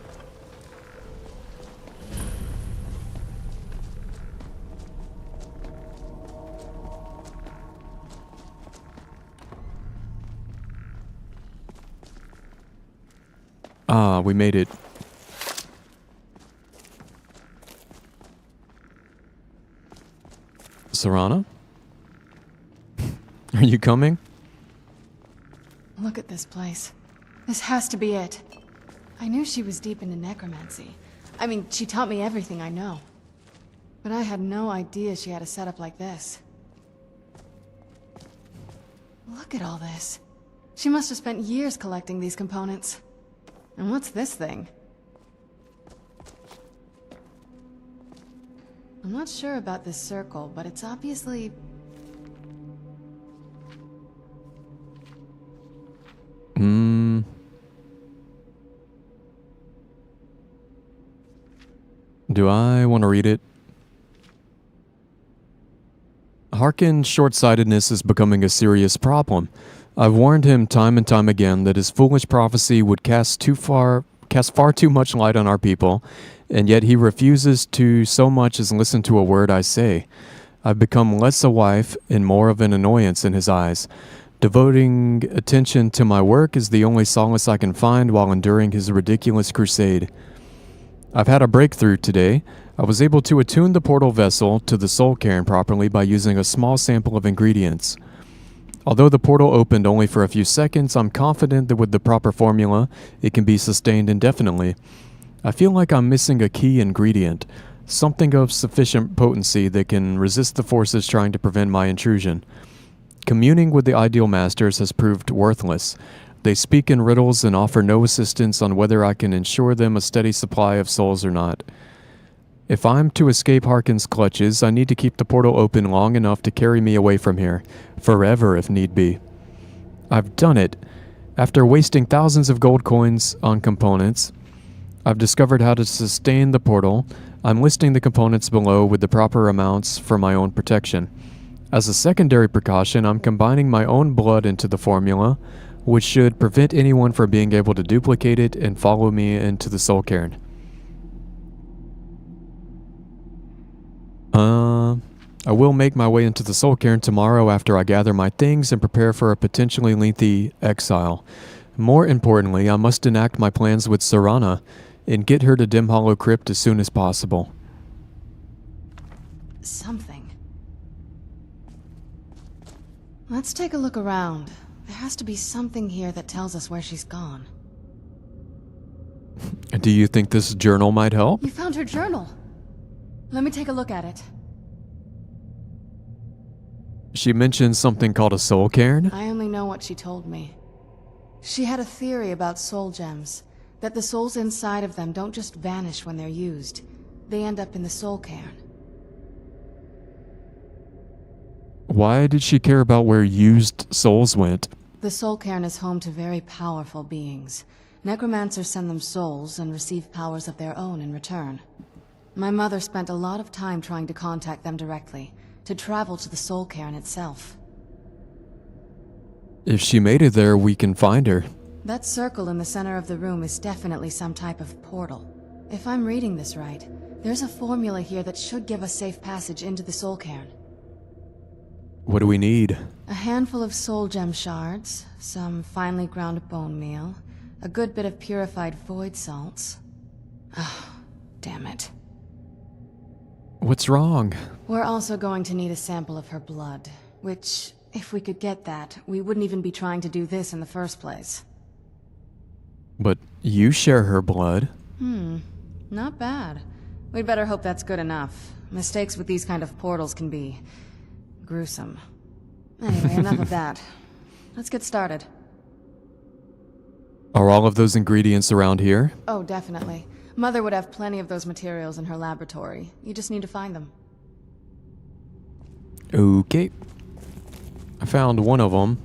Ah, we made it. Serana? Are you coming? Look at this place. This has to be it. I knew she was deep into necromancy. I mean, she taught me everything I know. But I had no idea she had a setup like this. Look at all this. She must have spent years collecting these components. And what's this thing? I'm not sure about this circle, but it's obviously... Do I want to read it? Harkin's short-sightedness is becoming a serious problem. I've warned him time and time again that his foolish prophecy would cast far too much light on our people, and yet he refuses to so much as listen to a word I say. I've become less a wife and more of an annoyance in his eyes. Devoting attention to my work is the only solace I can find while enduring his ridiculous crusade. I've had a breakthrough today. I was able to attune the portal vessel to the soul cairn properly by using a small sample of ingredients. Although the portal opened only for a few seconds, I'm confident that with the proper formula, it can be sustained indefinitely. I feel like I'm missing a key ingredient, something of sufficient potency that can resist the forces trying to prevent my intrusion. Communing with the ideal masters has proved worthless. They speak in riddles and offer no assistance on whether I can ensure them a steady supply of souls or not. If I'm to escape Harkin's clutches, I need to keep the portal open long enough to carry me away from here, forever if need be. I've done it. After wasting thousands of gold coins on components, I've discovered how to sustain the portal. I'm listing the components below with the proper amounts for my own protection. As a secondary precaution, I'm combining my own blood into the formula, which should prevent anyone from being able to duplicate it and follow me into the soul cairn. I will make my way into the soul cairn tomorrow after I gather my things and prepare for a potentially lengthy exile. More importantly, I must enact my plans with Serana and get her to Dim Hollow Crypt as soon as possible. Something. Let's take a look around. There has to be something here that tells us where she's gone. Do you think this journal might help? You found her journal. Let me take a look at it. She mentioned something called a soul cairn? I only know what she told me. She had a theory about soul gems, that the souls inside of them don't just vanish when they're used. They end up in the soul cairn. Why did she care about where used souls went? The Soul Cairn is home to very powerful beings. Necromancers send them souls and receive powers of their own in return. My mother spent a lot of time trying to contact them directly, to travel to the Soul Cairn itself. If she made it there, we can find her. That circle in the center of the room is definitely some type of portal. If I'm reading this right, there's a formula here that should give us safe passage into the Soul Cairn. What do we need? A handful of soul gem shards, some finely ground bone meal, a good bit of purified void salts. Oh, damn it. What's wrong? We're also going to need a sample of her blood, which, if we could get that, we wouldn't even be trying to do this in the first place. But you share her blood. Not bad. We'd better hope that's good enough. Mistakes with these kind of portals can be gruesome. Anyway, enough of that. Let's get started. Are all of those ingredients around here? Oh, definitely. Mother would have plenty of those materials in her laboratory. You just need to find them. Okay. I found one of them.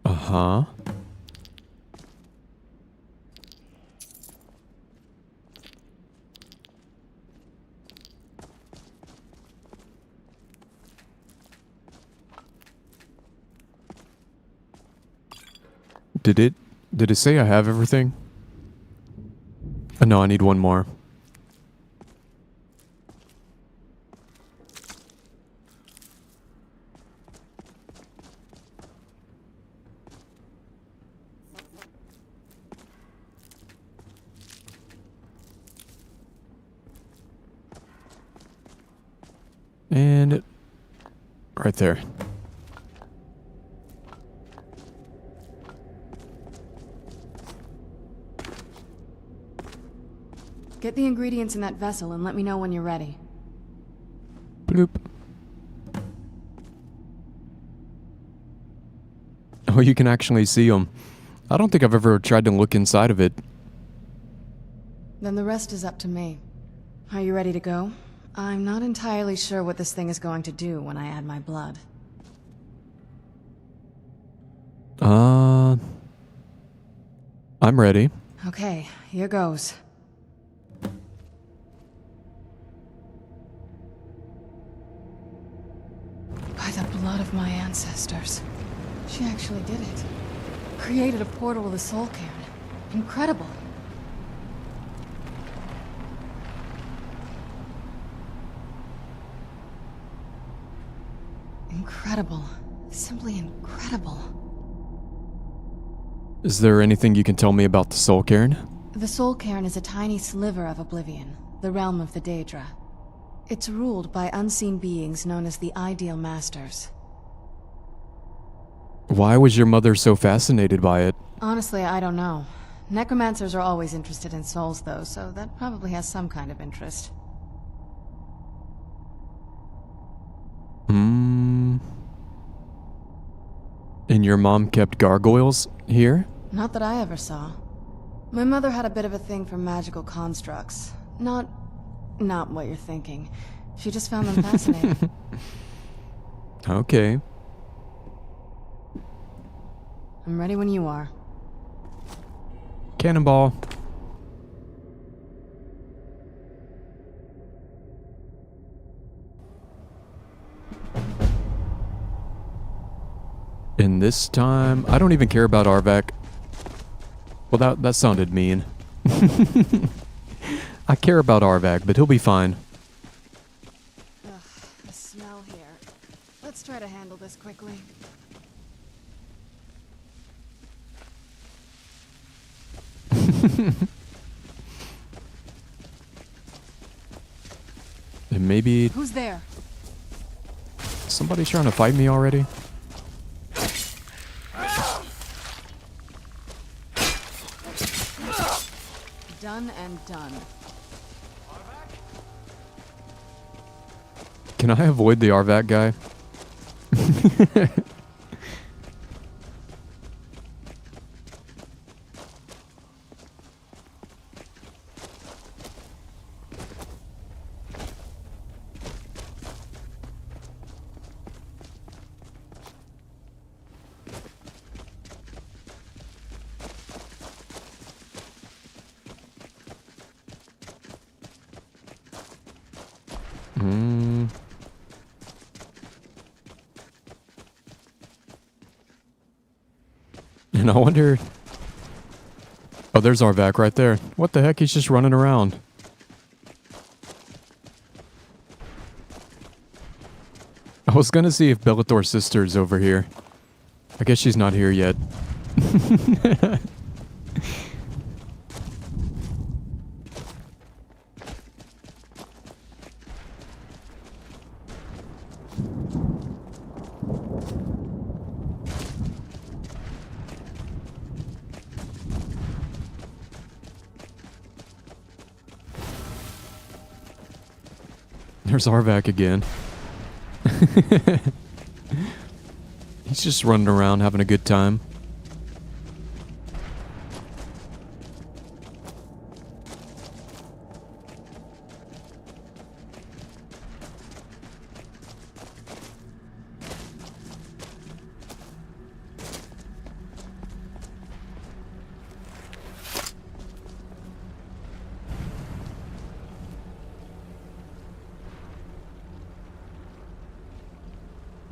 Uh-huh. Did it say I have everything? Oh, no, I need one more. And right there. Get the ingredients in that vessel and let me know when you're ready. Bloop. Oh, you can actually see them. I don't think I've ever tried to look inside of it. Then the rest is up to me. Are you ready to go? I'm not entirely sure what this thing is going to do when I add my blood. I'm ready. Okay, here goes. By the blood of my ancestors. She actually did it. Created a portal to the Soul Cairn. Incredible. Incredible. Simply incredible. Is there anything you can tell me about the Soul Cairn? The Soul Cairn is a tiny sliver of Oblivion, the realm of the Daedra. It's ruled by unseen beings known as the Ideal Masters. Why was your mother so fascinated by it? Honestly, I don't know. Necromancers are always interested in souls, though, so that probably has some kind of interest. And your mom kept gargoyles here? Not that I ever saw. My mother had a bit of a thing for magical constructs. Not what you're thinking. She just found them fascinating. Okay. I'm ready when you are. Cannonball. And this time, I don't even care about Arvak. Well, that sounded mean. I care about Arvak, but he'll be fine. Ugh, the smell here. Let's try to handle this quickly. And maybe... Who's there? Somebody trying to fight me already? Done and done. Can I avoid the Arvat guy? And I wonder... Oh, there's Arvac right there. What the heck? He's just running around. I was gonna see if Bellator's sister's over here. I guess she's not here yet. There's Arvac again. He's just running around having a good time.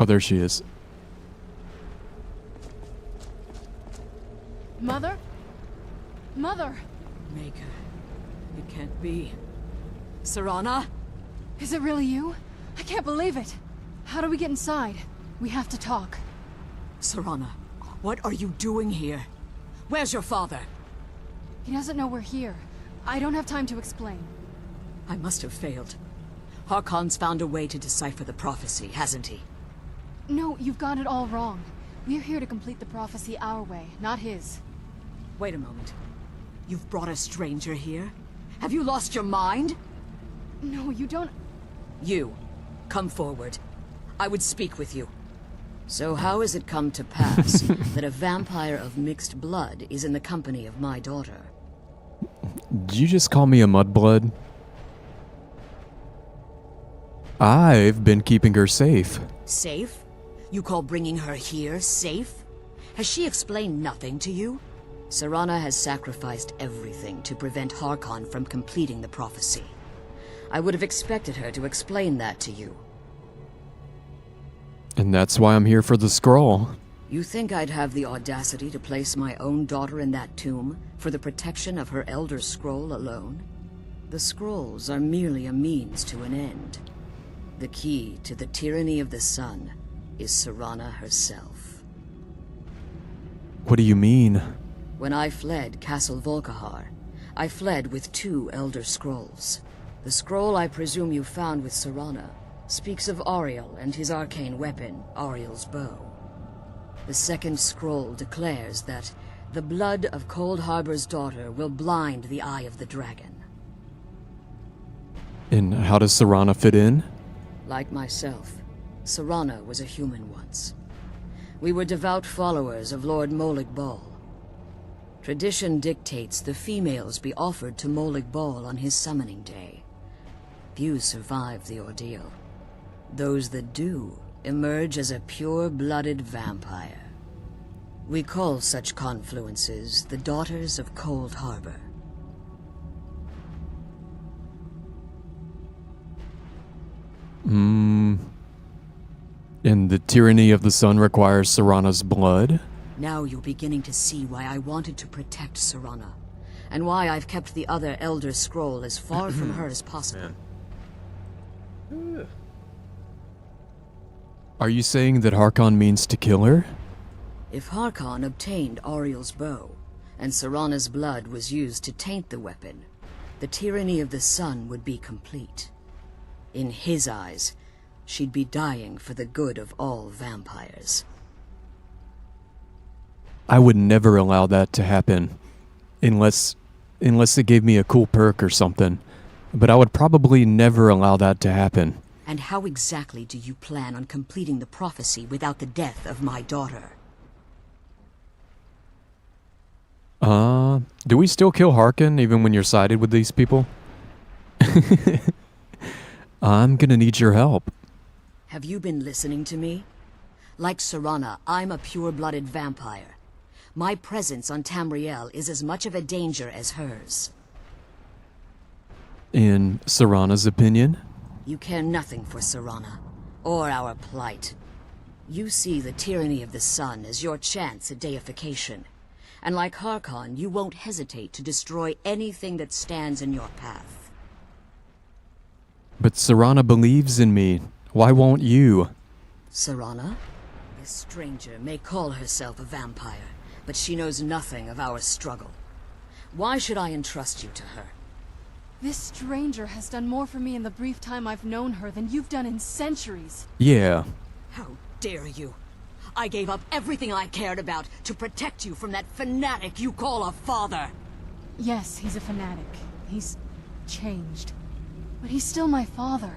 Oh, there she is. Mother? Mother! Maker, it can't be. Serana? Is it really you? I can't believe it. How do we get inside? We have to talk. Serana, what are you doing here? Where's your father? He doesn't know we're here. I don't have time to explain. I must have failed. Harkon's found a way to decipher the prophecy, hasn't he? No, you've got it all wrong. We're here to complete the prophecy our way, not his. Wait a moment. You've brought a stranger here? Have you lost your mind? No, you don't... You, come forward. I would speak with you. So how has it come to pass that a vampire of mixed blood is in the company of my daughter? Did you just call me a mudblood? I've been keeping her safe. Safe? You call bringing her here safe? Has she explained nothing to you? Serana has sacrificed everything to prevent Harkon from completing the prophecy. I would have expected her to explain that to you. And that's why I'm here for the scroll. You think I'd have the audacity to place my own daughter in that tomb for the protection of her Elder Scroll alone? The scrolls are merely a means to an end. The key to the tyranny of the sun is Serana herself. What do you mean? When I fled Castle Volkihar, I fled with 2 Elder Scrolls. The scroll I presume you found with Serana speaks of Ariel and his arcane weapon, Ariel's bow. The second scroll declares that the blood of Cold Harbor's daughter will blind the eye of the dragon. And how does Serana fit in? Like myself, Serana was a human once. We were devout followers of Lord Molig Bal. Tradition dictates the females be offered to Molig Bal on his summoning day. Few survive the ordeal. Those that do emerge as a pure-blooded vampire. We call such confluences the Daughters of Cold Harbor. And the tyranny of the sun requires Serana's blood? Now you're beginning to see why I wanted to protect Serana, and why I've kept the other Elder Scroll as far from her as possible. Are you saying that Harkon means to kill her? If Harkon obtained Ariel's bow, and Serana's blood was used to taint the weapon, the tyranny of the sun would be complete. In his eyes, she'd be dying for the good of all vampires. I would never allow that to happen unless it gave me a cool perk or something. But I would probably never allow that to happen. And how exactly do you plan on completing the prophecy without the death of my daughter? Do we still kill Harkin even when you're sided with these people? I'm gonna need your help. Have you been listening to me? Like Serana, I'm a pure-blooded vampire. My presence on Tamriel is as much of a danger as hers. In Serana's opinion? You care nothing for Serana, or our plight. You see the tyranny of the sun as your chance at deification. And like Harkon, you won't hesitate to destroy anything that stands in your path. But Serana believes in me. Why won't you? Serana? This stranger may call herself a vampire, but she knows nothing of our struggle. Why should I entrust you to her? This stranger has done more for me in the brief time I've known her than you've done in centuries. Yeah. How dare you? I gave up everything I cared about to protect you from that fanatic you call a father. Yes, he's a fanatic. He's changed. But he's still my father.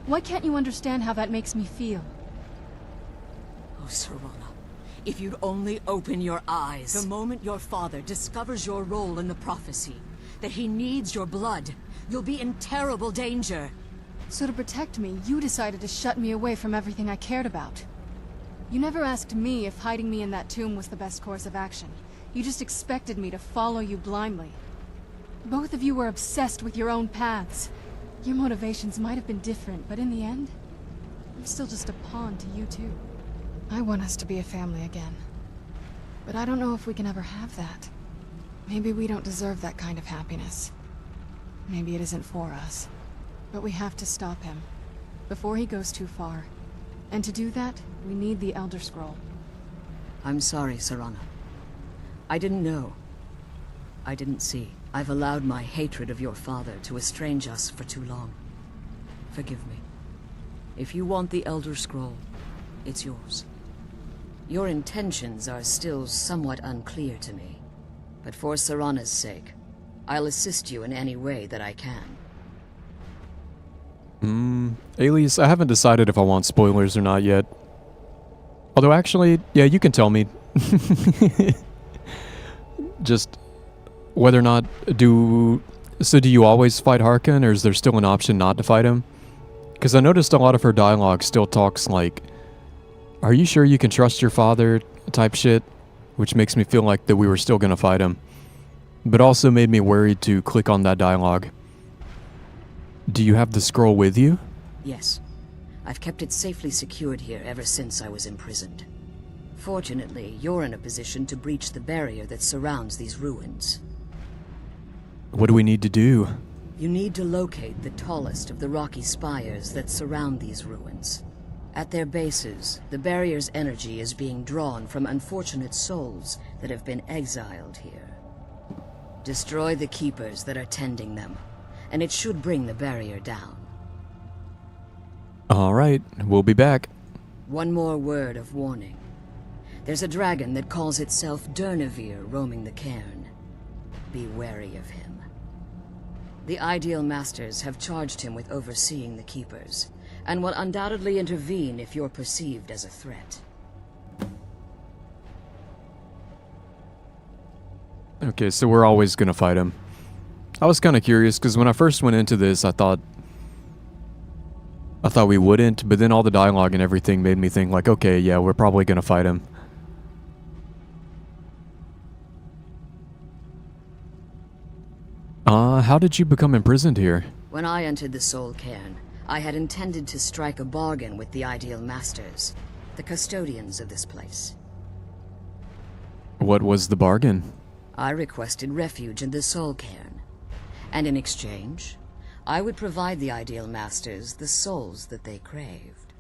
Why can't you understand how that makes me feel? Oh, Serana, if you'd only open your eyes. The moment your father discovers your role in the prophecy, that he needs your blood, you'll be in terrible danger. So to protect me, you decided to shut me away from everything I cared about. You never asked me if hiding me in that tomb was the best course of action. You just expected me to follow you blindly. Both of you were obsessed with your own paths. Your motivations might have been different, but in the end, I'm still just a pawn to you too. I want us to be a family again. But I don't know if we can ever have that. Maybe we don't deserve that kind of happiness. Maybe it isn't for us. But we have to stop him, before he goes too far. And to do that, we need the Elder Scroll. I'm sorry, Serana. I didn't know. I didn't see. I've allowed my hatred of your father to estrange us for too long. Forgive me. If you want the Elder Scroll, it's yours. Your intentions are still somewhat unclear to me. But for Serana's sake, I'll assist you in any way that I can. Alias, I haven't decided if I want spoilers or not yet. Although actually, yeah, you can tell me. Just whether or not do you always fight Harkin, or is there still an option not to fight him? Because I noticed a lot of her dialogue still talks like, "Are you sure you can trust your father?" type shit, which makes me feel like that we were still gonna fight him. But also made me worried to click on that dialogue. Do you have the scroll with you? Yes. I've kept it safely secured here ever since I was imprisoned. Fortunately, you're in a position to breach the barrier that surrounds these ruins. What do we need to do? You need to locate the tallest of the rocky spires that surround these ruins. At their bases, the barrier's energy is being drawn from unfortunate souls that have been exiled here. Destroy the keepers that are tending them, and it should bring the barrier down. Alright, we'll be back. One more word of warning. There's a dragon that calls itself Durnevere roaming the cairn. Be wary of him. The Ideal Masters have charged him with overseeing the keepers, and will undoubtedly intervene if you're perceived as a threat. Okay, so we're always gonna fight him. I was kind of curious, because when I first went into this, I thought we wouldn't, but then all the dialogue and everything made me think like, okay, yeah, we're probably gonna fight him. How did you become imprisoned here? When I entered the Soul Cairn, I had intended to strike a bargain with the Ideal Masters, the custodians of this place. What was the bargain? I requested refuge in the Soul Cairn, and in exchange, I would provide the Ideal Masters the souls that they craved.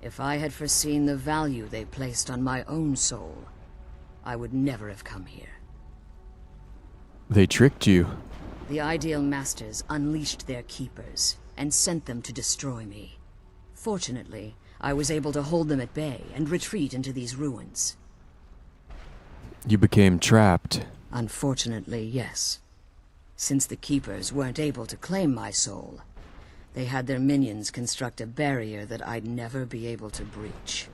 If I had foreseen the value they placed on my own soul, I would never have come here. They tricked you. The Ideal Masters unleashed their keepers and sent them to destroy me. Fortunately, I was able to hold them at bay and retreat into these ruins. You became trapped. Unfortunately, yes. Since the Keepers weren't able to claim my soul, they had their minions construct a barrier that I'd never be able to breach.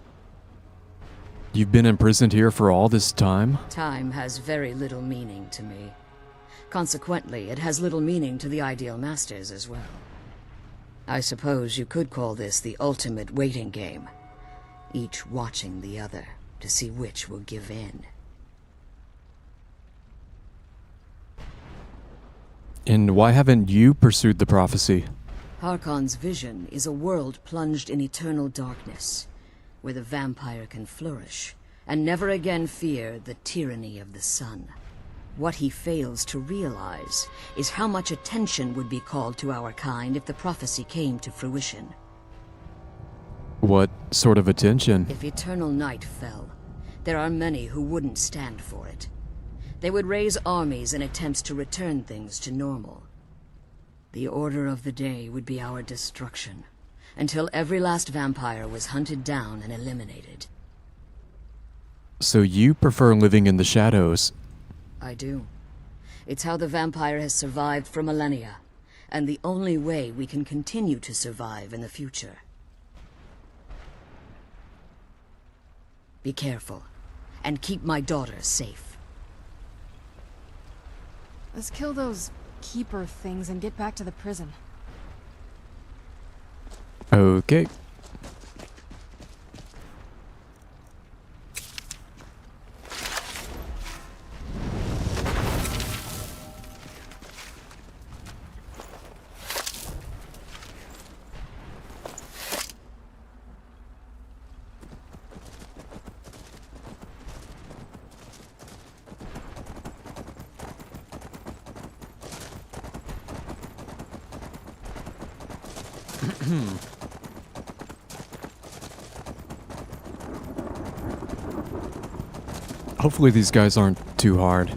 You've been imprisoned here for all this time? Time has very little meaning to me. Consequently, it has little meaning to the Ideal Masters as well. I suppose you could call this the ultimate waiting game, each watching the other to see which will give in. And why haven't you pursued the prophecy? Harkon's vision is a world plunged in eternal darkness, where the vampire can flourish, and never again fear the tyranny of the sun. What he fails to realize is how much attention would be called to our kind if the prophecy came to fruition. What sort of attention? If eternal night fell, there are many who wouldn't stand for it. They would raise armies in attempts to return things to normal. The order of the day would be our destruction, until every last vampire was hunted down and eliminated. So you prefer living in the shadows? I do. It's how the vampire has survived for millennia, and the only way we can continue to survive in the future. Be careful, and keep my daughter safe. Let's kill those keeper things and get back to the prison. Okay. Hopefully these guys aren't too hard.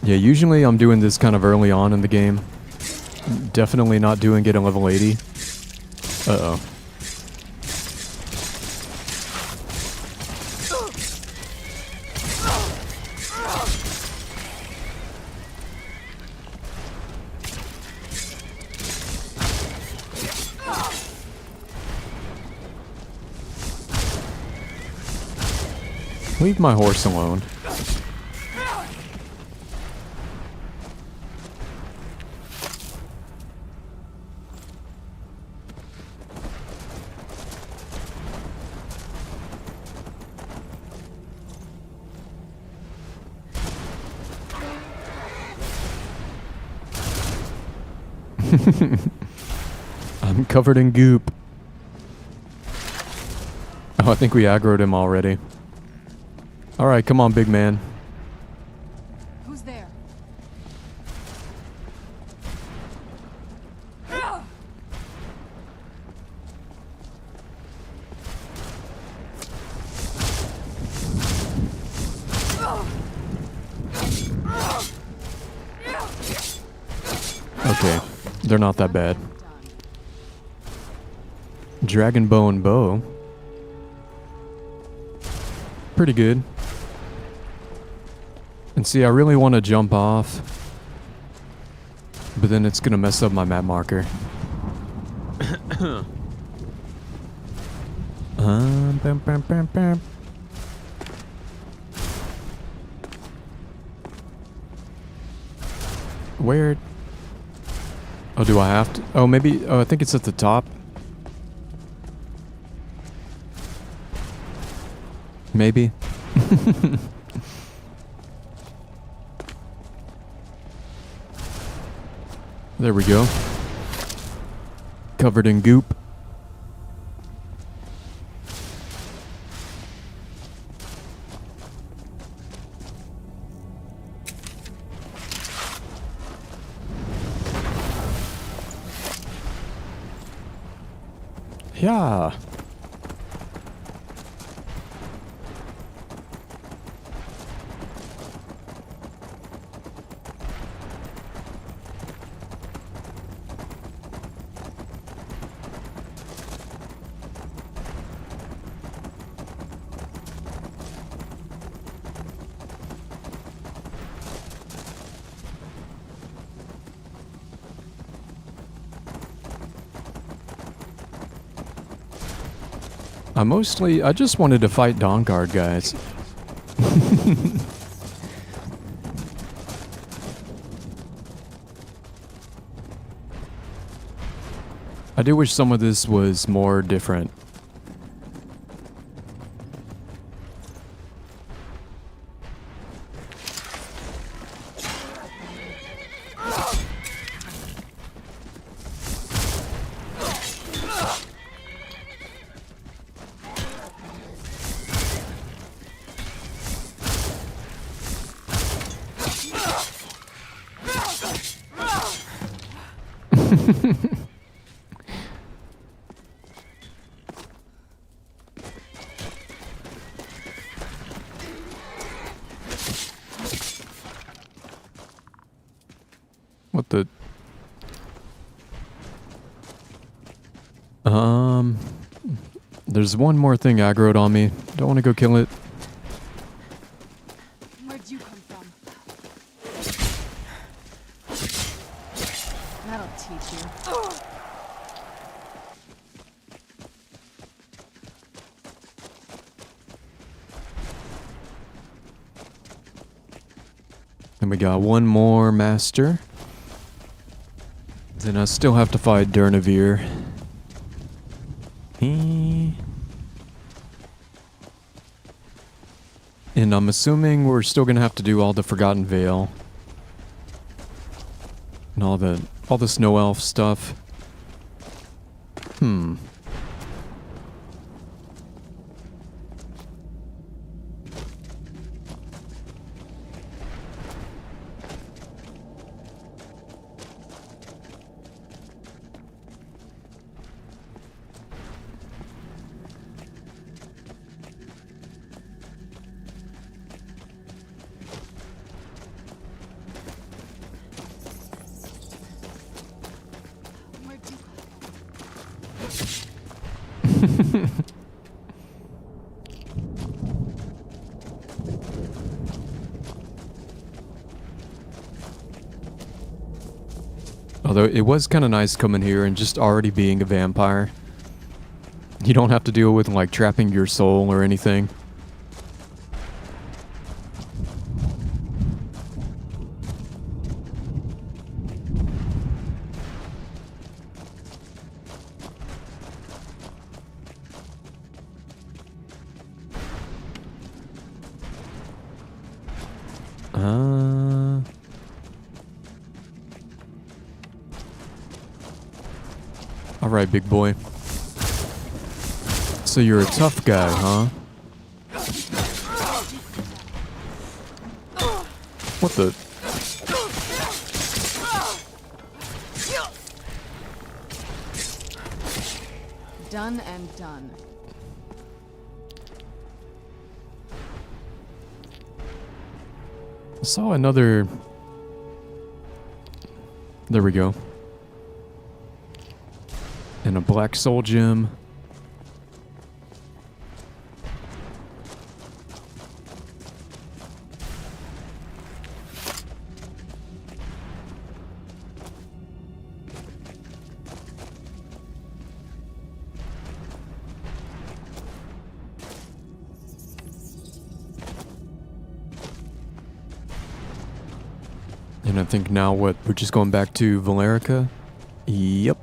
Yeah, usually I'm doing this kind of early on in the game. Definitely not doing it at level 80. Uh-oh. Leave my horse alone. I'm covered in goop. Oh, I think we aggroed him already. Alright, come on, big man. Who's there? Okay, they're not that bad. Dragon bone bow. Pretty good. And see, I really want to jump off, but then it's gonna mess up my map marker. Bam, bam, bam, bam. Where? Oh, do I have to? Oh, maybe. Oh, I think it's at the top. Maybe. There we go. Covered in goop. Yeah. I just wanted to fight Dawnguard, guys. I do wish some of this was more different. What the? There's one more thing aggroed on me. Don't want to go kill it. Where'd you come from? That'll teach you. And we got one more master. Then I still have to fight Durnavir. And I'm assuming we're still gonna have to do all the Forgotten Vale. And all the snow elf stuff. Although it was kind of nice coming here and just already being a vampire. You don't have to deal with like trapping your soul or anything. Alright, big boy. So you're a tough guy, huh? What the? Done and done. I saw another... There we go. And a black soul gem. And I think now what? We're just going back to Valerica? Yep.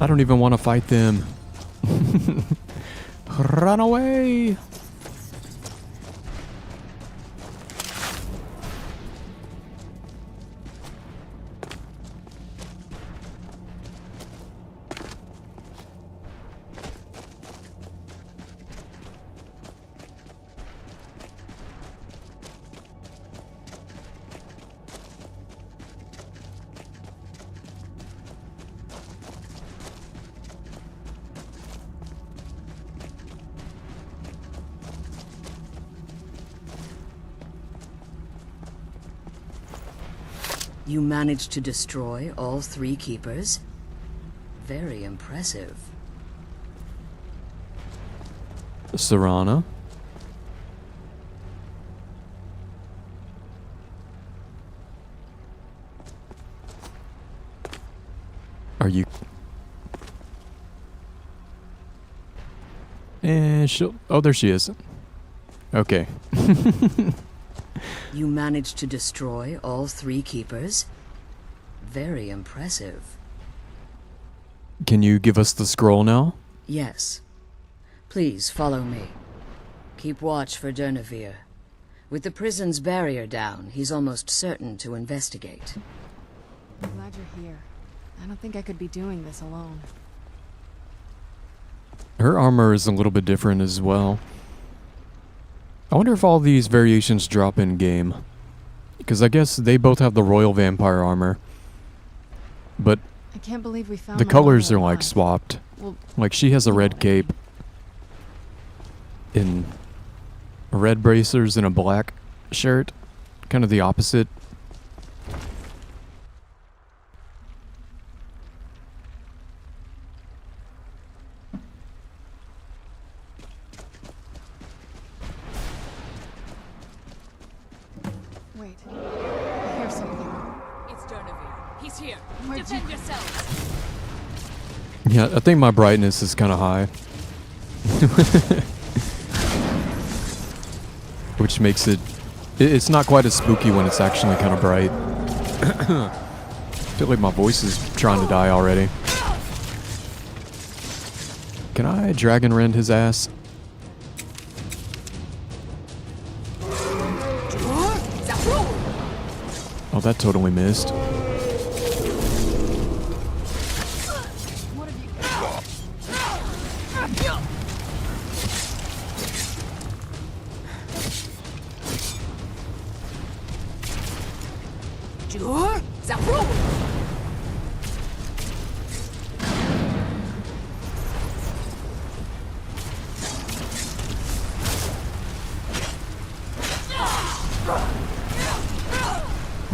I don't even want to fight them. Run away! You managed to destroy all 3 keepers? Very impressive. Serana. Are you... And she'll... Oh, there she is. Okay. You managed to destroy all 3 keepers? Very impressive. Can you give us the scroll now? Yes. Please follow me. Keep watch for Durnevere. With the prison's barrier down, he's almost certain to investigate. I'm glad you're here. I don't think I could be doing this alone. Her armor is a little bit different as well. I wonder if all these variations drop in game. Because I guess they both have the royal vampire armor. But I can't believe we found the my colors mother are like alive. swapped. Well, Like she has a red cape in red bracers and a black shirt. Kind of the opposite. wait. I hear something. It's Durnevere. He's here. Where'd you- Defend yourselves. Yeah, I think my brightness is kind of high. Which makes it... It's not quite as spooky when it's actually kind of bright. I feel like my voice is trying to die already. Can I dragon rend his ass? Oh, that totally missed.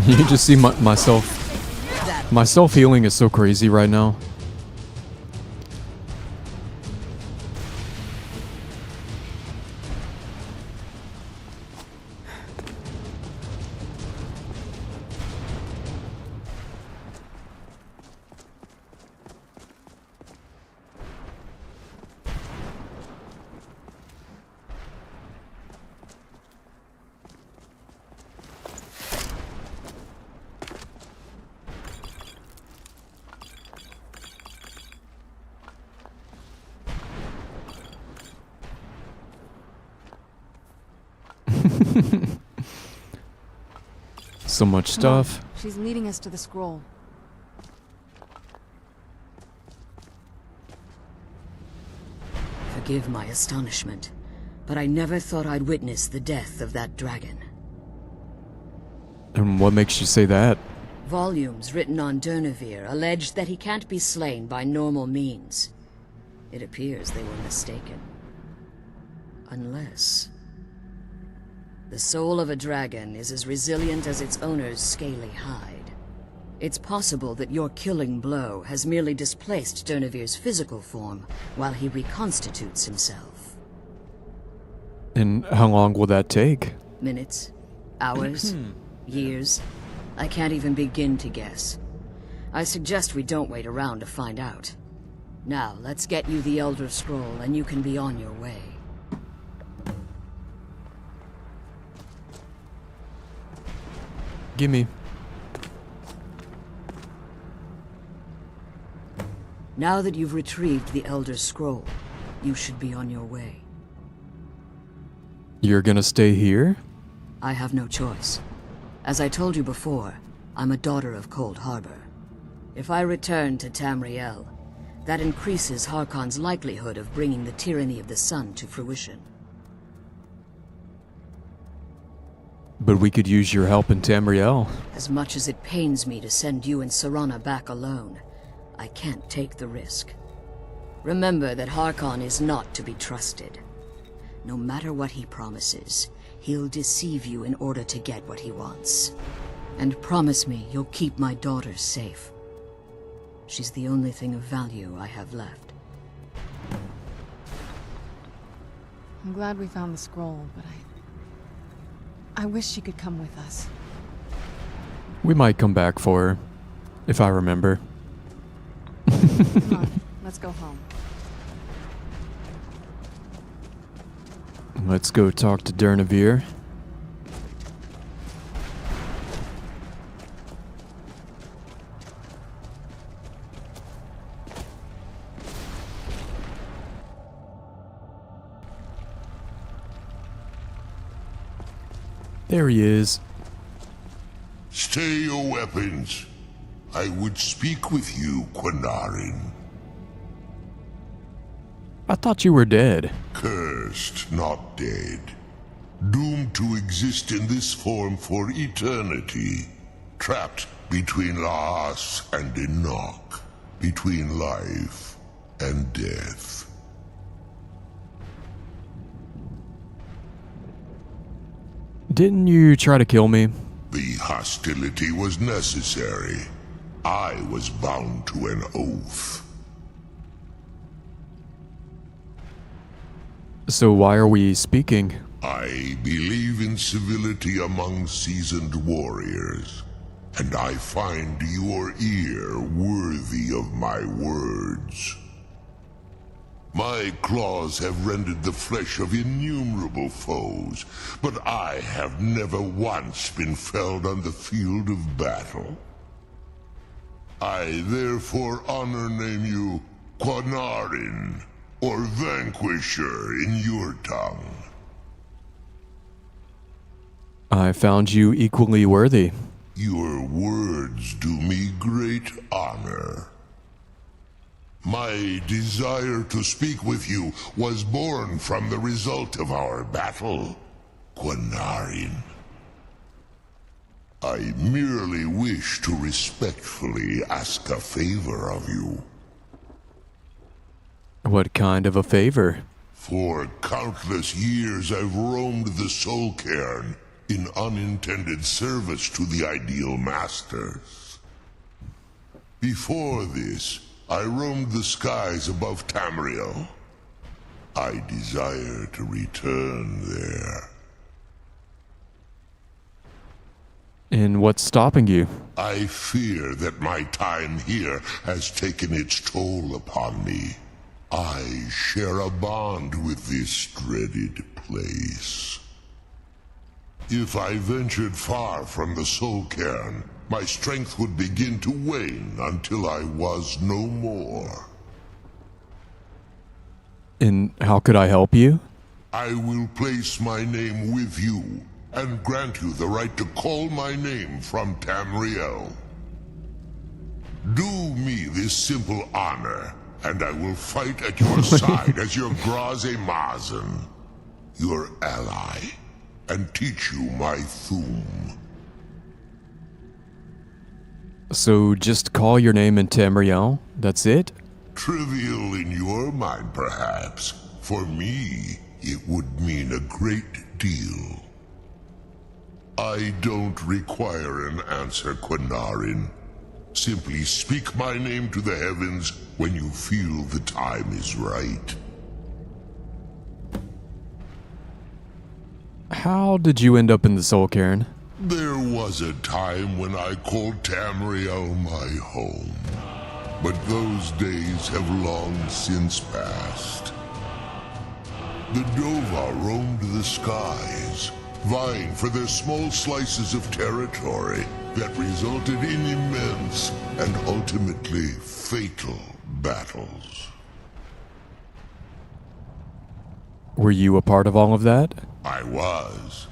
You can just see myself. My self-healing is so crazy right now. So much Come on. stuff. She's leading us to the scroll. Forgive my astonishment, but I never thought I'd witness the death of that dragon. And what makes you say that? Volumes written on Durnevere allege that he can't be slain by normal means. It appears they were mistaken. Unless... the soul of a dragon is as resilient as its owner's scaly hide. It's possible that your killing blow has merely displaced Durnevere's physical form while he reconstitutes himself. And how long will that take? Minutes? Hours? Years? I can't even begin to guess. I suggest we don't wait around to find out. Now, let's get you the Elder Scroll and you can be on your way. Gimme. Now that you've retrieved the Elder Scroll, you should be on your way. You're gonna stay here? I have no choice. As I told you before, I'm a daughter of Cold Harbor. If I return to Tamriel, that increases Harkon's likelihood of bringing the tyranny of the sun to fruition. But we could use your help in Tamriel. As much as it pains me to send you and Serana back alone, I can't take the risk. Remember that Harkon is not to be trusted. No matter what he promises, he'll deceive you in order to get what he wants. And promise me you'll keep my daughter safe. She's the only thing of value I have left. I'm glad we found the scroll, but I wish she could come with us. We might come back for her, if I remember. go home. Let's go talk to Durnavir. There he is. Stay your weapons. I would speak with you, Quinarin. I thought you were dead. Cursed, not dead. Doomed to exist in this form for eternity. Trapped between Laas and Enoch. Between life and death. Didn't you try to kill me? The hostility was necessary. I was bound to an oath. So why are we speaking? I believe in civility among seasoned warriors, and I find your ear worthy of my words. My claws have rended the flesh of innumerable foes, but I have never once been felled on the field of battle. I therefore name you Quinarin, or Vanquisher in your tongue. I found you equally worthy. Your words do me great honor. My desire to speak with you was born from the result of our battle, Quinarin. I merely wish to respectfully ask a favor of you. What kind of a favor? For countless years I've roamed the Soul Cairn in unintended service to the Ideal Masters. Before this, I roamed the skies above Tamriel. I desire to return there. And what's stopping you? I fear that my time here has taken its toll upon me. I share a bond with this dreaded place. If I ventured far from the Soul Cairn, my strength would begin to wane until I was no more. And how could I help you? I will place my name with you, and grant you the right to call my name from Tamriel. Do me this simple honor, and I will fight at your side as your Graze Mazen, your ally, and teach you my Thum. So just call your name in Tamriel? That's it? Trivial in your mind, perhaps. For me, it would mean a great deal. I don't require an answer, Quinarin. Simply speak my name to the heavens when you feel the time is right. How did you end up in the Soul Cairn? There was a time when I called Tamriel my home, but those days have long since passed. The Dova roamed the skies, vying for their small slices of territory that resulted in immense and ultimately fatal battles. Were you a part of all of that? I was.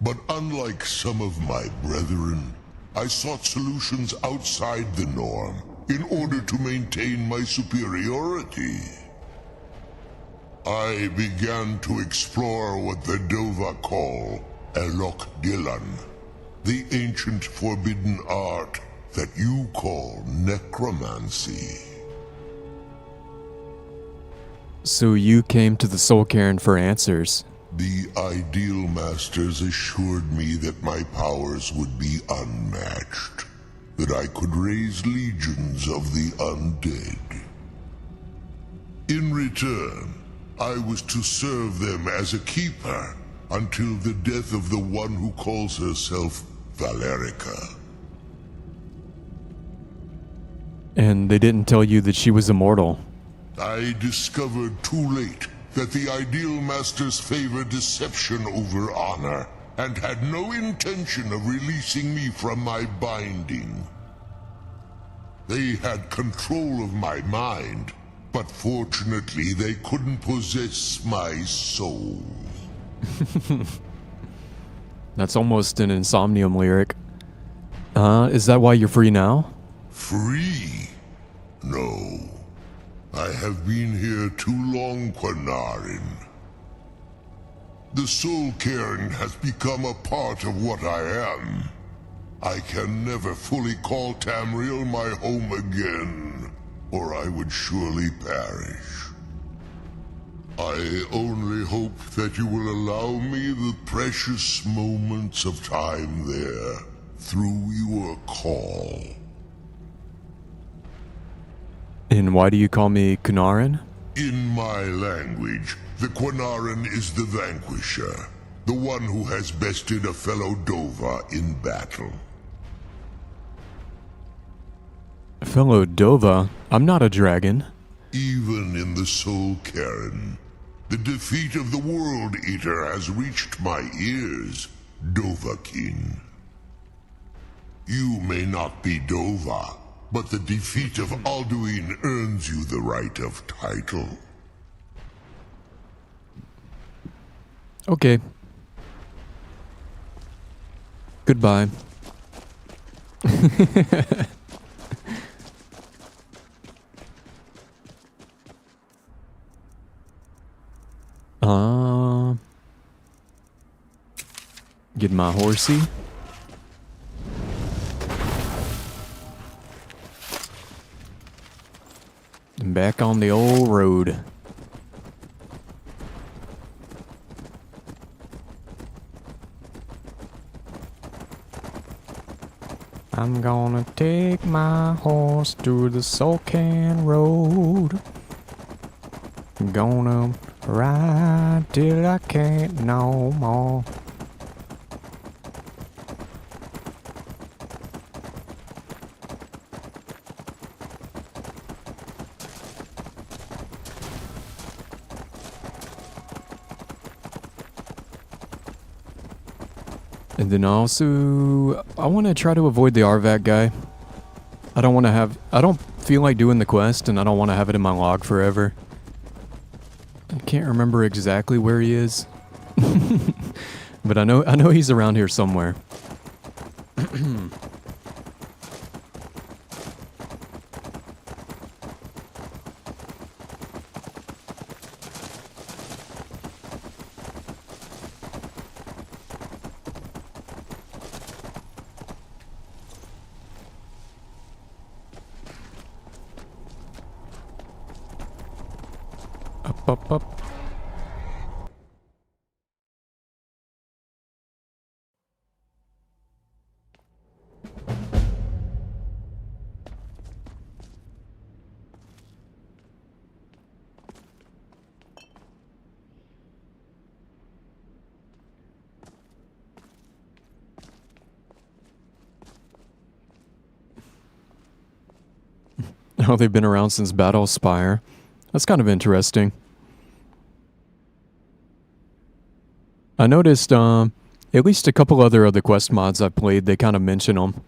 But unlike some of my brethren, I sought solutions outside the norm in order to maintain my superiority. I began to explore what the Dova call Elok Dilan, the ancient forbidden art that you call necromancy. So you came to the Soul Cairn for answers. The Ideal Masters assured me that my powers would be unmatched, that I could raise legions of the undead. In return, I was to serve them as a keeper until the death of the one who calls herself Valerica. And they didn't tell you that she was immortal? I discovered too late that the Ideal Masters favor deception over honor, and had no intention of releasing me from my binding. They had control of my mind, but fortunately they couldn't possess my soul. That's almost an Insomnium lyric. Is that why you're free now? Free? No. I have been here too long, Quanarin. The Soul Cairn has become a part of what I am. I can never fully call Tamriel my home again, or I would surely perish. I only hope that you will allow me the precious moments of time there, through your call. And why do you call me Quanarin? In my language, the Quanarin is the vanquisher, the one who has bested a fellow Dova in battle. Fellow Dova? I'm not a dragon. Even in the Soul Cairn, the defeat of the World Eater has reached my ears, Dovahkiin. You may not be Dova, but the defeat of Alduin earns you the right of title. Okay. Goodbye. Get my horsey. And back on the old road. I'm gonna take my horse through the Sulcan Road. I'm gonna ride till I can't no more. And then also, I want to try to avoid the Arvat guy. I don't feel like doing the quest, and I don't want to have it in my log forever. I can't remember exactly where he is. But I know he's around here somewhere. Up. Oh, they've been around since Battle Spire. That's kind of interesting. I noticed, at least a couple other quest mods I've played, they kind of mention them.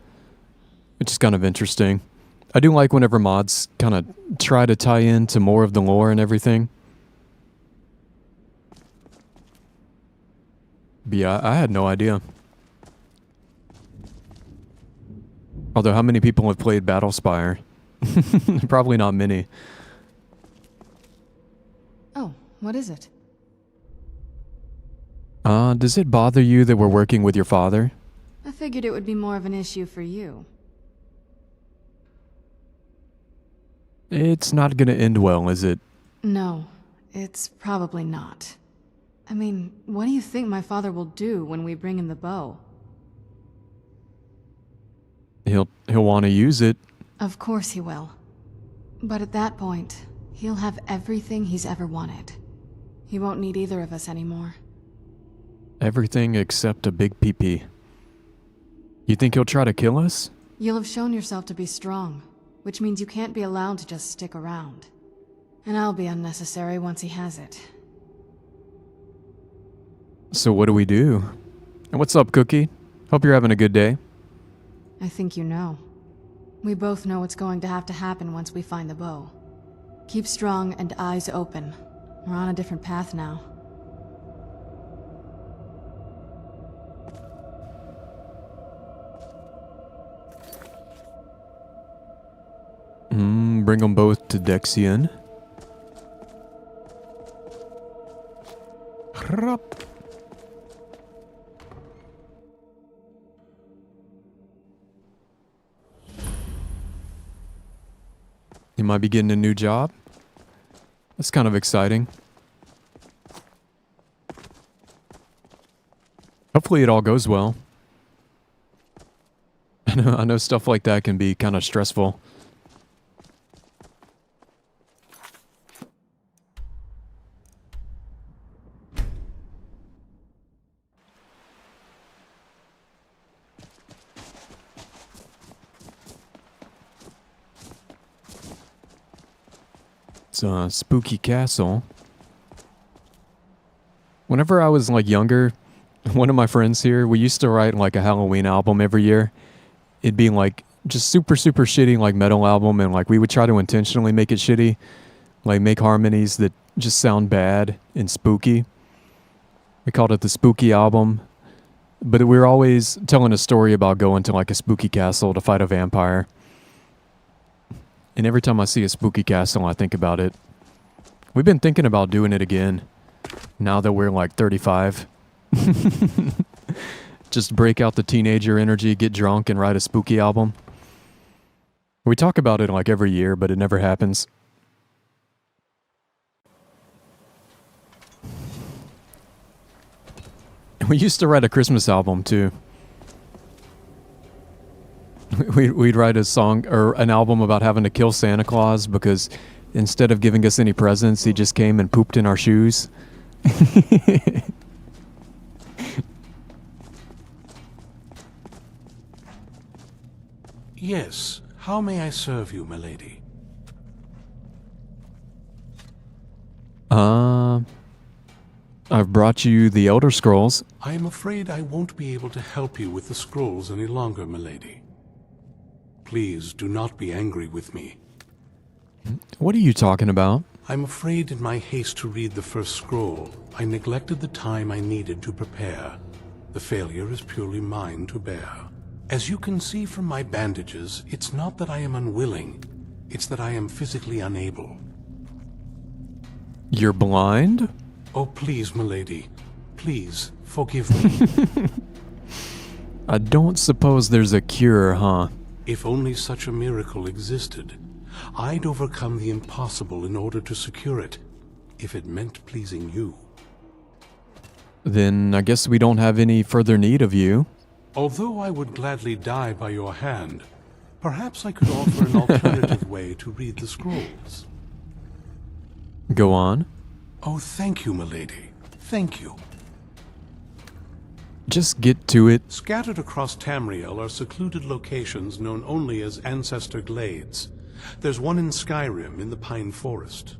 Which is kind of interesting. I do like whenever mods kind of try to tie into more of the lore and everything. But yeah, I had no idea. Although, how many people have played Battle Spire? Probably not many. Oh, what is it? Does it bother you that we're working with your father? I figured it would be more of an issue for you. It's not gonna end well, is it? No, it's probably not. I mean, what do you think my father will do when we bring him the bow? He'll want to use it. Of course he will. But at that point, he'll have everything he's ever wanted. He won't need either of us anymore. Everything except a big PP. You think he'll try to kill us? You'll have shown yourself to be strong, which means you can't be allowed to just stick around. And I'll be unnecessary once he has it. So what do we do? And what's up, Cookie? Hope you're having a good day. I think you know. We both know what's going to have to happen once we find the bow. Keep strong and eyes open. We're on a different path now. Bring them both to Dexion. You might be getting a new job. That's kind of exciting. Hopefully it all goes well. I know stuff like that can be kind of stressful. It's a spooky castle. Whenever I was like younger, one of my friends here, we used to write like a Halloween album every year. It'd be like just super shitty like metal album, and like we would try to intentionally make it shitty, like make harmonies that just sound bad and spooky. We called it the spooky album, but we were always telling a story about going to like a spooky castle to fight a vampire. And every time I see a spooky castle, I think about it. We've been thinking about doing it again, now that we're like 35. Just break out the teenager energy, get drunk, and write a spooky album. We talk about it like every year, but it never happens. We used to write a Christmas album too. We'd write a song or an album about having to kill Santa Claus because instead of giving us any presents, he just came and pooped in our shoes. Yes, how may I serve you, milady? I've brought you the Elder Scrolls. I am afraid I won't be able to help you with the scrolls any longer, milady. Please do not be angry with me. What are you talking about? I'm afraid in my haste to read the first scroll, I neglected the time I needed to prepare. The failure is purely mine to bear. As you can see from my bandages, it's not that I am unwilling, it's that I am physically unable. You're blind? Oh, please, milady. Please, forgive me. I don't suppose there's a cure, huh? If only such a miracle existed, I'd overcome the impossible in order to secure it, if it meant pleasing you. Then I guess we don't have any further need of you. Although I would gladly die by your hand, perhaps I could offer an alternative way to read the scrolls. Go on. Oh, thank you, milady. Thank you. Just get to it. Scattered across Tamriel are secluded locations known only as Ancestor Glades. There's one in Skyrim in the Pine Forest.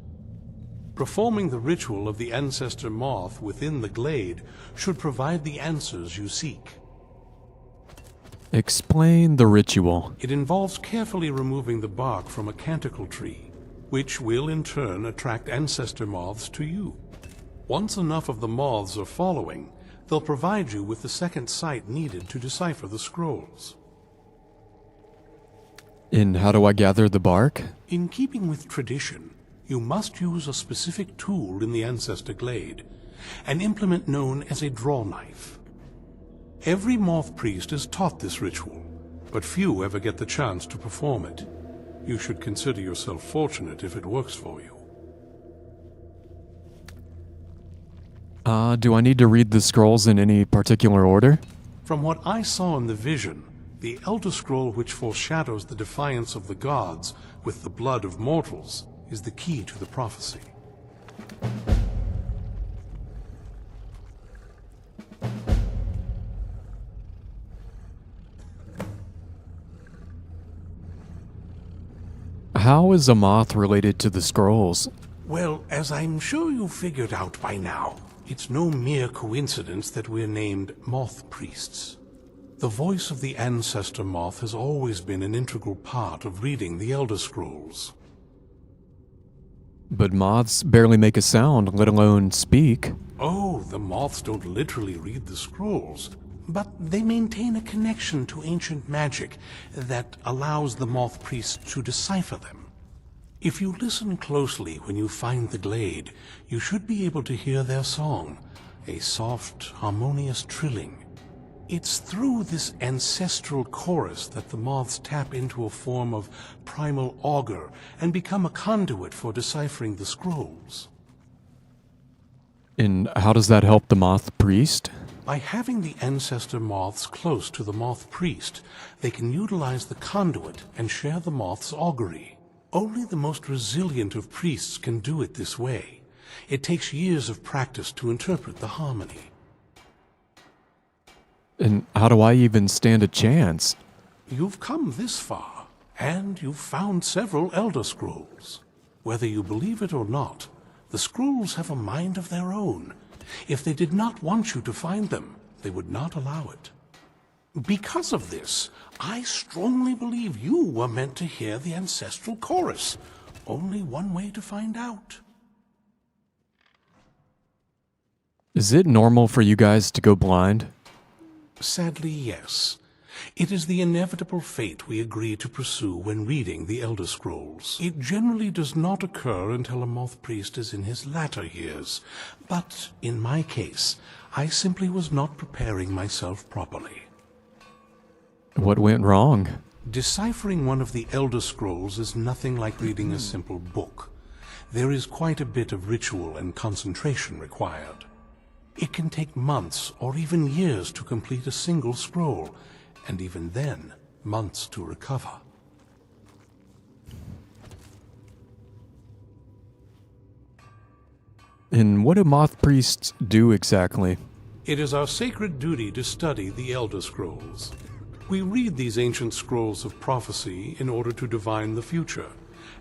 Performing the ritual of the Ancestor Moth within the glade should provide the answers you seek. Explain the ritual. It involves carefully removing the bark from a canticle tree, which will in turn attract ancestor moths to you. Once enough of the moths are following, they'll provide you with the second sight needed to decipher the scrolls. And how do I gather the bark? In keeping with tradition, you must use a specific tool in the Ancestor Glade, an implement known as a draw knife. Every moth priest is taught this ritual, but few ever get the chance to perform it. You should consider yourself fortunate if it works for you. Do I need to read the scrolls in any particular order? From what I saw in the vision, the Elder Scroll which foreshadows the defiance of the gods with the blood of mortals is the key to the prophecy. How is a moth related to the scrolls? Well, as I'm sure you've figured out by now, it's no mere coincidence that we're named Moth Priests. The voice of the Ancestor Moth has always been an integral part of reading the Elder Scrolls. But moths barely make a sound, let alone speak. Oh, the moths don't literally read the scrolls, but they maintain a connection to ancient magic that allows the Moth Priests to decipher them. If you listen closely when you find the glade, you should be able to hear their song, a soft, harmonious trilling. It's through this ancestral chorus that the moths tap into a form of primal augur and become a conduit for deciphering the scrolls. And how does that help the Moth Priest? By having the ancestor moths close to the Moth Priest, they can utilize the conduit and share the moth's augury. Only the most resilient of priests can do it this way. It takes years of practice to interpret the harmony. And how do I even stand a chance? You've come this far, and you've found several Elder Scrolls. Whether you believe it or not, the scrolls have a mind of their own. If they did not want you to find them, they would not allow it. Because of this, I strongly believe you were meant to hear the ancestral chorus. Only one way to find out. Is it normal for you guys to go blind? Sadly, yes. It is the inevitable fate we agree to pursue when reading the Elder Scrolls. It generally does not occur until a Moth Priest is in his latter years, but in my case, I simply was not preparing myself properly. What went wrong? Deciphering one of the Elder Scrolls is nothing like reading a simple book. There is quite a bit of ritual and concentration required. It can take months or even years to complete a single scroll, and even then, months to recover. And what do Moth Priests do exactly? It is our sacred duty to study the Elder Scrolls. We read these ancient scrolls of prophecy in order to divine the future,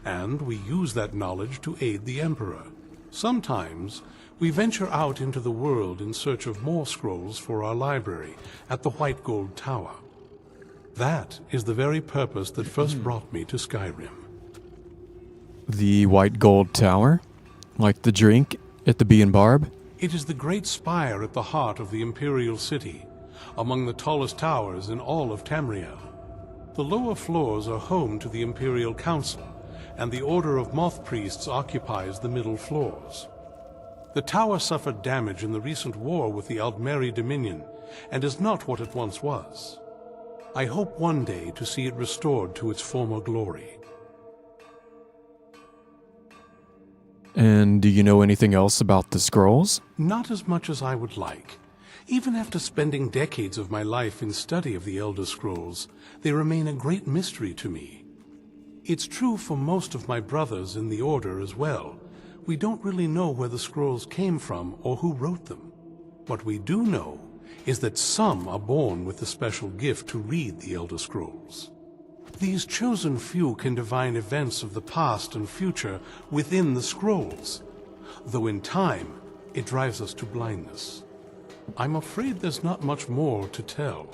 and we use that knowledge to aid the Emperor. Sometimes, we venture out into the world in search of more scrolls for our library at the White Gold Tower. That is the very purpose that first brought me to Skyrim. The White Gold Tower? Like the drink at the Bee and Barb? It is the great spire at the heart of the Imperial City, among the tallest towers in all of Tamriel. The lower floors are home to the Imperial Council, and the Order of Moth Priests occupies the middle floors. The tower suffered damage in the recent war with the Aldmeri Dominion, and is not what it once was. I hope one day to see it restored to its former glory. And do you know anything else about the scrolls? Not as much as I would like. Even after spending decades of my life in study of the Elder Scrolls, they remain a great mystery to me. It's true for most of my brothers in the Order as well. We don't really know where the scrolls came from or who wrote them. What we do know is that some are born with the special gift to read the Elder Scrolls. These chosen few can divine events of the past and future within the scrolls, though in time it drives us to blindness. I'm afraid there's not much more to tell.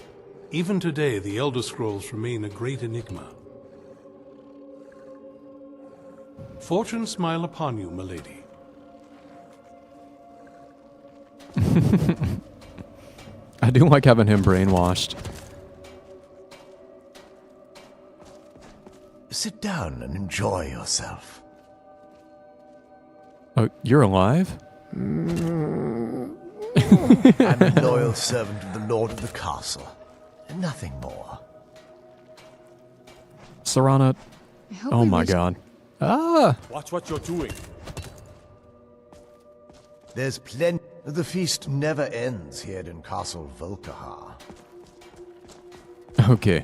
Even today, the Elder Scrolls remain a great enigma. Fortune smile upon you, milady. I do like having him brainwashed. Sit down and enjoy yourself. Oh, you're alive? I'm a loyal servant of the Lord of the Castle, and nothing more. Serana, oh my god. Ah! Watch what you're doing. There's plenty. The feast never ends here in Castle Volkahar. Okay.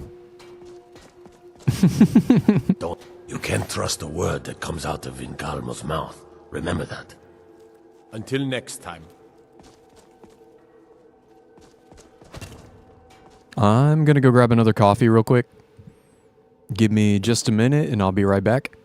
You can't trust a word that comes out of Vingalmo's mouth. Remember that. Until next time. I'm gonna go grab another coffee real quick. Give me just a minute and I'll be right back.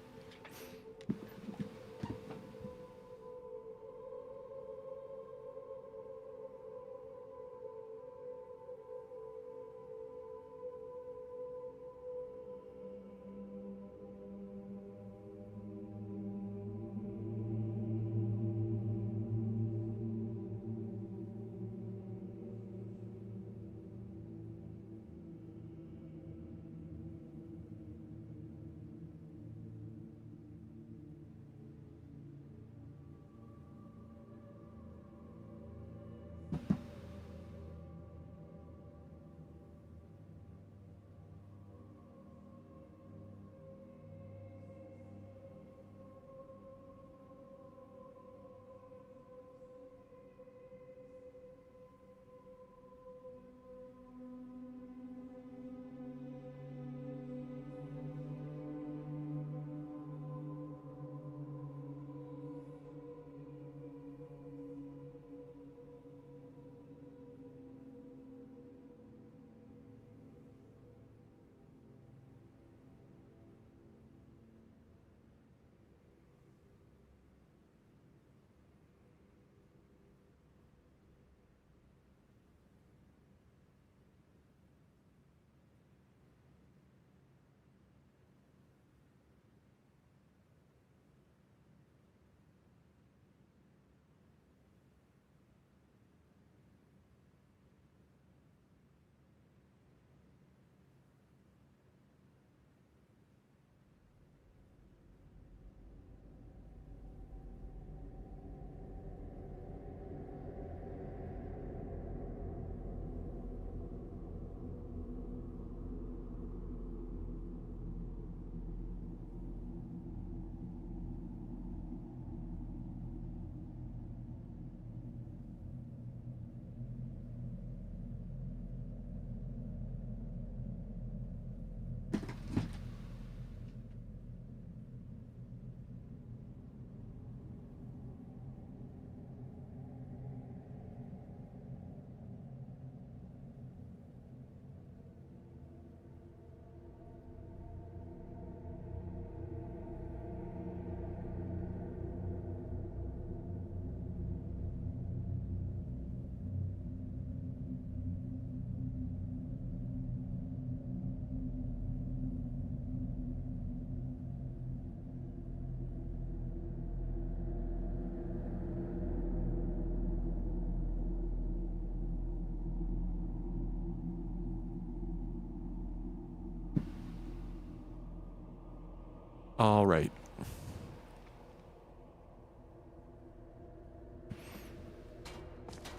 All right.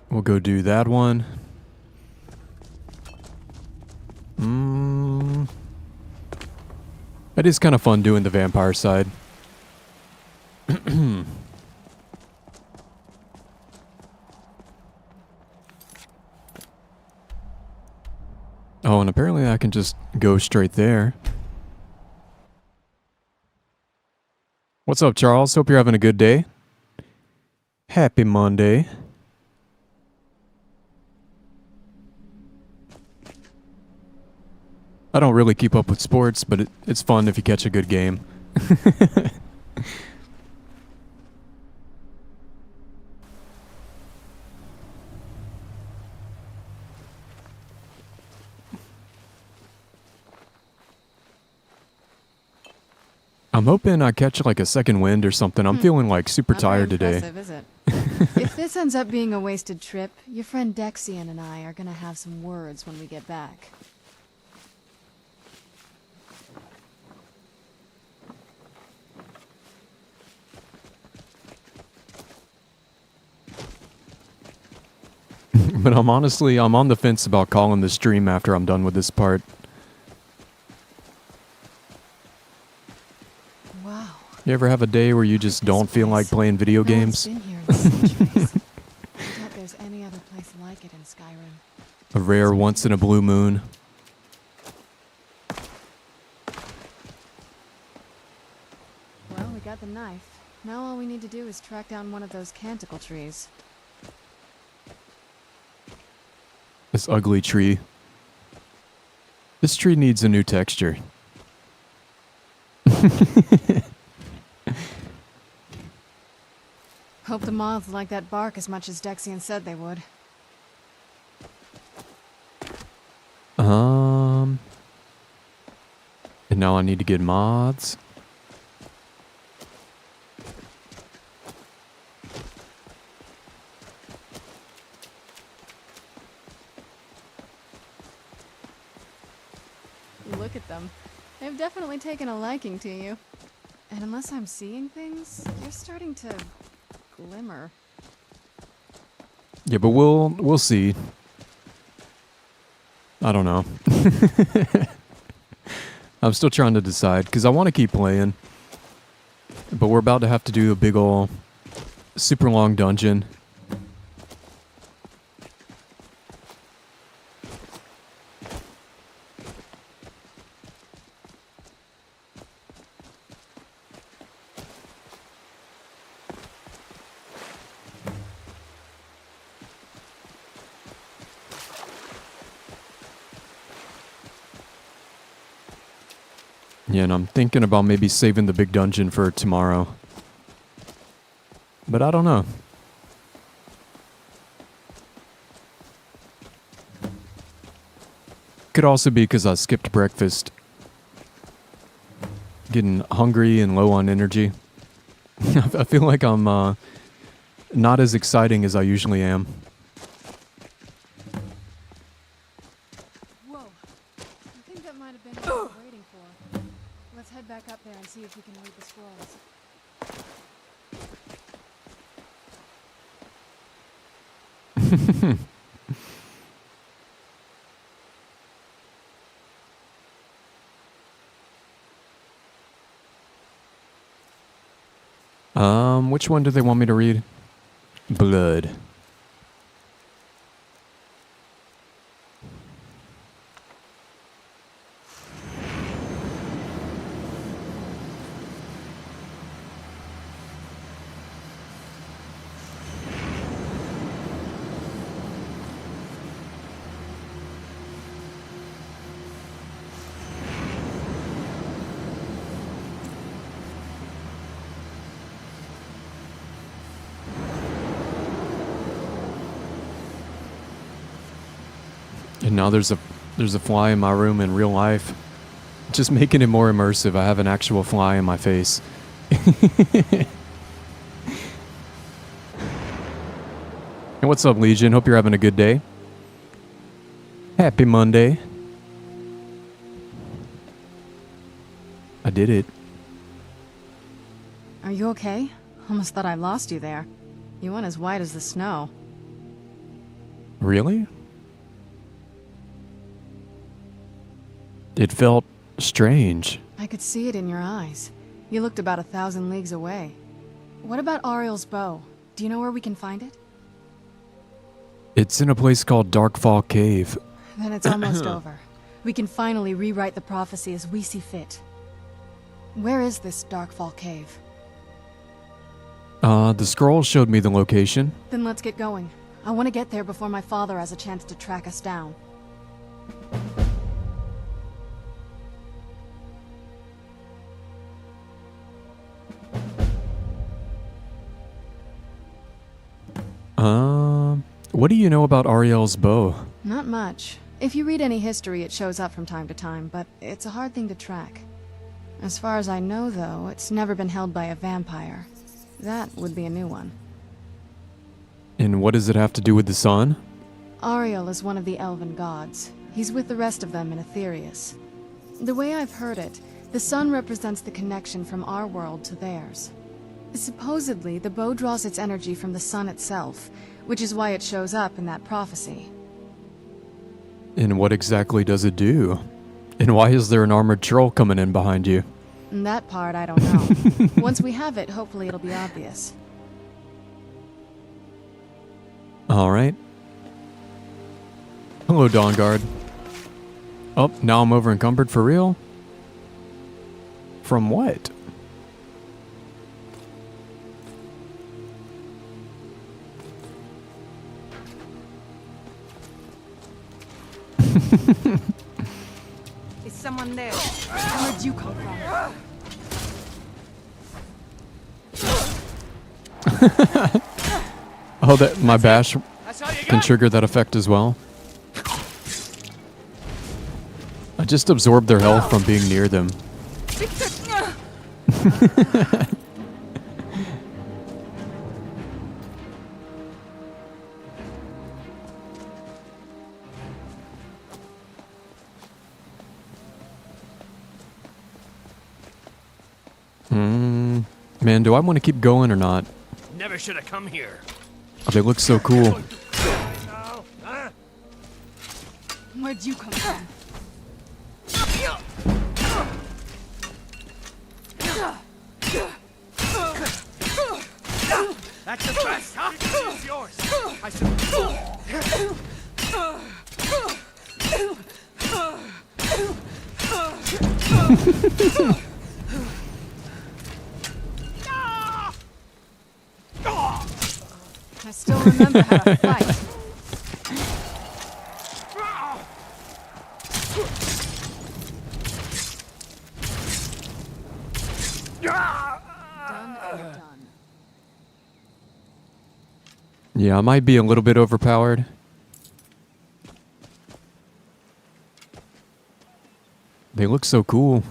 We'll go do that one. It is kind of fun doing the vampire side. Oh, and apparently I can just go straight there. What's up, Charles? Hope you're having a good day. Happy Monday. I don't really keep up with sports, but it's fun if you catch a good game. I'm hoping I catch like a second wind or something. I'm feeling like super tired today. Impressive, is it? If this ends up being a wasted trip, your friend Dexian and I are gonna have some words when we get back. But I'm on the fence about calling the stream after I'm done with this part. Wow. You ever have a day where you just don't feel like playing video games? Been here in centuries. I doubt there's any other place like it in Skyrim. A rare once in a blue moon. Well, we got the knife. Now all we need to do is track down one of those canticle trees. This ugly tree. This tree needs a new texture. Hope the moths like that bark as much as Dexian said they would. And now I need to get moths. Look at them. They've definitely taken a liking to you. And unless I'm seeing things, you're starting to glimmer. Yeah, but we'll see. I don't know. I'm still trying to decide because I want to keep playing. But we're about to have to do a big ol' super long dungeon. Yeah, and I'm thinking about maybe saving the big dungeon for tomorrow. But I don't know. Could also be because I skipped breakfast. Getting hungry and low on energy. I feel like I'm not as exciting as I usually am. Whoa. I think that might have been what I was waiting for. Let's head back up there and see if we can read the scrolls. Which one do they want me to read? Blood. And now there's a fly in my room in real life. Just making it more immersive. I have an actual fly in my face. And what's up, Legion? Hope you're having a good day. Happy Monday. I did it. Are you okay? Almost thought I lost you there. You went as white as the snow. Really? It felt strange. I could see it in your eyes. You looked about 1,000 leagues away. What about Ariel's bow? Do you know where we can find it? It's in a place called Darkfall Cave. Then it's almost over. We can finally rewrite the prophecy as we see fit. Where is this Darkfall Cave? The scroll showed me the location. Then let's get going. I want to get there before my father has a chance to track us down. What do you know about Ariel's bow? Not much. If you read any history, it shows up from time to time, but it's a hard thing to track. As far as I know, though, it's never been held by a vampire. That would be a new one. And what does it have to do with the sun? Ariel is one of the elven gods. He's with the rest of them in Aetherius. The way I've heard it, the sun represents the connection from our world to theirs. Supposedly, the bow draws its energy from the sun itself, which is why it shows up in that prophecy. And what exactly does it do? And why is there an armored troll coming in behind you? That part I don't know. Once we have it, hopefully it'll be obvious. Alright. Hello, Dawnguard. Oh, now I'm over encumbered for real? From what? Is someone there? Where'd you come from? Oh, that my bash can trigger that effect as well. I just absorbed their health from being near them. Man, do I want to keep going or not? Never should have come here. Oh, they look so cool. Where'd you come from? That's the best, huh? It's yours. I suppose. I still remember how to fight. Yeah, I might be a little bit overpowered. They look so cool.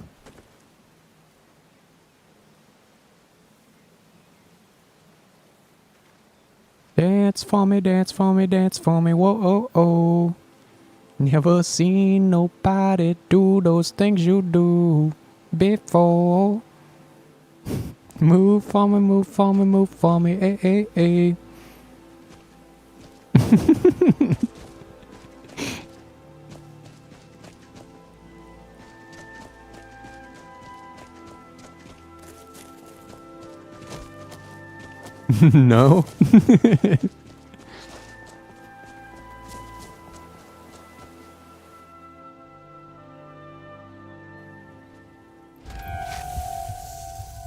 Dance for me, dance for me, dance for me, whoa, oh, oh. Never seen nobody do those things you do before. Move for me, move for me, move for me, eh, eh, eh. No.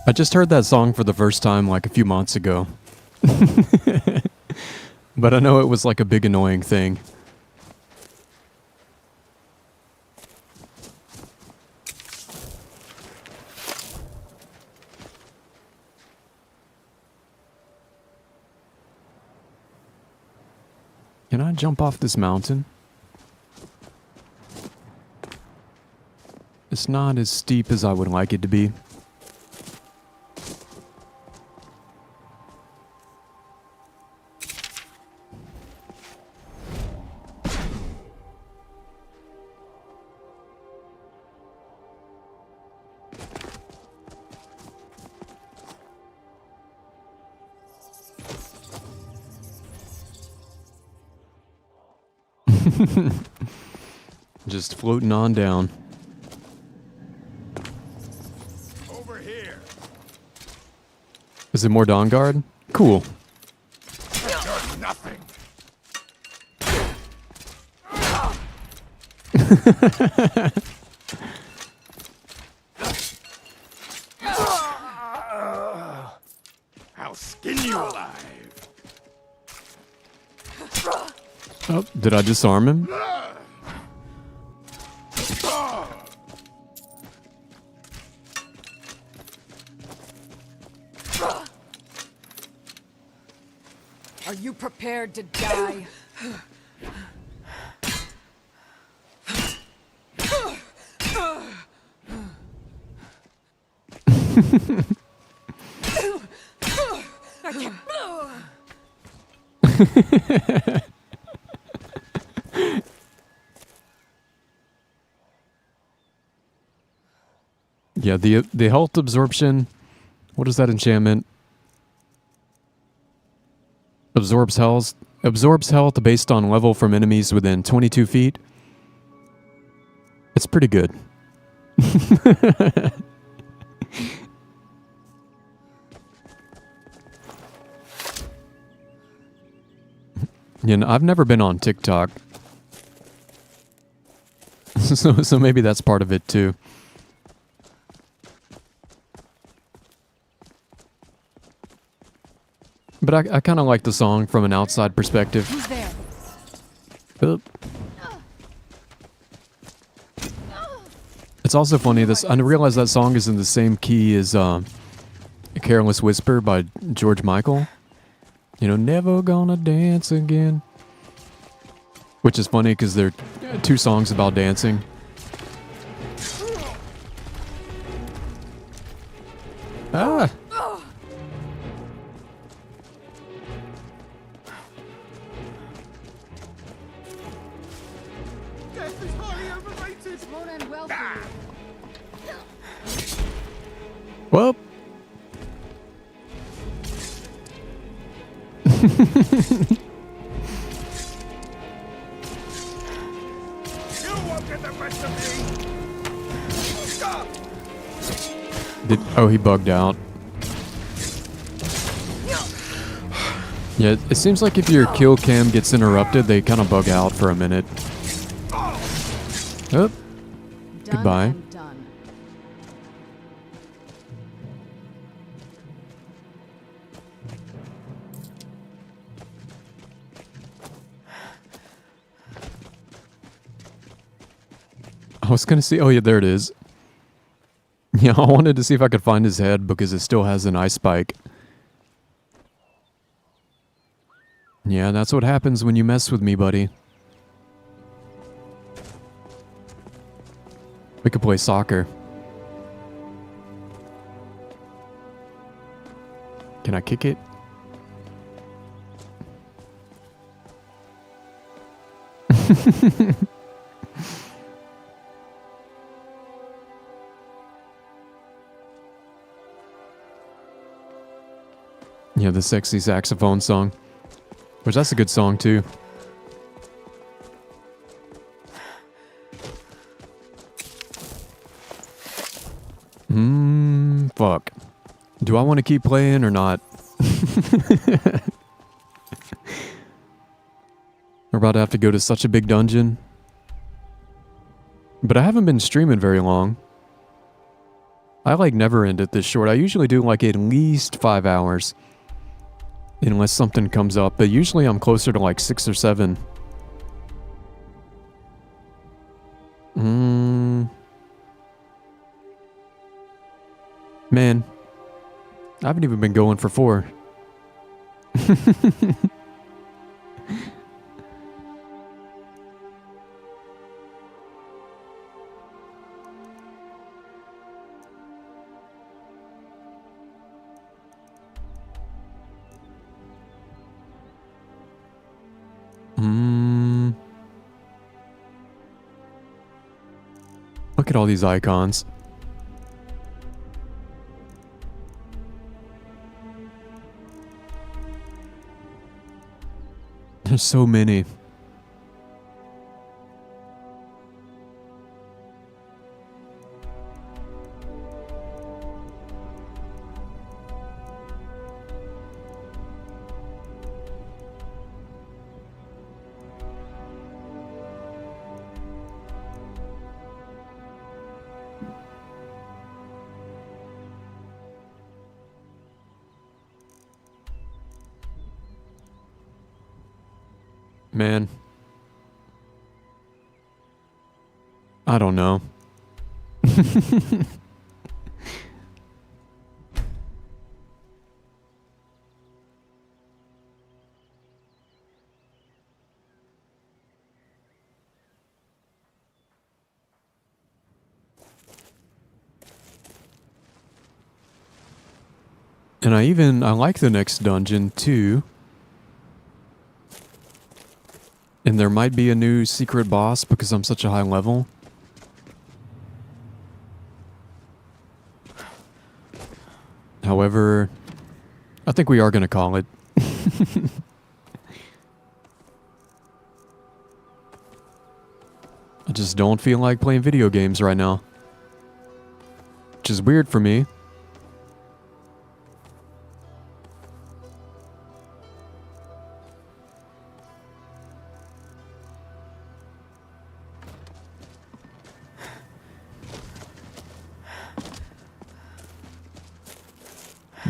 I just heard that song for the first time like a few months ago. But I know it was like a big annoying thing. Can I jump off this mountain? It's not as steep as I would like it to be. Just floating on down. Over here. Is it more Dawnguard? Cool. You're nothing. I'll skin you alive. Oh, did I disarm him? Are you prepared to die? Yeah, the health absorption. What is that enchantment? Absorbs health based on level from enemies within 22 feet. It's pretty good. You know, I've never been on TikTok. so maybe that's part of it too. But I kind of like the song from an outside perspective. Who's there? Oop. It's also funny, I realize that song is in the same key as A Careless Whisper by George Michael. You know, never gonna dance again. Which is funny because they're two songs about dancing. Ah! Death is highly overrated. Won't end well for you. Well. You won't get the rest of me. Stop. Oh, he bugged out. Yeah, it seems like if your kill cam gets interrupted, they kind of bug out for a minute. Oh, goodbye. Done. I was gonna see. Oh yeah, there it is. Yeah, I wanted to see if I could find his head because it still has an ice spike. Yeah, that's what happens when you mess with me, buddy. We could play soccer. Can I kick it? Yeah, the sexy saxophone song. Which, that's a good song, too. Fuck. Do I want to keep playing or not? We're about to have to go to such a big dungeon. But I haven't been streaming very long. I like never end it this short. I usually do like at least 5 hours. Unless something comes up, but usually I'm closer to like 6 or 7. Man, I haven't even been going for 4. Look at all these icons. There's so many. Man. I don't know. And I like the next dungeon too. And there might be a new secret boss because I'm such a high level. However, I think we are going to call it. I just don't feel like playing video games right now. Which is weird for me.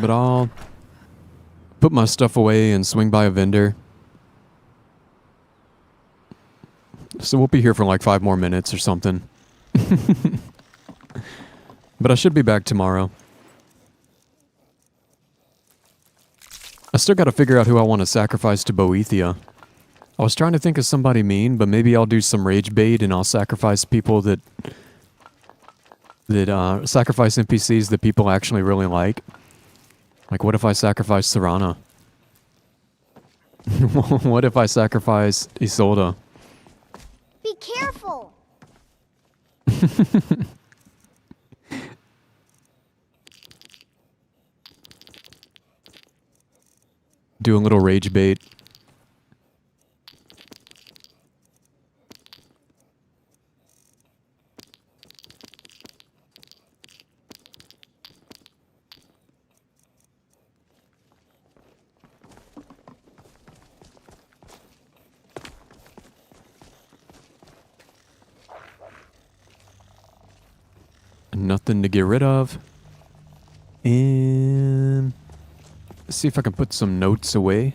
But I'll put my stuff away and swing by a vendor. So we'll be here for like 5 more minutes or something. But I should be back tomorrow. I still gotta figure out who I want to sacrifice to Boethia. I was trying to think of somebody mean, but maybe I'll do some rage bait and I'll sacrifice people that sacrifice NPCs that people actually really like. Like, what if I sacrifice Serana? What if I sacrifice Isolde? Be careful! Do a little rage bait. Nothing to get rid of. And let's see if I can put some notes away.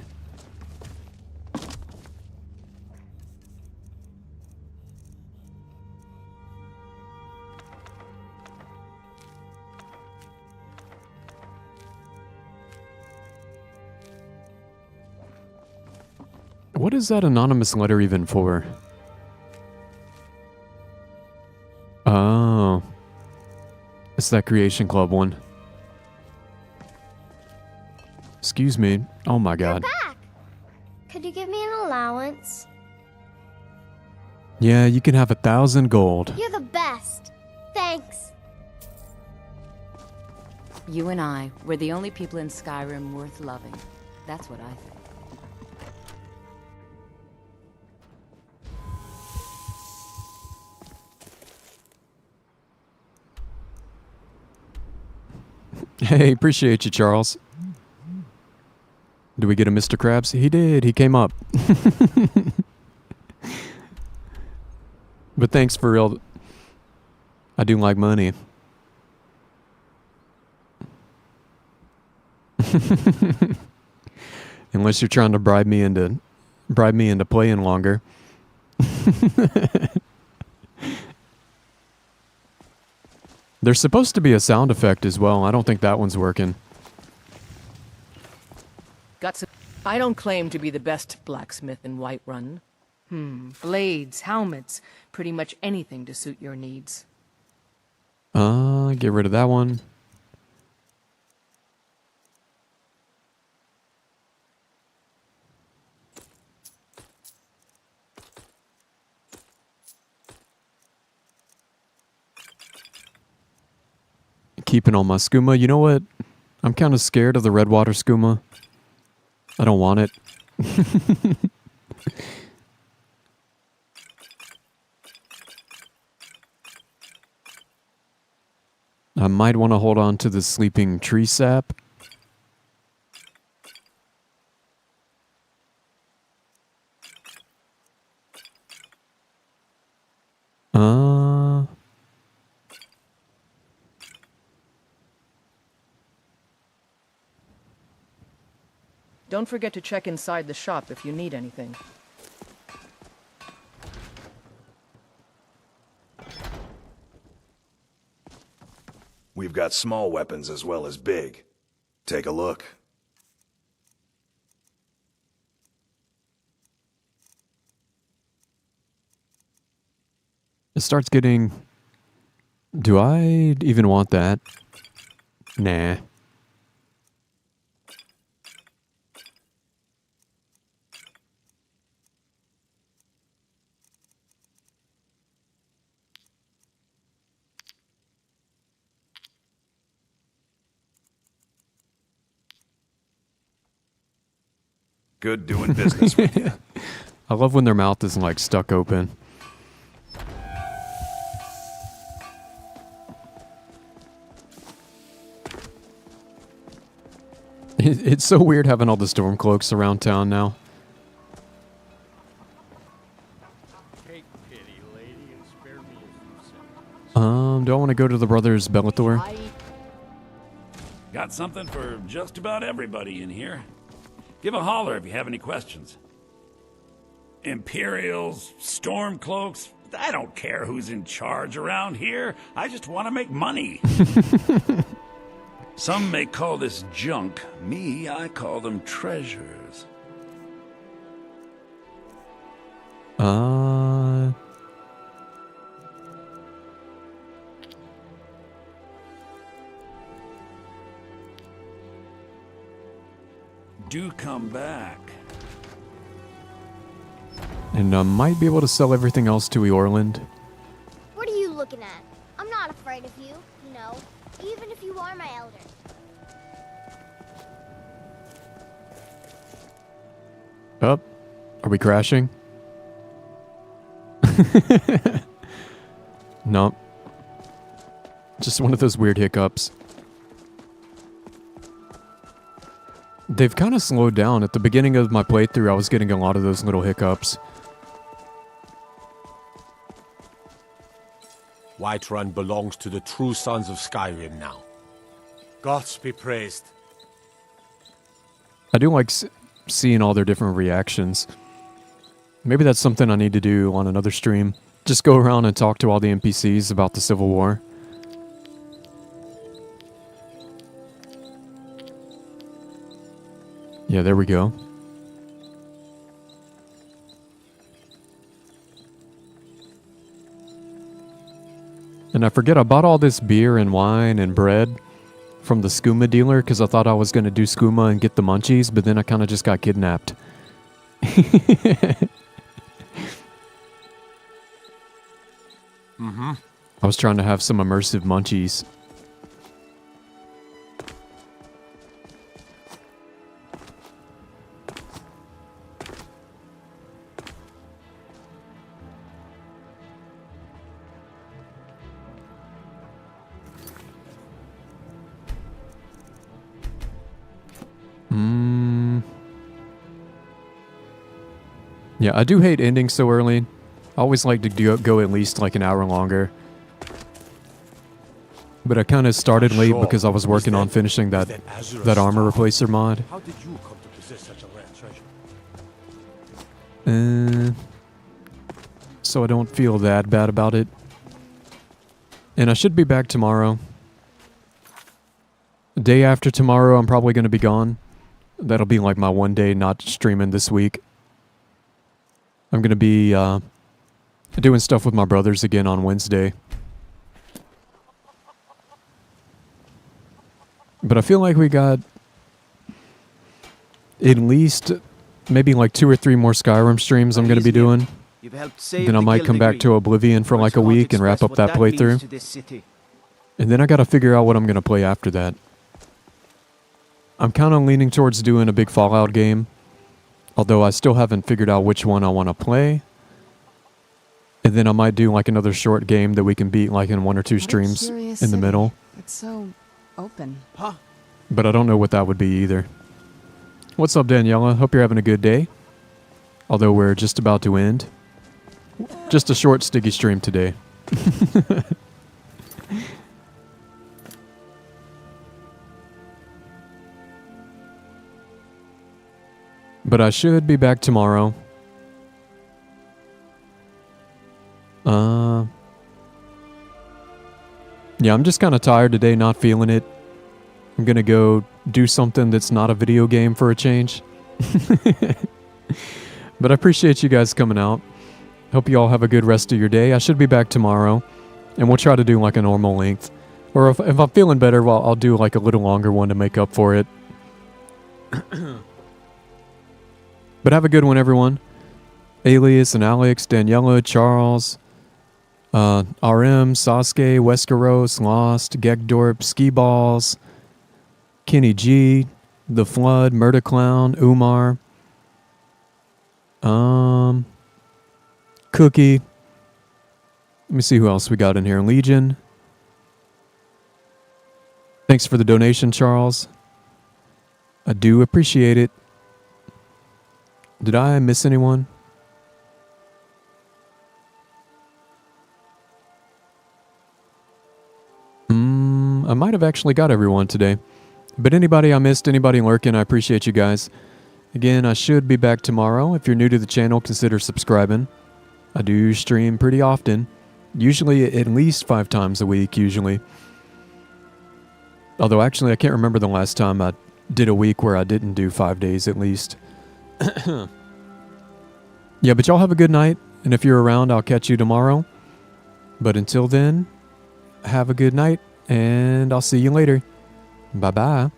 What is that anonymous letter even for? Oh. It's that Creation Club one. Excuse me. Oh my god. You're back! Could you give me an allowance? Yeah, you can have 1,000 gold. You're the best. Thanks. You and I, we're the only people in Skyrim worth loving. That's what I think. Hey, appreciate you, Charles. Do we get a Mr. Krabs? He did. He came up. But thanks for real. I do like money. Unless you're trying to bribe me into playing longer. There's supposed to be a sound effect as well. I don't think that one's working. Got some. I don't claim to be the best blacksmith in Whiterun. Blades, helmets, pretty much anything to suit your needs. Get rid of that one. Keeping all my skooma. You know what? I'm kind of scared of the redwater skooma. I don't want it. I might want to hold on to the sleeping tree sap. Don't forget to check inside the shop if you need anything. We've got small weapons as well as big. Take a look. It starts getting... Do I even want that? Nah. Good doing business with you. I love when their mouth is like stuck open. It's so weird having all the storm cloaks around town now. Do I want to go to the brothers Bellator? Got something for just about everybody in here. Give a holler if you have any questions. Imperials, Stormcloaks, I don't care who's in charge around here. I just want to make money. Some may call this junk. Me, I call them treasures. Do come back. And I might be able to sell everything else to Eorland. What are you looking at? I'm not afraid of you, even if you are my elder. Up. Are we crashing? Nope. Just one of those weird hiccups. They've kind of slowed down. At the beginning of my playthrough, I was getting a lot of those little hiccups. Whiterun belongs to the true sons of Skyrim now. Gods be praised. I do like seeing all their different reactions. Maybe that's something I need to do on another stream. Just go around and talk to all the NPCs about the Civil War. Yeah, there we go. And I forget, I bought all this beer and wine and bread from the skooma dealer because I thought I was going to do skooma and get the munchies, but then I kind of just got kidnapped. I was trying to have some immersive munchies. Yeah, I do hate ending so early. I always like to go at least like an hour longer. But I kind of started late because I was working on finishing that armor replacer mod. How did you come to possess such a rare treasure? So I don't feel that bad about it. And I should be back tomorrow. Day after tomorrow, I'm probably going to be gone. That'll be like my one day not streaming this week. I'm going to be doing stuff with my brothers again on Wednesday. But I feel like we got at least maybe like 2 or 3 more Skyrim streams I'm going to be doing. Then I might come back to Oblivion for like a week and wrap up that playthrough. And then I got to figure out what I'm going to play after that. I'm kind of leaning towards doing a big Fallout game. Although I still haven't figured out which one I want to play. And then I might do like another short game that we can beat like in 1 or 2 streams in the middle. It's so open. But I don't know what that would be either. What's up, Daniela? Hope you're having a good day. Although we're just about to end. Just a short sticky stream today. But I should be back tomorrow. Yeah, I'm just kind of tired today, not feeling it. I'm going to go do something that's not a video game for a change. But I appreciate you guys coming out. Hope you all have a good rest of your day. I should be back tomorrow, and we'll try to do like a normal length. Or if I'm feeling better, well, I'll do like a little longer one to make up for it. But have a good one, everyone. Alias and Alex, Daniela, Charles, RM, Sasuke, Westeros, Lost, Gegdorp, Ski Balls, Kenny G, The Flood, Murder Clown, Umar, Cookie. Let me see who else we got in here. Legion. Thanks for the donation, Charles. I do appreciate it. Did I miss anyone? I might have actually got everyone today. But anybody I missed, anybody lurking, I appreciate you guys. Again, I should be back tomorrow. If you're new to the channel, consider subscribing. I do stream pretty often. Usually at least 5 times a week, usually. Although actually, I can't remember the last time I did a week where I didn't do 5 days at least. Yeah, but y'all have a good night. And if you're around, I'll catch you tomorrow. But until then, have a good night. And I'll see you later. Bye-bye.